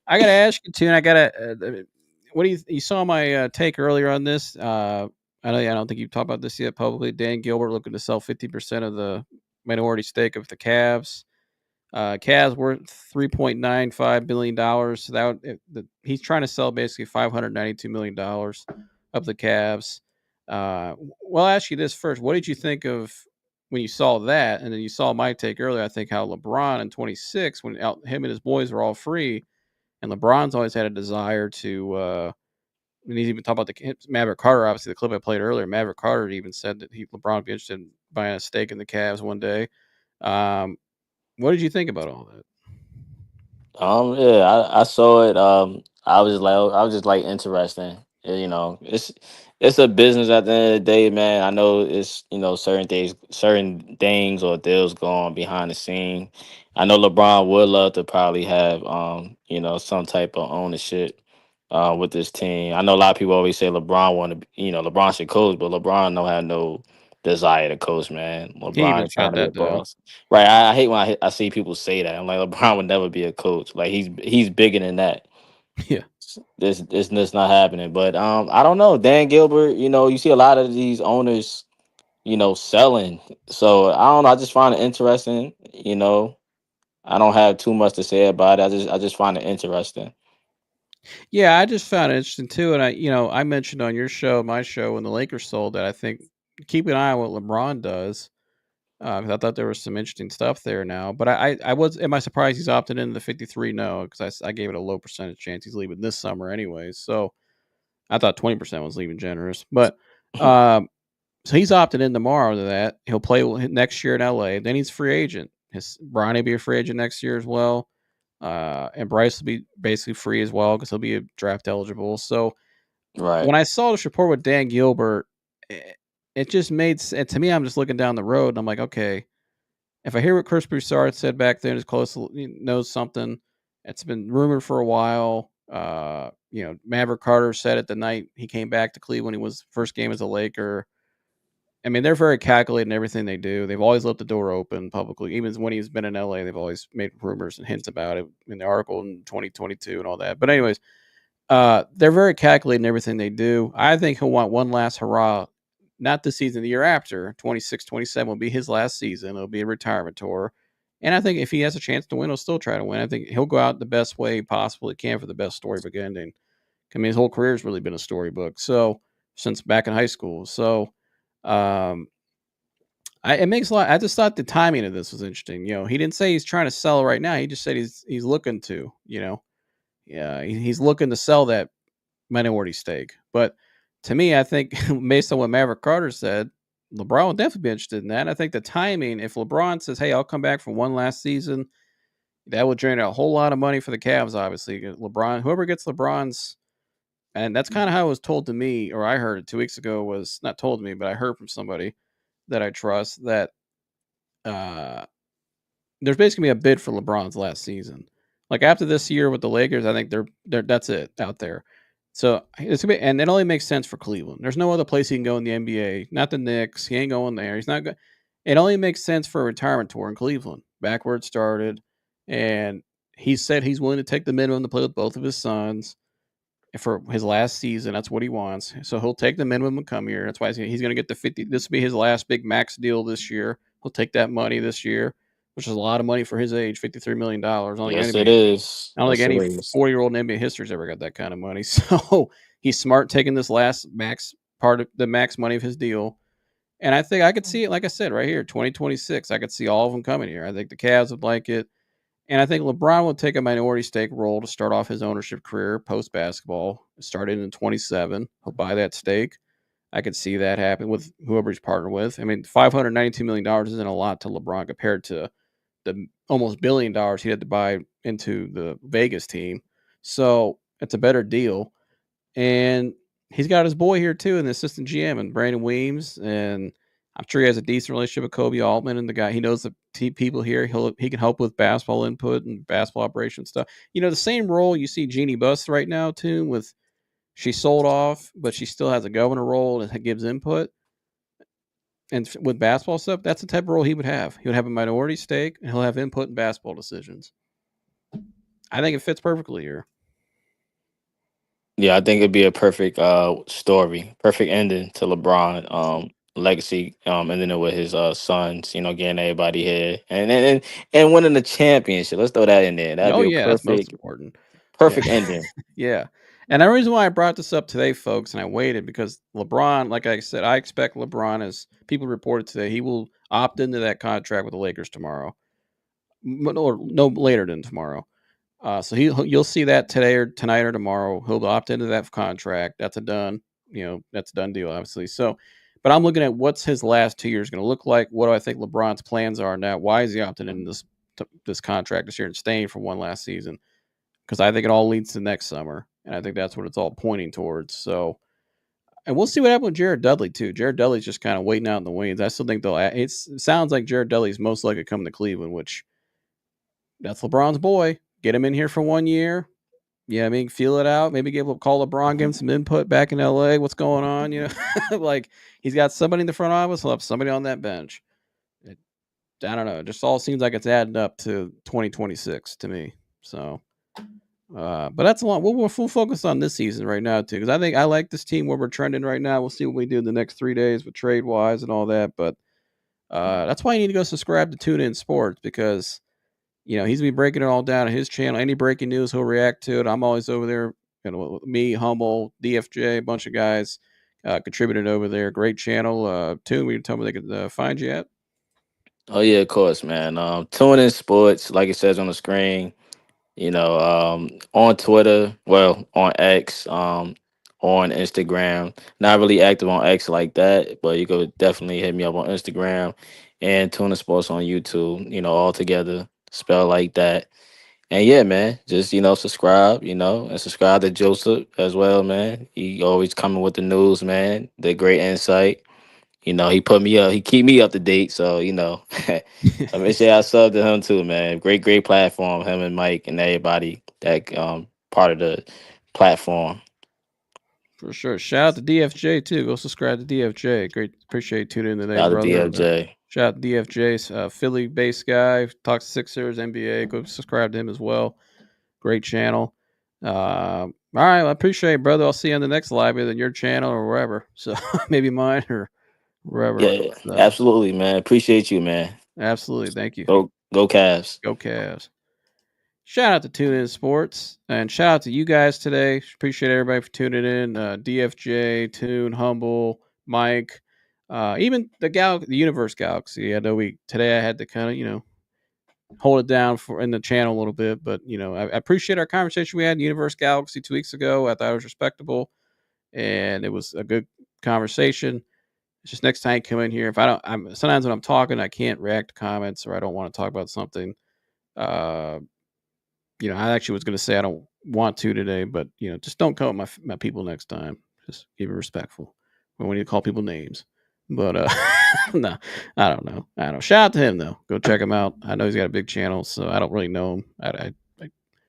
I gotta ask you too, and I gotta. What do you saw my take earlier on this? I don't think you've talked about this yet publicly. Dan Gilbert looking to sell 50% of the minority stake of the Cavs. Cavs worth $3.95 billion. So he's trying to sell basically $592 million of the Cavs. Well, I'll ask you this first. What did you think of when you saw that? And then you saw my take earlier. I think how LeBron in 26, when him and his boys were all free, and LeBron's always had a desire to. And he's even talked about the Maverick Carter. Obviously, the clip I played earlier, Maverick Carter even said that LeBron would be interested in buying a stake in the Cavs one day. What did you think about all that? Yeah, I saw it. I was just like interesting. It's a business at the end of the day, man. I know it's certain things or deals going on behind the scene. I know LeBron would love to probably have some type of ownership with this team. I know a lot of people always say LeBron LeBron should coach, but LeBron don't have no desire to coach, man. He even LeBron trying shut to be a that down. boss. Right, I hate when I see people say that. I'm like, LeBron would never be a coach. Like he's bigger than that. Yeah. This not happening. But I don't know. Dan Gilbert, you see a lot of these owners, selling. So I don't know. I just find it interesting. I don't have too much to say about it. I just find it interesting. Yeah, I just found it interesting too. And I mentioned on your show, my show, when the Lakers sold that, I think keep an eye on what LeBron does. 'Cause I thought there was some interesting stuff there now. But am I surprised he's opted into the 53? No, because I gave it a low percentage chance he's leaving this summer anyways. So I thought 20% was leaving generous. But so he's opted in tomorrow to that. He'll play next year in LA. Then he's free agent. Brian will be a free agent next year as well. And Bryce will be basically free as well because he'll be draft eligible. So Right. when I saw this report with Dan Gilbert, it just made sense. To me, I'm just looking down the road and I'm like, okay, if I hear what Chris Broussard said back then, is close to knows something. It's been rumored for a while. Maverick Carter said it the night he came back to Cleveland. He was first game as a Laker. I mean, they're very calculated in everything they do. They've always left the door open publicly. Even when he's been in LA, they've always made rumors and hints about it in the article in 2022 and all that. But anyways, they're very calculated in everything they do. I think he'll want one last hurrah, not this season, the year after. 26, 27 will be his last season. It'll be a retirement tour. And I think if he has a chance to win, he'll still try to win. I think he'll go out the best way possible he can for the best storybook ending. I mean, his whole career has really been a storybook. So since back in high school. So it makes a lot. I just thought the timing of this was interesting. He didn't say he's trying to sell right now. He just said he's looking to. Yeah, he's looking to sell that minority stake. But to me, I think based on what Maverick Carter said, LeBron would definitely be interested in that. I think the timing, if LeBron says, "Hey, I'll come back for one last season," that would generate a whole lot of money for the Cavs. Obviously, LeBron, whoever gets LeBron's, and that's kind of how it was told to me, or I heard it 2 weeks ago. Was not told to me, but I heard from somebody that I trust that uh, there's basically a bid for LeBron's last season. Like after this year with the Lakers, I think they're that's it out there. So it's gonna be, and it only makes sense for Cleveland. There's no other place he can go in the NBA. Not the Knicks. He ain't going there. He's not. It only makes sense for a retirement tour in Cleveland, back where it started. And he said he's willing to take the minimum to play with both of his sons for his last season. That's what he wants. So he'll take the minimum and come here. That's why he's going to get the 50. This will be his last big max deal this year. He'll take that money this year, which is a lot of money for his age, $53 million. Yes, it is. I don't think Yes, it any is. 40-year-old in NBA history's ever got that kind of money. So he's smart taking this last max part of the max money of his deal. And I think I could see it, like I said, right here, 2026. I could see all of them coming here. I think the Cavs would like it. And I think LeBron will take a minority stake role to start off his ownership career post basketball. Started in 27. He'll buy that stake. I could see that happen with whoever he's partnered with. I mean, $592 million isn't a lot to LeBron compared to the almost $1 billion he had to buy into the Vegas team. So it's a better deal. And he's got his boy here too, and the assistant GM and Brandon Weems. And I'm sure he has a decent relationship with Kobe Altman and the guy. He knows the people here. He can help with basketball input and basketball operation stuff. The same role you see Jeannie Buss right now too. With she sold off, but she still has a governor role and gives input. And with basketball stuff, that's the type of role he would have. He would have a minority stake, and he'll have input in basketball decisions. I think it fits perfectly here. Yeah, I think it'd be a perfect story, perfect ending to LeBron legacy, ending it with his sons, getting everybody here and winning the championship. Let's throw that in there. That'd Oh be a yeah, that's most perfect important. Yeah. perfect ending. Yeah. And the reason why I brought this up today, folks, and I waited because LeBron, like I said, I expect LeBron, as people reported today, he will opt into that contract with the Lakers tomorrow. Or no later than tomorrow. So you'll see that today or tonight or tomorrow. He'll opt into that contract. That's a done deal, obviously. So, but I'm looking at what's his last 2 years going to look like. What do I think LeBron's plans are now? Why is he opting into this contract this year and staying for one last season? Because I think it all leads to next summer, and I think that's what it's all pointing towards. So, and we'll see what happens with Jared Dudley too. Jared Dudley's just kind of waiting out in the wings. I still think it sounds like Jared Dudley's most likely coming to Cleveland, which that's LeBron's boy. Get him in here for 1 year. Yeah, I mean, feel it out. Maybe call LeBron, give him some input back in LA. What's going on? Like he's got somebody in the front office. He'll have somebody on that bench. I don't know. It just all seems like it's adding up to 2026 to me. So, but that's a lot. We're full focus on this season right now too, because I think I like this team where we're trending right now. We'll see what we do in the next 3 days with trade wise and all that. But that's why you need to go subscribe to Tune In Sports, because he's gonna be breaking it all down on his channel. Any breaking news, he'll react to it. I'm always over there. Me, Humble, DFJ, a bunch of guys contributed over there. Great channel. Tune, will you tell me they could find you at? Oh yeah, of course, man. Tune In Sports, like it says on the screen. On Twitter, well, on X, on Instagram. Not really active on X like that, but you could definitely hit me up on Instagram and Tuna Sports on YouTube, all together, spelled like that. And yeah, man, just, subscribe, and subscribe to Joseph as well, man. He always coming with the news, man, the great insight. He put me up, he keep me up to date. So, let me say I sub to him too, man. Great platform, him and Mike and everybody that part of the platform. For sure. Shout out to DFJ too. Go subscribe to DFJ. Great. Appreciate tuning in today, Shout out to brother. DFJ. Shout out to DFJ, Philly-based guy. Talks Sixers, NBA. Go subscribe to him as well. Great channel. All right. I appreciate it, brother. I'll see you on the next live, either on your channel or wherever. So maybe mine or wherever. Yeah, So, absolutely, man. Appreciate you, man. absolutely. Thank you. Go Cavs. Go Cavs. Shout out to Tune In Sports, and shout out to you guys today. Appreciate everybody for tuning in. DFJ, Tune, Humble, Mike, even the Universe Galaxy. I know today I had to kind of hold it down in the channel a little bit, but I appreciate our conversation we had in Universe Galaxy 2 weeks ago. I thought it was respectable, and it was a good conversation. It's just next time you come in here, if sometimes when I'm talking, I can't react to comments or I don't want to talk about something. I actually was going to say I don't want to today, but just don't call my people next time. Just keep it respectful when we need to call people names. But no, I don't know. Shout out to him though. Go check him out. I know he's got a big channel, so I don't really know him. I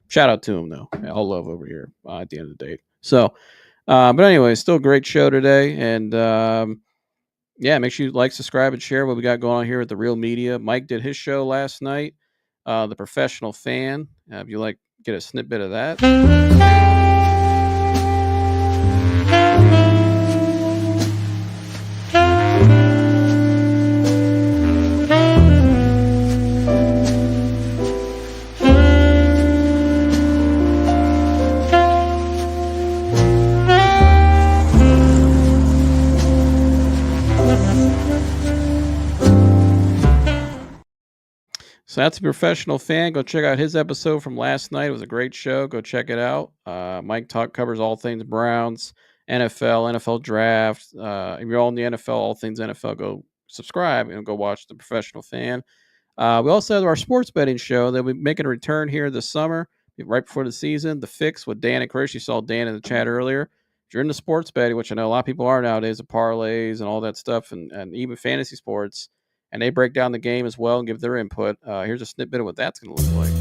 shout out to him though. All love over here at the end of the day. So, but anyway, still a great show today, and make sure you like, subscribe, and share what we got going on here at the Real Media. Mike did his show last night, The Professional Fan. If you like, get a snippet of that. So that's a Professional Fan. Go check out his episode from last night. It was a great show. Go check it out. Mike covers all things Browns, NFL draft. If you're all in the NFL, all things NFL, go subscribe and go watch the Professional Fan. We also have our sports betting show. They'll be making a return here this summer, right before the season. The Fix with Dan and Chris. You saw Dan in the chat earlier. If you're into sports betting, which I know a lot of people are nowadays, the parlays and all that stuff, and even fantasy sports, and they break down the game as well and give their input. Here's a snippet of what that's going to look like.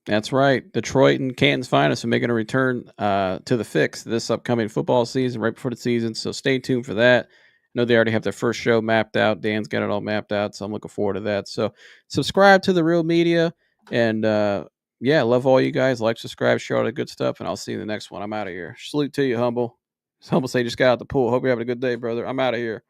That's right. Detroit and Canton's finest are making a return to the Fix this upcoming football season, right before the season. So stay tuned for that. I know they already have their first show mapped out. Dan's got it all mapped out, so I'm looking forward to that. So subscribe to the Real Media, and love all you guys. Like, subscribe, share all the good stuff, and I'll see you in the next one. I'm out of here. Salute to you, Humble. Humble say just got out the pool. Hope you're having a good day, brother. I'm out of here.